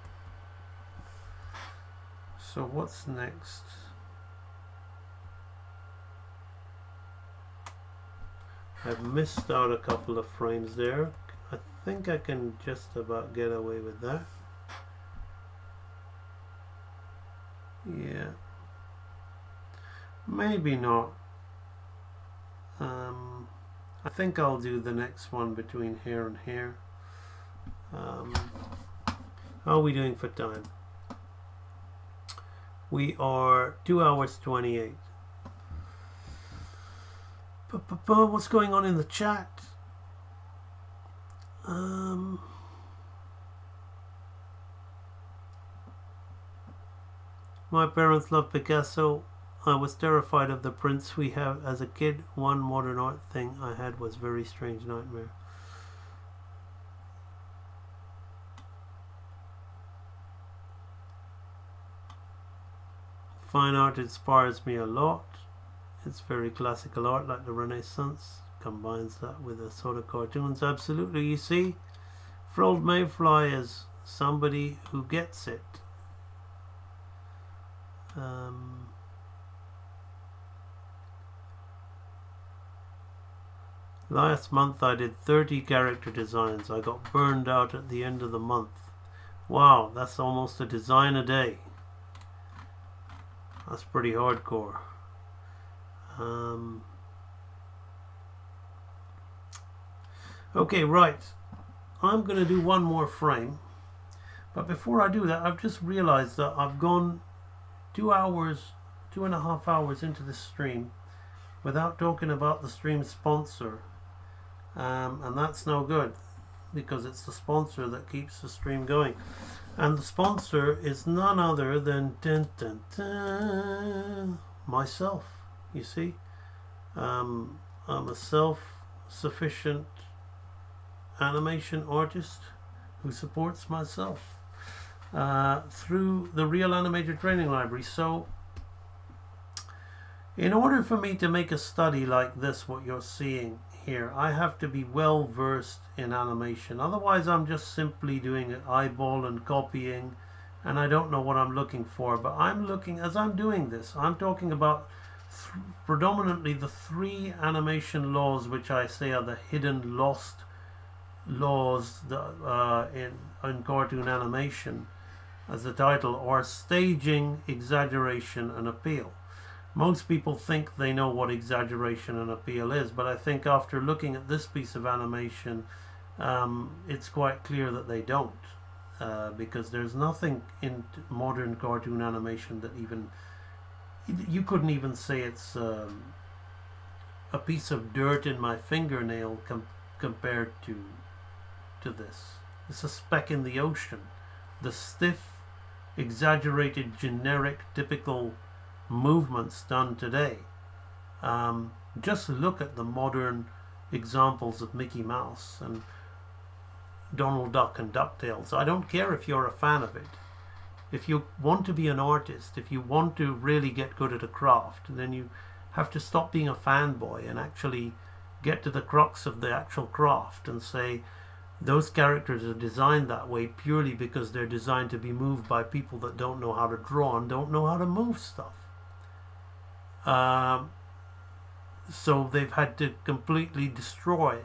[SPEAKER 3] So what's next? I've missed out a couple of frames there. I think I can just about get away with that. Yeah. Maybe not. I think I'll do the next one between here and here. How are we doing for time? We are 2 hours 28. What's going on in the chat? My parents loved Picasso. I was terrified of the prints we have as a kid. One modern art thing I had was very strange nightmare. Fine art inspires me a lot. It's very classical art, like the Renaissance. Combines that with a sort of cartoons. Absolutely, you see, Frold Mayfly is somebody who gets it. Last month I did 30 character designs. I got burned out at the end of the month. Wow, that's almost a design a day. That's pretty hardcore. Okay, right. I'm going to do one more frame. But before I do that, I've just realized that I've gone 2.5 hours into the stream without talking about the stream sponsor. And that's no good. because it's the sponsor that keeps the stream going. And the sponsor is none other than myself. You see, I'm a self-sufficient animation artist who supports myself through the Real Animator Training Library. So in order for me to make a study like this, what you're seeing here, I have to be well versed in animation. Otherwise I'm just simply doing it eyeball and copying, and I don't know what I'm looking for. But I'm looking, as I'm doing this, I'm talking about predominantly the 3 animation laws which I say are the hidden lost laws in cartoon animation, as the title, or staging, exaggeration and appeal. Most people think they know what exaggeration and appeal is, but I think after looking at this piece of animation, it's quite clear that they don't, because there's nothing in modern cartoon animation that even, you couldn't even say it's a piece of dirt in my fingernail compared to this. It's a speck in the ocean. The stiff, exaggerated, generic, typical movements done today. Just look at the modern examples of Mickey Mouse and Donald Duck and DuckTales. I don't care if you're a fan of it. If you want to be an artist, if you want to really get good at a craft, then you have to stop being a fanboy and actually get to the crux of the actual craft and say, those characters are designed that way purely because they're designed to be moved by people that don't know how to draw and don't know how to move stuff. So they've had to completely destroy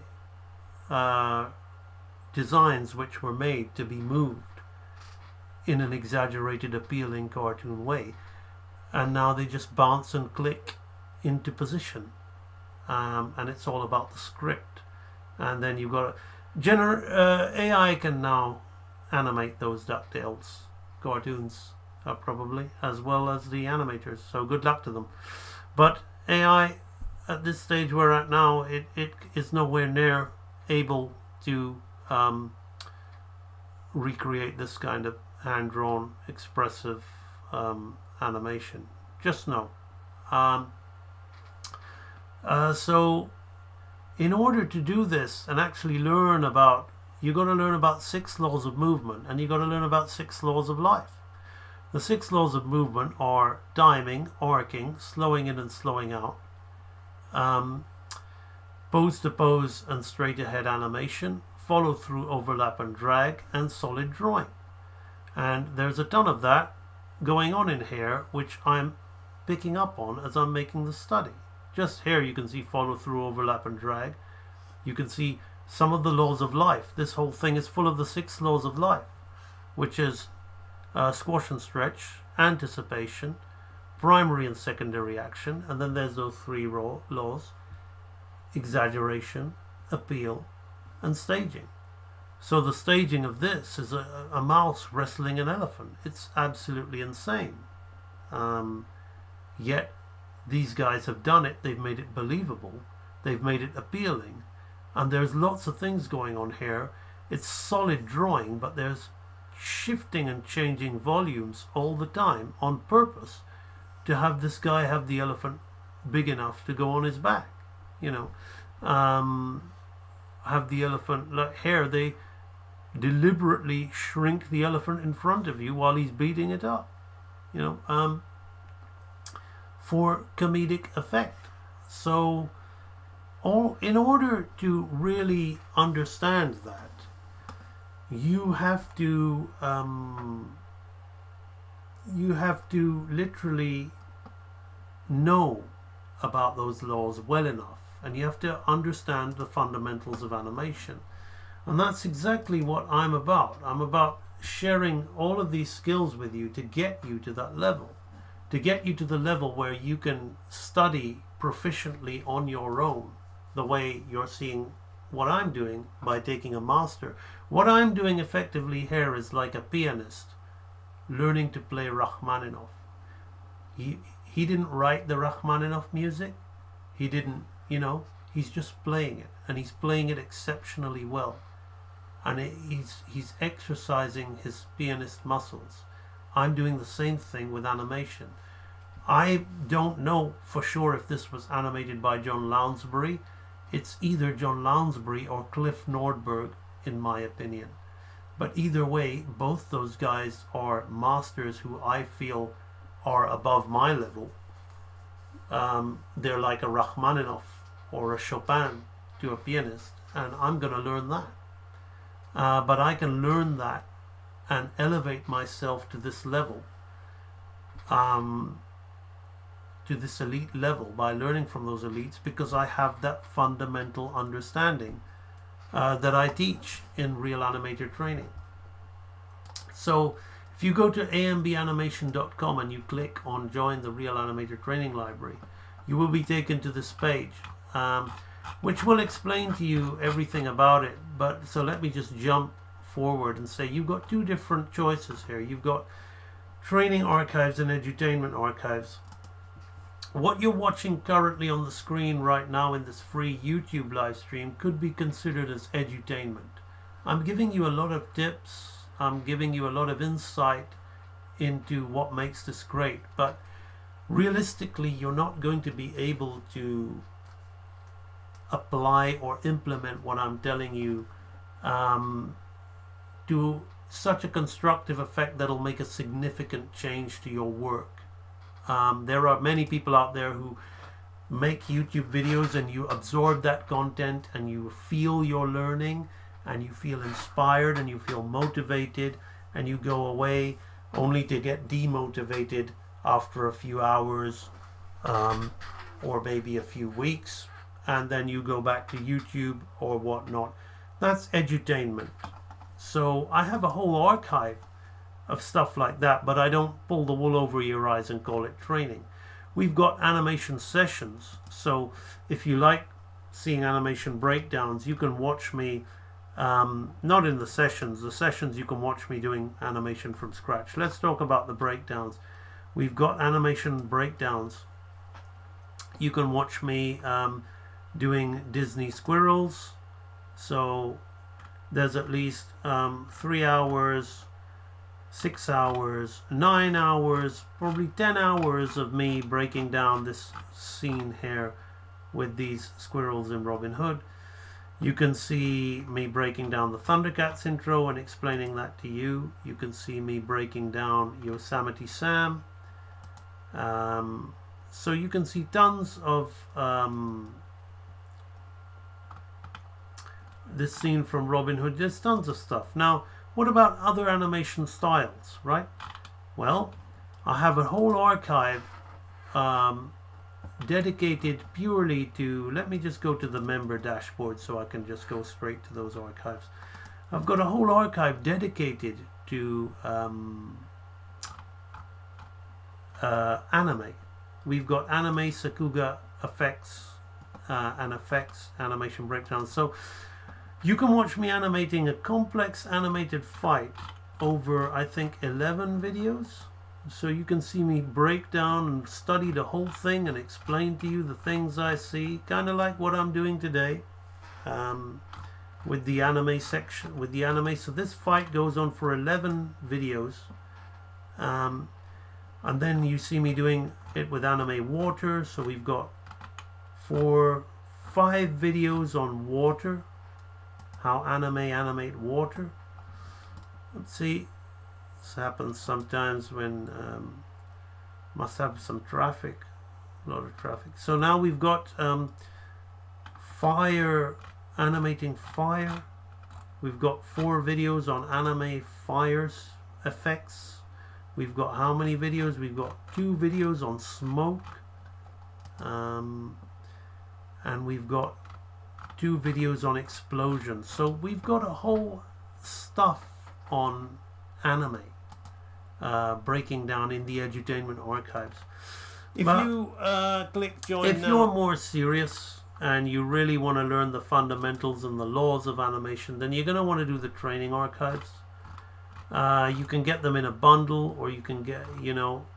[SPEAKER 3] designs which were made to be moved in an exaggerated, appealing cartoon way, and now they just bounce and click into position, and it's all about the script. And then you've got AI can now animate those DuckTales cartoons, probably, as well as the animators, so good luck to them. But AI, at this stage we're at now, it is nowhere near able to recreate this kind of hand-drawn, expressive animation. Just no. So in order to do this and actually learn about, you got to learn about 6 laws of movement, and you got to learn about 6 laws of life. The 6 laws of movement are timing, arcing, slowing in and slowing out, pose to pose and straight ahead animation, follow through, overlap and drag, and solid drawing. And there's a ton of that going on in here, which I'm picking up on as I'm making the study. Just here you can see follow through, overlap and drag. You can see some of the laws of life. This whole thing is full of the 6 laws of life, which is squash and stretch, anticipation, primary and secondary action, and then there's those 3 laws: exaggeration, appeal, and staging. So the staging of this is a mouse wrestling an elephant. It's absolutely insane. Yet these guys have done it. They've made it believable. They've made it appealing. And there's lots of things going on here. It's solid drawing, but there's shifting and changing volumes all the time on purpose to have this guy have the elephant big enough to go on his back. You know, have the elephant, like here they deliberately shrink the elephant in front of you while he's beating it up, you know, for comedic effect. So in order to really understand that, you have to literally know about those laws well enough, and you have to understand the fundamentals of animation. And that's exactly what I'm about. I'm about sharing all of these skills with you to get you to that level, to get you to the level where you can study proficiently on your own, the way you're seeing what I'm doing by taking a master. What I'm doing effectively here is like a pianist learning to play Rachmaninoff. He didn't write the Rachmaninoff music. He didn't, you know, he's just playing it, and he's playing it exceptionally well. and he's exercising his pianist muscles. I'm doing the same thing with animation. I don't know for sure if this was animated by John Lounsbury. It's either John Lounsbury or Cliff Nordberg, in my opinion. But either way, both those guys are masters who I feel are above my level. They're like a Rachmaninoff or a Chopin to a pianist, and I'm going to learn that. But I can learn that and elevate myself to this level, to this elite level, by learning from those elites, because I have that fundamental understanding that I teach in Real Animator Training. So if you go to ambanimation.com and you click on Join the Real Animator Training Library, you will be taken to this page, which will explain to you everything about it. But so let me just jump forward and say you've got two different choices here. You've got training archives and edutainment archives. What you're watching currently on the screen right now in this free YouTube live stream could be considered as edutainment. I'm giving you a lot of tips. I'm giving you a lot of insight into what makes this great. But realistically, you're not going to be able to apply or implement what I'm telling you to such a constructive effect that'll make a significant change to your work. There are many people out there who make YouTube videos and you absorb that content and you feel you're learning and you feel inspired and you feel motivated, and you go away only to get demotivated after a few hours or maybe a few weeks, and then you go back to YouTube or whatnot. That's edutainment. So I have a whole archive of stuff like that, but I don't pull the wool over your eyes and call it training. We've got animation sessions, so if you like seeing animation breakdowns, you can watch me, not in the sessions you can watch me doing animation from scratch. Let's talk about the breakdowns. We've got animation breakdowns. You can watch me doing Disney squirrels, so there's at least 3 hours, 6 hours, 9 hours, probably 10 hours of me breaking down this scene here with these squirrels in Robin Hood. You can see me breaking down the Thundercats intro and explaining that to you. You can see me breaking down Yosemite Sam. So you can see tons of this scene from Robin Hood. There's tons of stuff. Now, what about other animation styles, right? Well, I have a whole archive dedicated purely to, let me just go to the member dashboard so I can just go straight to those archives. I've got a whole archive dedicated to anime. We've got anime Sakuga effects and effects animation breakdowns. So you can watch me animating a complex animated fight over, I think, 11 videos. So you can see me break down and study the whole thing and explain to you the things I see, kind of like what I'm doing today with the anime section, with the anime. So this fight goes on for 11 videos. And then you see me doing it with anime water. So we've got 5 videos on water, how anime animate water. Let's see. This happens sometimes when must have some traffic, a lot of traffic. So now we've got fire, animating fire. We've got 4 videos on anime fires effects. We've got how many videos? We've got 2 videos on smoke, and we've got 2 videos on explosions. So we've got a whole stuff on anime breaking down in the edutainment archives. If you click join if now, you're more serious and you really want to learn the fundamentals and the laws of animation, then you're going to want to do the training archives. You can get them in a bundle, or you can get,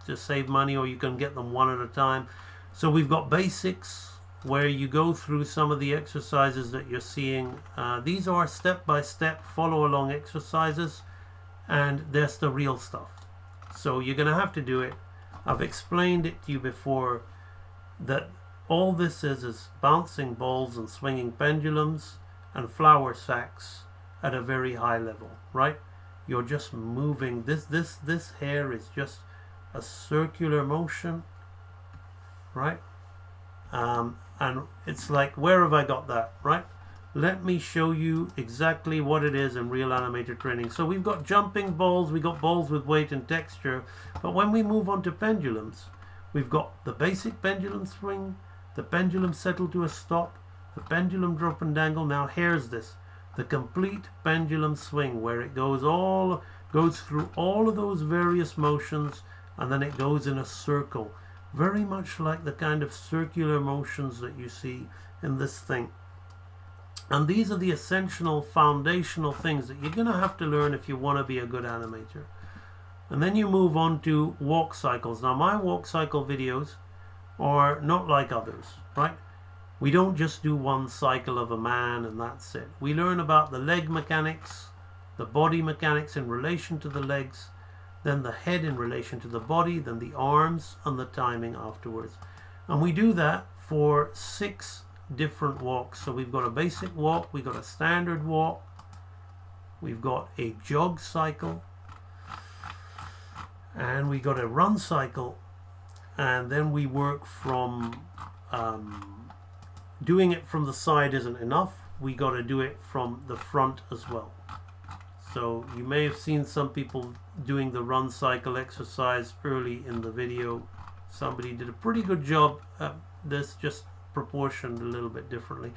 [SPEAKER 3] to save money, or you can get them one at a time. So we've got basics, where you go through some of the exercises that you're seeing. These are step-by-step follow-along exercises, and that's the real stuff. So you're going to have to do it. I've explained it to you before that all this is bouncing balls and swinging pendulums and flour sacks at a very high level, right? You're just moving. This hair is just a circular motion, right? And it's like, where have I got that, right? Let me show you exactly what it is in real animator training. So we've got jumping balls, we've got balls with weight and texture, but when we move on to pendulums, we've got the basic pendulum swing, the pendulum settle to a stop, the pendulum drop and dangle. Now here's this, the complete pendulum swing, where it goes through all of those various motions, and then it goes in a circle, very much like the kind of circular motions that you see in this thing. And these are the essential foundational things that you're going to have to learn if you want to be a good animator. And then you move on to walk cycles. Now my walk cycle videos are not like others, right? We don't just do one cycle of a man and that's it. We learn about the leg mechanics, the body mechanics in relation to the legs, then the head in relation to the body, then the arms, and the timing afterwards. And we do that for 6 different walks. So we've got a basic walk, we've got a standard walk, we've got a jog cycle, and we got a run cycle, and then we work from doing it from the side isn't enough, we got to do it from the front as well. So you may have seen some people doing the run cycle exercise early in the video. Somebody did a pretty good job at this, just proportioned a little bit differently.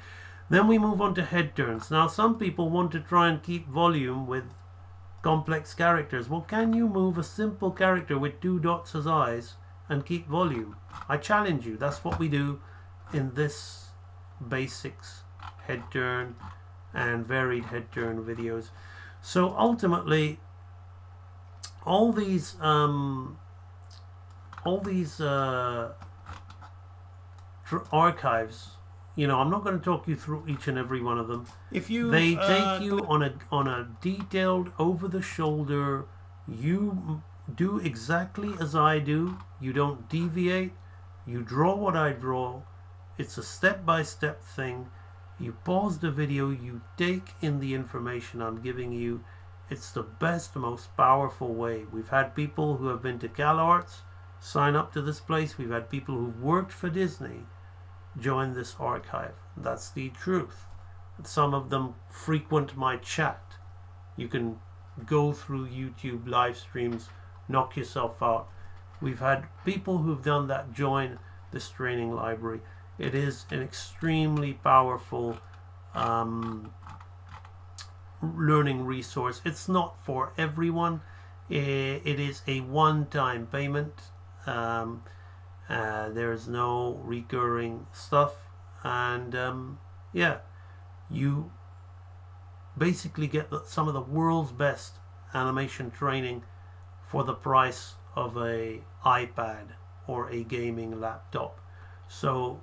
[SPEAKER 3] Then we move on to head turns. Now some people want to try and keep volume with complex characters. Well, can you move a simple character with 2 dots as eyes and keep volume? I challenge you. That's what we do in this basics head turn and varied head turn videos. So ultimately, all these archives, you know, I'm not going to talk you through each and every one of them.
[SPEAKER 5] If you
[SPEAKER 3] They take you on a detailed, over the shoulder. You do exactly as I do. You don't deviate. You draw what I draw. It's a step-by-step thing. You pause the video, you take in the information I'm giving you. It's the best, most powerful way. We've had people who have been to CalArts sign up to this place. We've had people who've worked for Disney join this archive. That's the truth. Some of them frequent my chat. You can go through YouTube live streams, knock yourself out. We've had people who've done that join this training library. It is an extremely powerful learning resource. It's not for everyone. It is a one-time payment. There's no recurring stuff, and yeah, you basically get some of the world's best animation training for the price of a iPad or a gaming laptop. So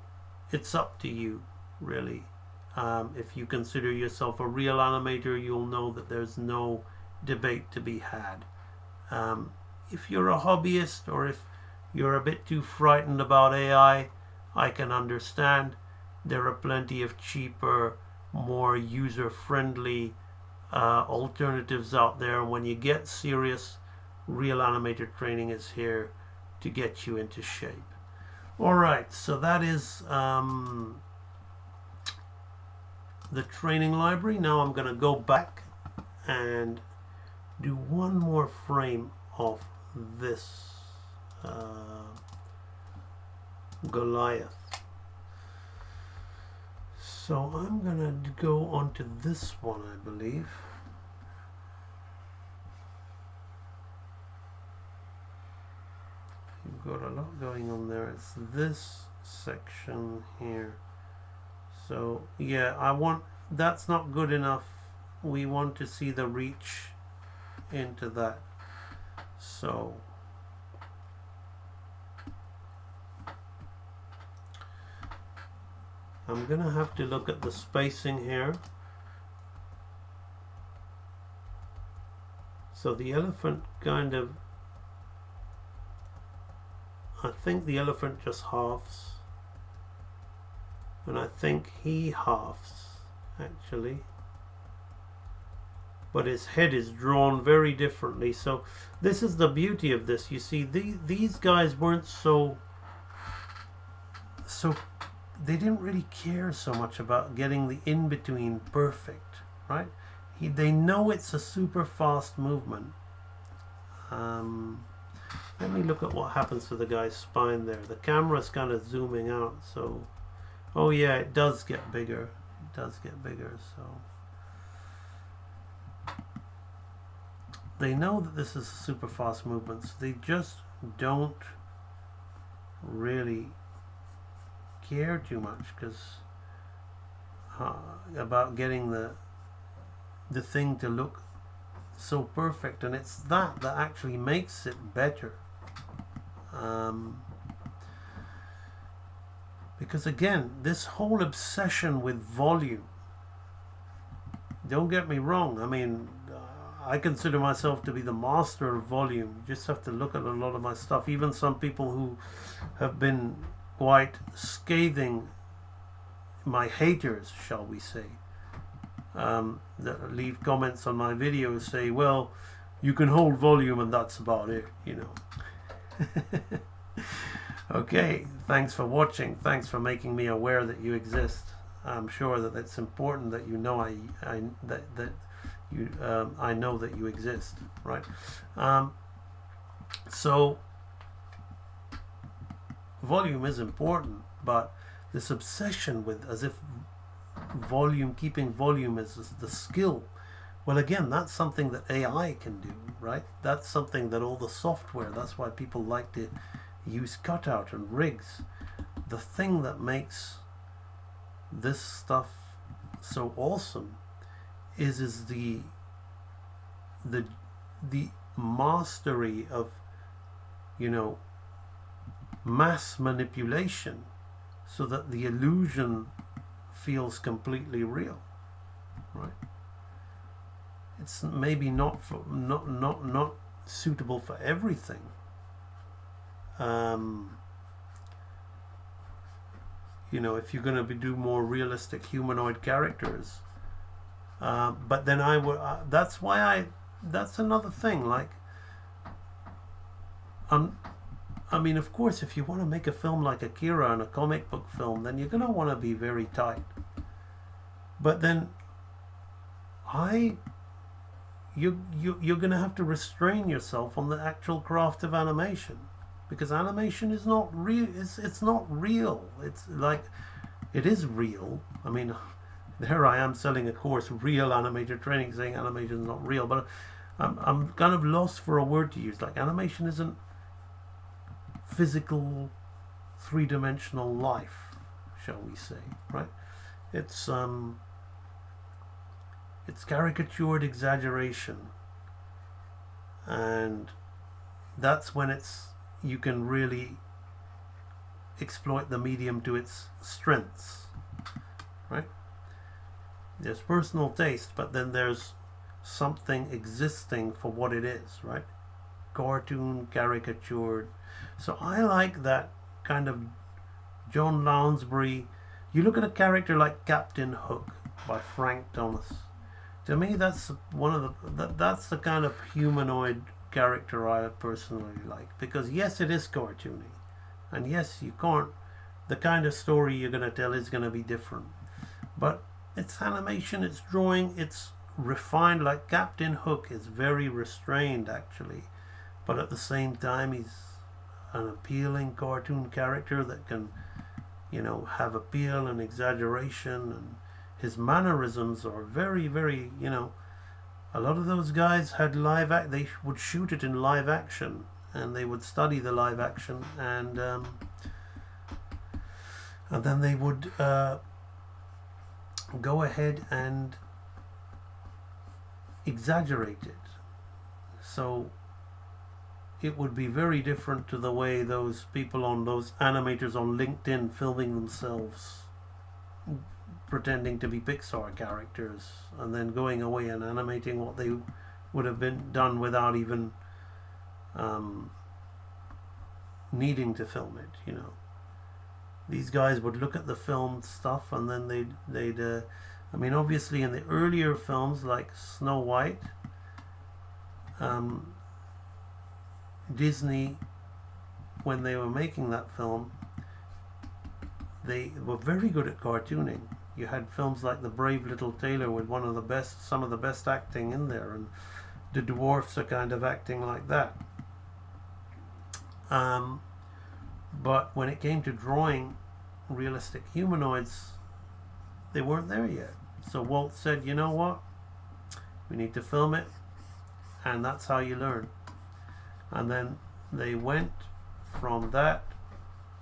[SPEAKER 3] it's up to you, really. If you consider yourself a real animator, you'll know that there's no debate to be had. If you're a hobbyist, or if you're a bit too frightened about AI, I can understand. There are plenty of cheaper, more user-friendly alternatives out there. And when you get serious, real animator training is here to get you into shape. Alright, so that is the training library. Now I'm going to go back and do one more frame of this Goliath. So I'm going to go on to this one, I believe. You've got a lot going on there. It's this section here. So yeah, that's not good enough. We want to see the reach into that. So I'm gonna have to look at the spacing here. So the elephant kind of, I think the elephant just halves, and I think he halves actually, but his head is drawn very differently. So this is the beauty of this. You see, these guys weren't so they didn't really care so much about getting the in-between perfect, right? They know it's a super fast movement. Let me look at what happens to the guy's spine there. The camera's kind of zooming out, so oh yeah, it does get bigger. It does get bigger. So they know that this is a super fast movement, so they just don't really care too much about getting the thing to look so perfect, and it's that actually makes it better. Because again, this whole obsession with volume, don't get me wrong, I mean, I consider myself to be the master of volume. You just have to look at a lot of my stuff. Even some people who have been quite scathing, my haters, shall we say, that leave comments on my videos, say, well, you can hold volume and that's about it, you know. Okay, thanks for watching. Thanks for making me aware that you exist. I'm sure that it's important that you know I know that you exist, right? So volume is important, but this obsession with as if volume, keeping volume is the skill. Well, again, that's something that AI can do, right? That's something that all the software, that's why people like to use cutout and rigs. The thing that makes this stuff so awesome is the mastery of, you know, mass manipulation so that the illusion feels completely real, right? It's maybe not suitable for everything. You know, if you're going to do more realistic humanoid characters, but then I would. That's why that's another thing. Like, I mean, of course, if you want to make a film like Akira and a comic book film, then you're going to want to be very tight. But then, you're going to have to restrain yourself on the actual craft of animation, because animation is not real. It's not real. It's like, it is real. I mean, there I am selling a course, real animator training, saying animation is not real. But I'm kind of lost for a word to use. Like, animation isn't physical, three-dimensional life, shall we say, right? It's caricatured exaggeration, and that's when you can really exploit the medium to its strengths, right? There's personal taste, but then there's something existing for what it is, right? Cartoon, caricatured. So I like that kind of John Lounsbury. You look at a character like Captain Hook by Frank Thomas. To me, that's one of that's the kind of humanoid character I personally like, because yes, it is cartoony, and yes, you can't. The kind of story you're going to tell is going to be different, but it's animation, it's drawing, it's refined. Like Captain Hook is very restrained actually, but at the same time he's an appealing cartoon character that can, you know, have appeal and exaggeration, and his mannerisms are very, very, you know, a lot of those guys had they would shoot it in live action, and they would study the live action, and then they would go ahead and exaggerate it. So it would be very different to the way those people those animators on LinkedIn filming themselves, pretending to be Pixar characters and then going away and animating what they would have been done without even needing to film it, you know. These guys would look at the film stuff and then they'd I mean, obviously in the earlier films like Snow White, Disney, when they were making that film, they were very good at cartooning. You had films like The Brave Little Tailor with some of the best acting in there, and the dwarfs are kind of acting like that. But when it came to drawing realistic humanoids, they weren't there yet. So Walt said, you know what? We need to film it, and that's how you learn. And then they went from that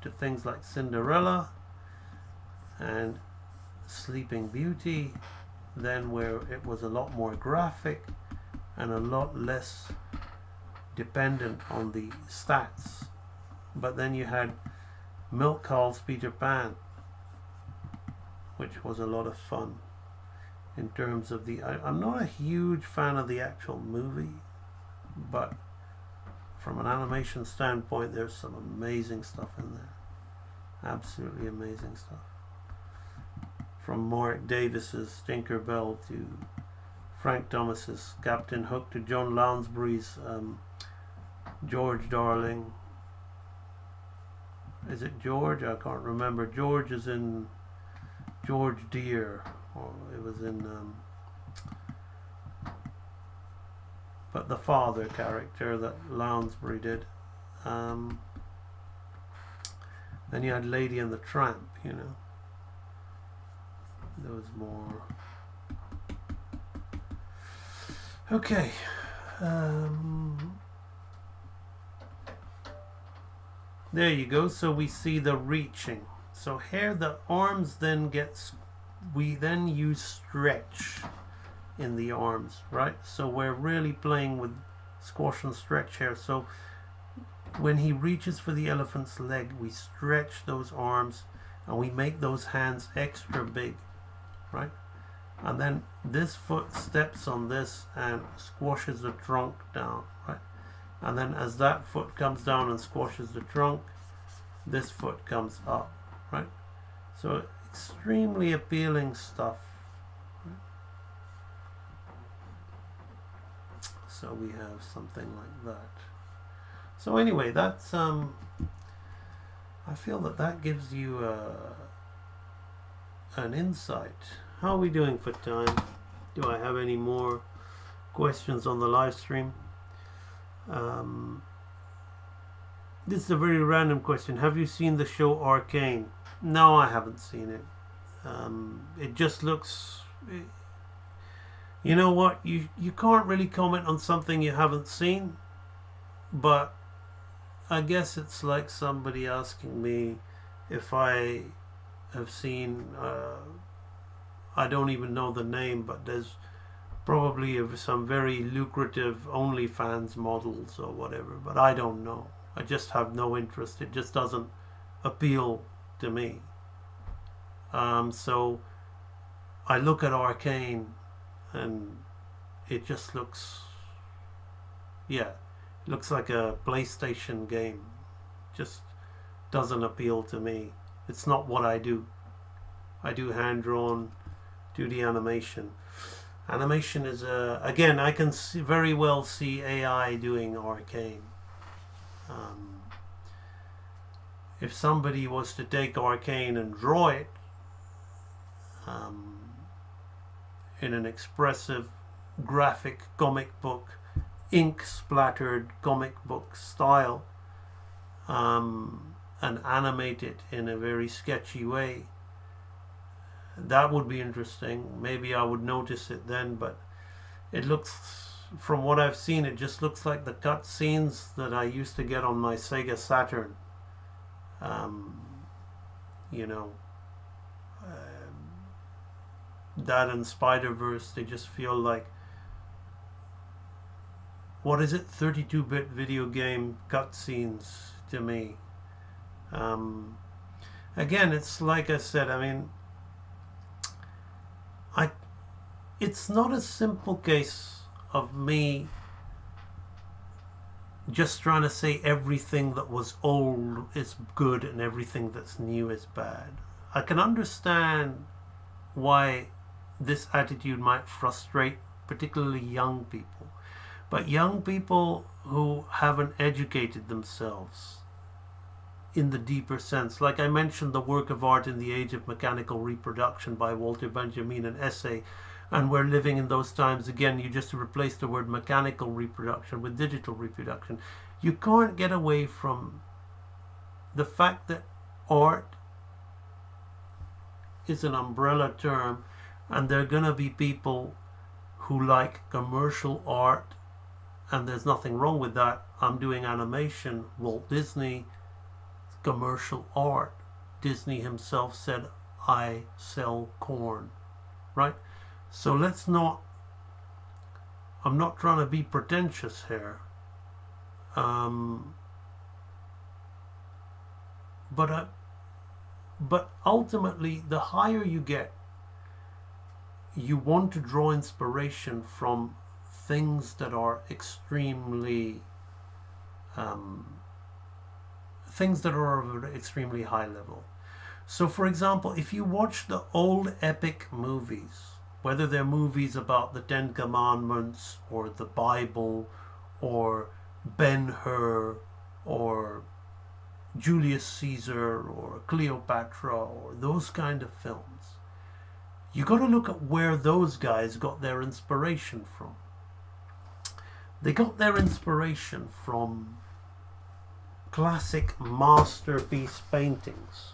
[SPEAKER 3] to things like Cinderella and Sleeping Beauty, then where it was a lot more graphic and a lot less dependent on the stats. But then you had Milk Calls Peter Pan, which was a lot of fun in terms of I'm not a huge fan of the actual movie, but from an animation standpoint, there's some amazing stuff in there. Absolutely amazing stuff. From Mark Davis's Tinkerbell to Frank Thomas's Captain Hook to John Lounsbury's George Darling. Is it George? I can't remember. George is in George Deere, or it was in but the father character that Lounsbury did. Then you had Lady and the Tramp, you know. There was more. Okay. There you go. So we see the reaching. So here the arms then we then use stretch in the arms, right? So we're really playing with squash and stretch here. So when he reaches for the elephant's leg, we stretch those arms and we make those hands extra big, right? And then this foot steps on this and squashes the trunk down, right? And then as that foot comes down and squashes the trunk, this foot comes up, right? So extremely appealing stuff. So we have something like that. So anyway, that's I feel that gives you an insight. How are we doing for time? Do I have any more questions on the live stream? This is a very random question. Have you seen the show Arcane? No, I haven't seen it. It just looks... You know what? You can't really comment on something you haven't seen, but I guess it's like somebody asking me if I have seen... I don't even know the name, but there's probably some very lucrative OnlyFans models or whatever, but I don't know. I just have no interest. It just doesn't appeal to me. So I look at Arcane and it just looks, it looks like a PlayStation game. Just doesn't appeal to me. It's not what I do. I do hand-drawn 2D animation. Animation is again, I can very well see AI doing Arcane. If somebody was to take Arcane and draw it in an expressive graphic comic book, ink splattered comic book style, and animate it in a very sketchy way, that would be interesting. Maybe I would notice it then, but it looks, from what I've seen, it just looks like the cut scenes that I used to get on my Sega Saturn. You know, that and Spider-Verse, they just feel like, what is it, 32-bit video game cutscenes to me. Again, it's like I said, I mean, it's not a simple case of me just trying to say everything that was old is good and everything that's new is bad. I can understand why this attitude might frustrate particularly young people. But young people who haven't educated themselves in the deeper sense, like I mentioned, the work of art in the age of mechanical reproduction by Walter Benjamin, an essay, and we're living in those times again. You just replace the word mechanical reproduction with digital reproduction. You can't get away from the fact that art is an umbrella term, and there are going to be people who like commercial art, and there's nothing wrong with that. I'm doing animation. Walt Disney, commercial art. Disney himself said, I sell corn, right? So let's not, I'm not trying to be pretentious here. But ultimately, the higher you get, you want to draw inspiration from things that are extremely things that are of an extremely high level. So for example, if you watch the old epic movies, whether they're movies about the Ten Commandments or the Bible or Ben-Hur or Julius Caesar or Cleopatra or those kind of films, you got to look at where those guys got their inspiration from. They got their inspiration from classic masterpiece paintings.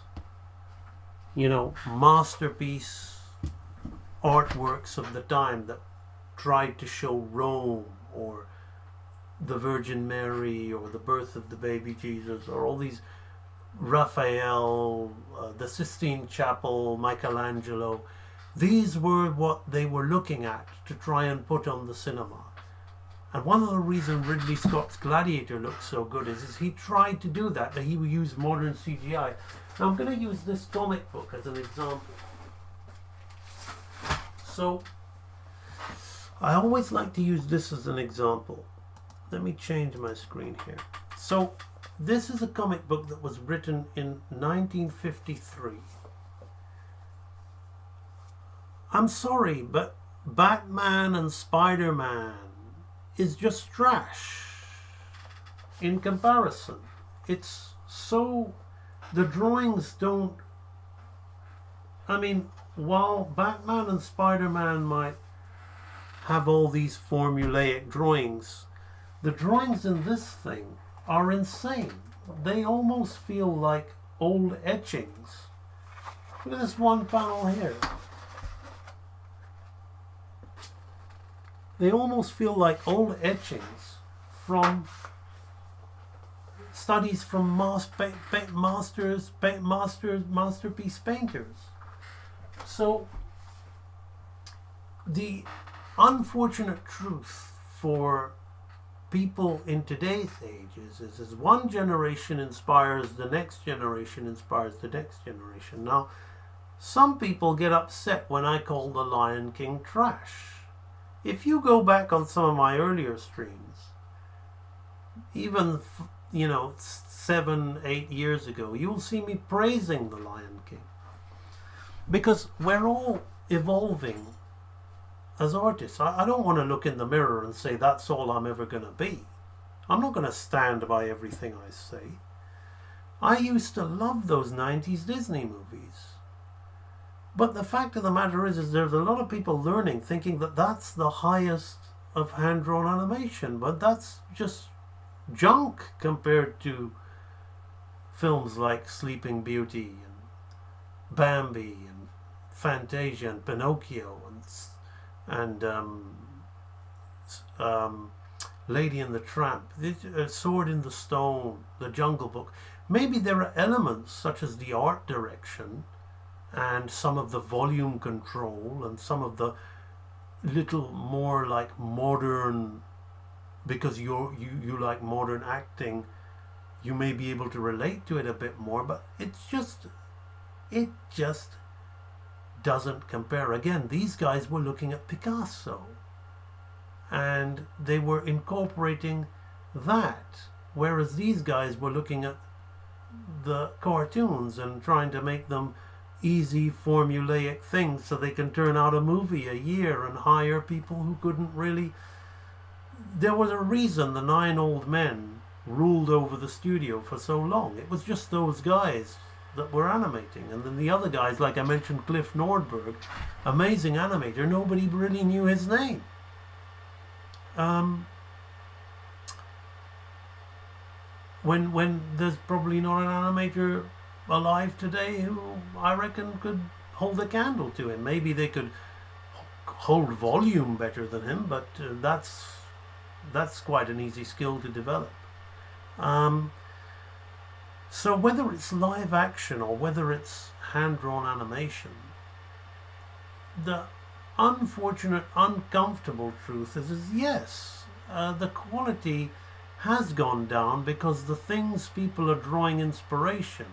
[SPEAKER 3] You know, masterpiece artworks of the time that tried to show Rome or the Virgin Mary or the birth of the baby Jesus, or all these Raphael, the Sistine Chapel, Michelangelo. These were what they were looking at to try and put on the cinema. And one of the reasons Ridley Scott's Gladiator looks so good is he tried to do that he would use modern CGI. Now I'm going to use this comic book as an example. So I always like to use this as an example. Let me change my screen here. So this is a comic book that was written in 1953. I'm sorry, but Batman and Spider-Man is just trash in comparison. It's so, the drawings don't, I mean, while Batman and Spider-Man might have all these formulaic drawings, the drawings in this thing are insane. They almost feel like old etchings. Look at this one panel here. They almost feel like old etchings from studies from masterpiece painters. So the unfortunate truth for people in today's age is one generation inspires the next generation, inspires the next generation. Now, some people get upset when I call The Lion King trash. If you go back on some of my earlier streams, even 7-8 years ago, you'll see me praising The Lion King, because we're all evolving as artists. I don't want to look in the mirror and say that's all I'm ever going to be. I'm not going to stand by everything I say. I used to love those 90s Disney movies. But the fact of the matter is there's a lot of people learning, thinking that that's the highest of hand-drawn animation, but that's just junk compared to films like Sleeping Beauty and Bambi and Fantasia and Pinocchio and Lady and the Tramp, Sword in the Stone, The Jungle Book. Maybe there are elements such as the art direction and some of the volume control and some of the little more like modern, because you like modern acting, you may be able to relate to it a bit more, but it just doesn't compare. Again, these guys were looking at Picasso and they were incorporating that, whereas these guys were looking at the cartoons and trying to make them easy formulaic things so they can turn out a movie a year and hire people who couldn't really. There was a reason the 9 old men ruled over the studio for so long. It was just those guys that were animating, and then the other guys, like I mentioned, Cliff Nordberg, amazing animator, nobody really knew his name. When there's probably not an animator alive today who I reckon could hold a candle to him. Maybe they could hold volume better than him, but that's quite an easy skill to develop. So whether it's live action or whether it's hand-drawn animation, the unfortunate, uncomfortable truth is yes, the quality has gone down because the things people are drawing inspiration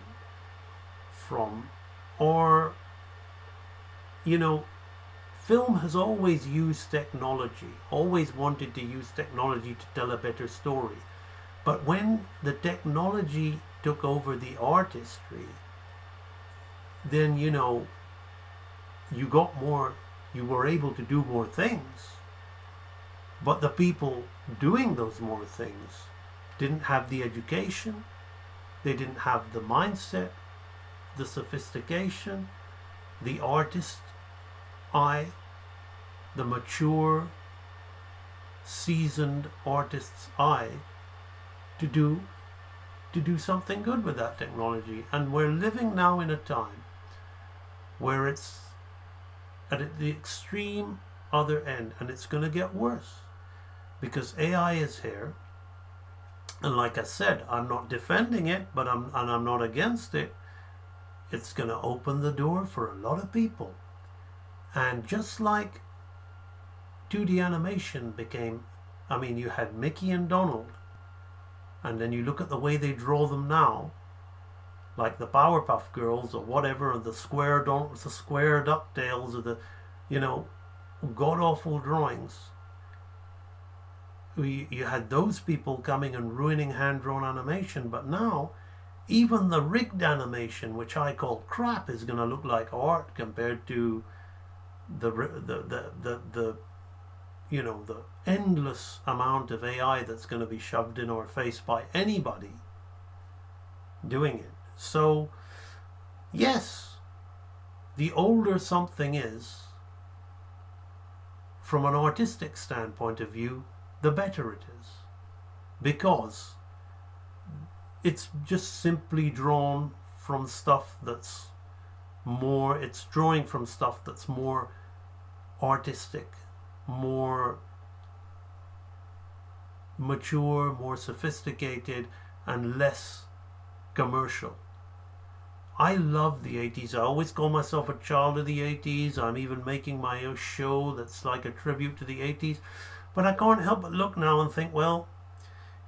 [SPEAKER 3] from, or, you know, film has always used technology, always wanted to use technology to tell a better story. But when the technology took over the artistry, then, you know, you were able to do more things. But the people doing those more things didn't have the education, they didn't have the mindset, the sophistication, the artist eye, the mature, seasoned artist's eye to do something good with that technology. And we're living now in a time where it's at the extreme other end, and it's going to get worse because AI is here. And like I said, I'm not defending it, but I'm not against it. It's going to open the door for a lot of people. And just like 2D animation became, I mean, you had Mickey and Donald, and then you look at the way they draw them now, like the Powerpuff Girls or whatever, and the square DuckTales, or the, you know, god-awful drawings. You had those people coming and ruining hand-drawn animation, but now even the rigged animation, which I call crap, is going to look like art compared to the you know, the endless amount of AI that's going to be shoved in our face by anybody doing it. So yes, the older something is from an artistic standpoint of view, the better it is, because it's just simply drawn from stuff that's more, it's drawing from stuff that's more artistic, more mature, more sophisticated, and less commercial. I love the 80s. I always call myself a child of the 80s. I'm even making my own show that's like a tribute to the 80s. But I can't help but look now and think, well,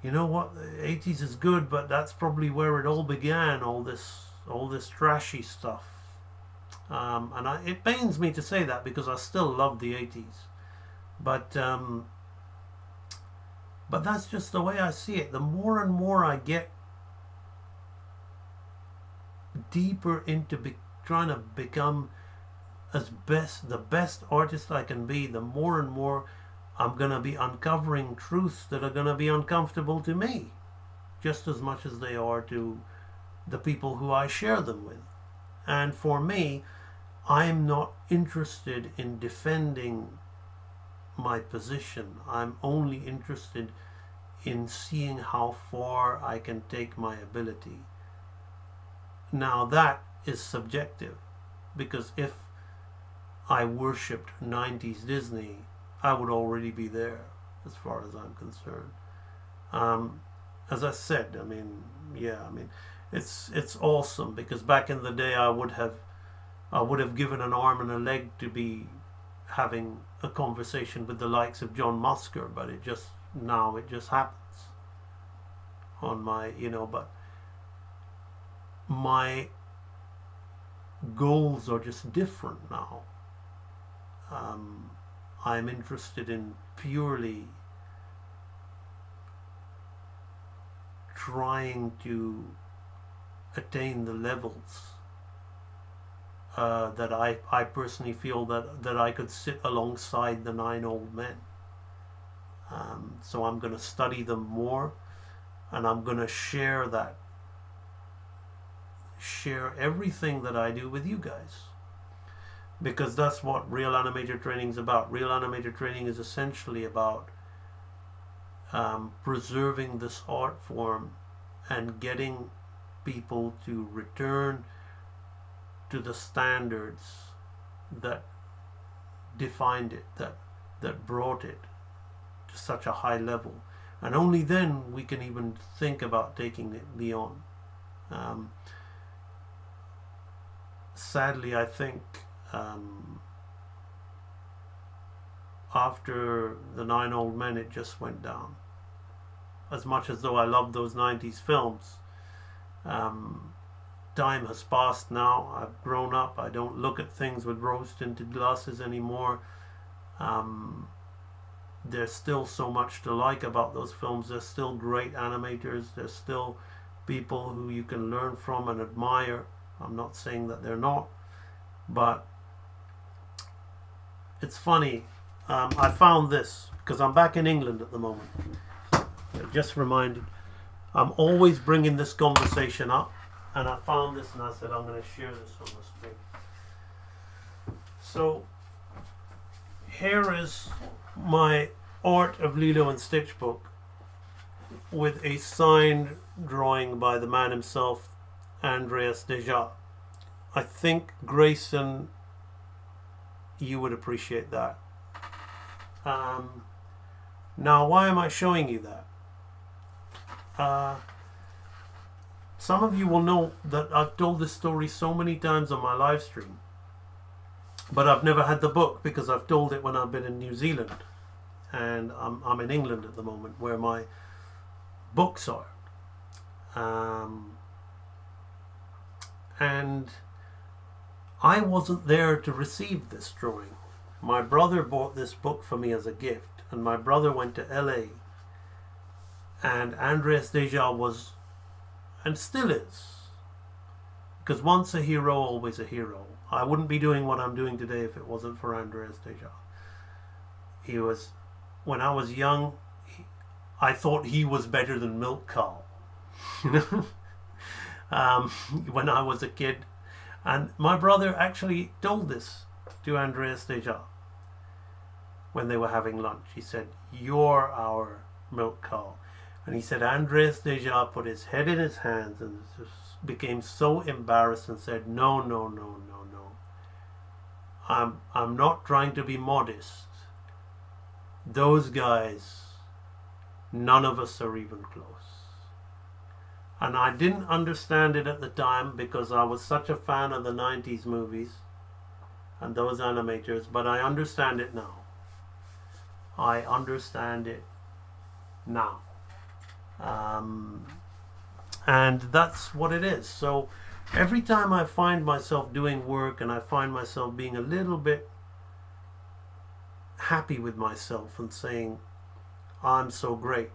[SPEAKER 3] you know what, the 80s is good, but that's probably where it all began, all this trashy stuff. It pains me to say that because I still love the 80s. But that's just the way I see it. The more and more I get deeper into trying to become the best artist I can be, the more and more I'm going to be uncovering truths that are going to be uncomfortable to me, just as much as they are to the people who I share them with. And for me, I'm not interested in defending my position. I'm only interested in seeing how far I can take my ability. Now that is subjective, because if I worshipped 90s Disney, I would already be there as far as I'm concerned. As I said, I mean, it's awesome, because back in the day I would have given an arm and a leg to be having a conversation with the likes of John Musker, but it just happens on my, but goals are just different now. I'm interested in purely trying to attain the levels that I personally feel that I could sit alongside the 9 old men. So I'm going to study them more, and I'm going to share everything that I do with you guys, because that's what real animator training is about. Real animator training is essentially about preserving this art form and getting people to return to the standards that defined it, that brought it to such a high level, and only then we can even think about taking it beyond. Sadly, I think after the 9 old men, it just went down. As much as though I love those 90s films, time has passed now. I've grown up. I don't look at things with rose-tinted glasses anymore. There's still so much to like about those films. There's still great animators. There's still people who you can learn from and admire. I'm not saying that they're not, but it's funny. I found this because I'm back in England at the moment. Just reminded, I'm always bringing this conversation up, and I found this and I said I'm going to share this on the screen. So here is my Art of Lilo and Stitch book with a signed drawing by the man himself, Andreas Deja. I think, Grayson, you would appreciate that. Now, why am I showing you that? Some of you will know that I've told this story so many times on my live stream, but I've never had the book because I've told it when I've been in New Zealand, and I'm in England at the moment where my books are. And I wasn't there to receive this drawing. My brother bought this book for me as a gift, and my brother went to LA, and Andreas Deja was, and still is, because once a hero, always a hero. I wouldn't be doing what I'm doing today if it wasn't for Andreas Deja. He was, when I was young, I thought he was better than Milk Carl. When I was a kid. And my brother actually told this to Andreas Deja when they were having lunch. He said, "You're our Milk Carl." And he said Andreas Deja put his head in his hands and just became so embarrassed and said, "No, no, no, no, no. I'm not trying to be modest. Those guys, none of us are even close." And I didn't understand it at the time because I was such a fan of the 90s movies and those animators, but I understand it now. I understand it now. And that's what it is. So every time I find myself doing work and I find myself being a little bit happy with myself and saying, "I'm so great,"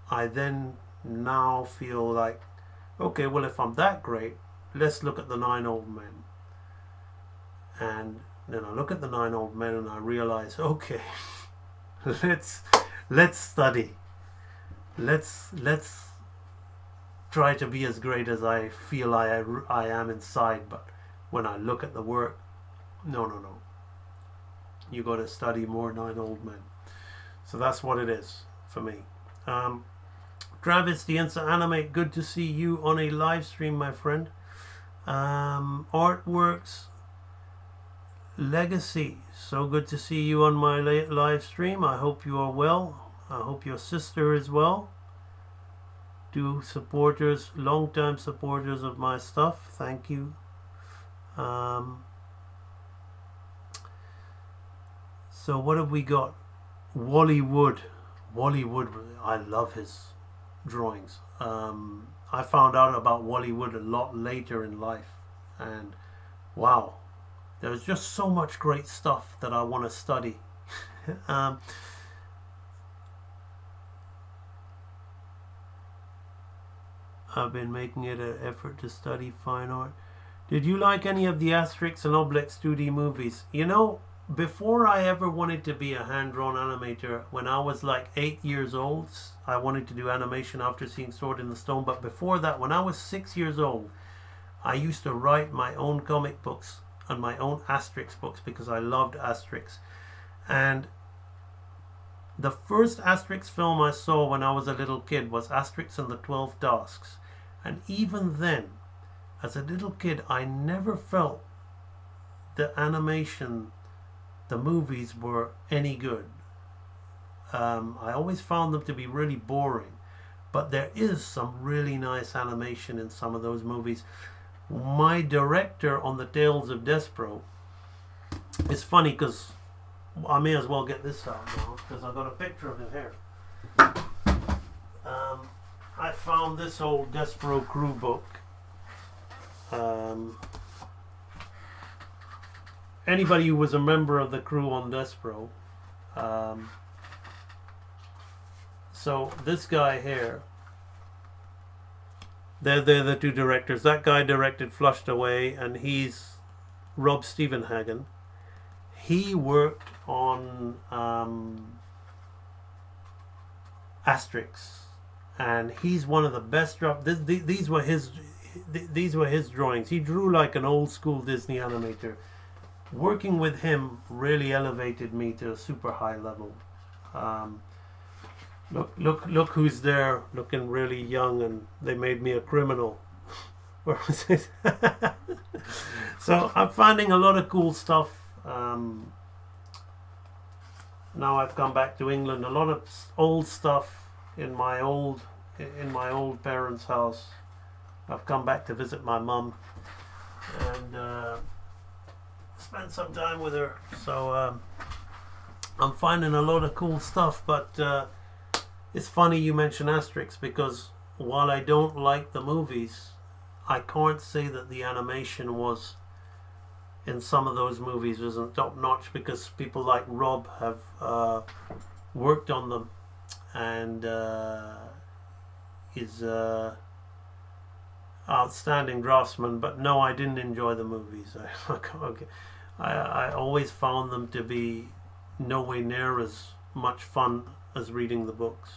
[SPEAKER 3] I then now feel like, okay, well, if I'm that great, let's look at the 9 old men. And then I look at the 9 old men and I realize, okay, let's study. Let's try to be as great as I feel I am inside. But when I look at the work, no. You got to study more 9 old men. So that's what it is for me. Travis, the Insta Animate, good to see you on a live stream, my friend. Artworks Legacy, so good to see you on my live stream. I hope you are well. I hope your sister is well. To supporters, long-time supporters of my stuff, thank you. So what have we got? Wally Wood, I love his drawings. I found out about Wally Wood a lot later in life, and wow, there's just so much great stuff that I want to study. um, I've been making it an effort to study fine art. Did you like any of the Asterix and Obelix 2D movies? You know, before I ever wanted to be a hand-drawn animator, when I was like 8 years old, I wanted to do animation after seeing Sword in the Stone. But before that, when I was 6 years old, I used to write my own comic books and my own Asterix books because I loved Asterix. And the first Asterix film I saw when I was a little kid was Asterix and the 12 Tasks. And even then, as a little kid, I never felt the animation, the movies were any good. I always found them to be really boring. But there is some really nice animation in some of those movies. My director on the Tales of Despero, it's funny because I may as well get this out now because I've got a picture of him here. I found this old Despero crew book. Anybody who was a member of the crew on Despero. So this guy here, they're the two directors. That guy directed Flushed Away, and he's Rob Stephenhagen. He worked on Asterix, and he's one of the best. These were his drawings. He drew like an old school Disney animator. Working with him really elevated me to a super high level. Look who's there, looking really young, and they made me a criminal. Where was it? So I'm finding a lot of cool stuff. Now I've come back to England. A lot of old stuff in my old parents' house. I've come back to visit my mum and spend some time with her. So I'm finding a lot of cool stuff. But it's funny you mention Asterix, because while I don't like the movies, I can't say that the animation was in some of those movies wasn't top notch, because people like Rob have worked on them and is outstanding draftsman. But no, I didn't enjoy the movies. I always found them to be nowhere near as much fun as reading the books.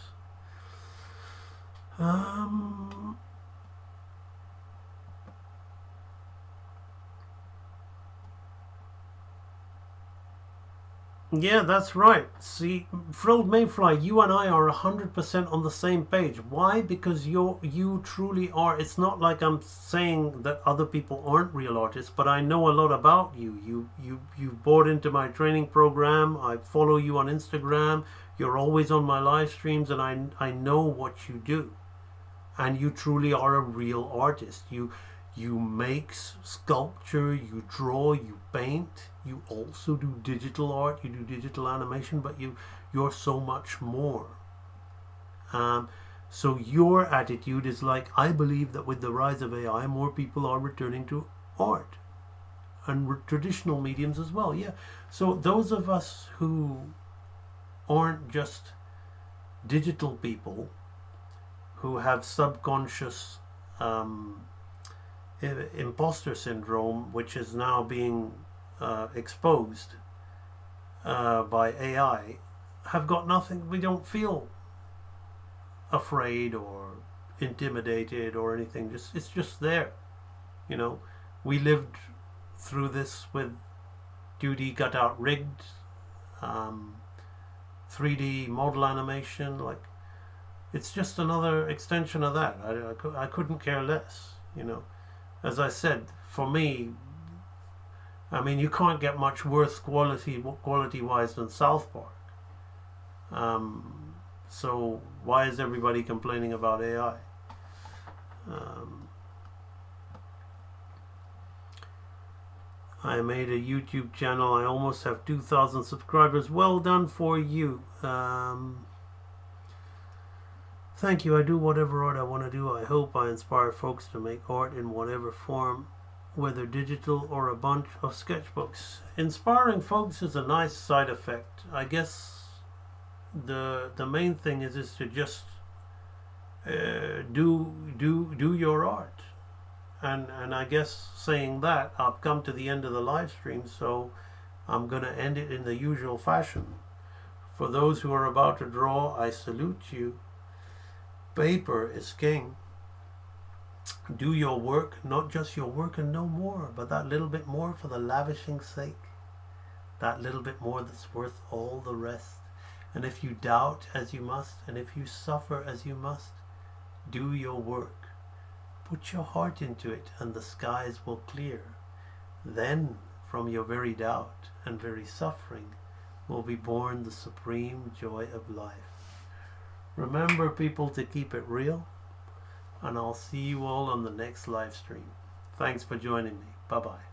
[SPEAKER 3] Yeah, that's right. See, Frilled Mayfly, you and I are 100% on the same page. Why? Because you truly are. It's not like I'm saying that other people aren't real artists, but I know a lot about you. You've bought into my training program. I follow you on Instagram. You're always on my live streams, and I know what you do. And you truly are a real artist. You make sculpture, you draw, you paint, you also do digital art, you do digital animation, but you're so much more. So your attitude is like, I believe that with the rise of AI, more people are returning to art and traditional mediums as well. Yeah. So those of us who aren't just digital people, who have subconscious imposter syndrome, which is now being exposed by AI, have got nothing. We don't feel afraid or intimidated or anything. It's just there. You know, we lived through this with 2D cutout rigged, 3D model animation. Like, it's just another extension of that. I couldn't care less. You know, as I said, for me, I mean, you can't get much worse quality-wise than South Park. So why is everybody complaining about AI? I made a YouTube channel. I almost have 2,000 subscribers. Well done for you. Thank you. I do whatever art I want to do. I hope I inspire folks to make art in whatever form whether digital or a bunch of sketchbooks. Inspiring folks is a nice side effect. I guess the main thing is to just do your art. And I guess saying that, I've come to the end of the live stream, so I'm going to end it in the usual fashion. For those who are about to draw, I salute you. Paper is king. Do your work, not just your work and no more, but that little bit more for the lavishing's sake. That little bit more that's worth all the rest. And if you doubt as you must, and if you suffer as you must, do your work. Put your heart into it, and the skies will clear. Then, from your very doubt and very suffering, will be born the supreme joy of life. Remember, people, to keep it real, and I'll see you all on the next live stream. Thanks for joining me. Bye-bye.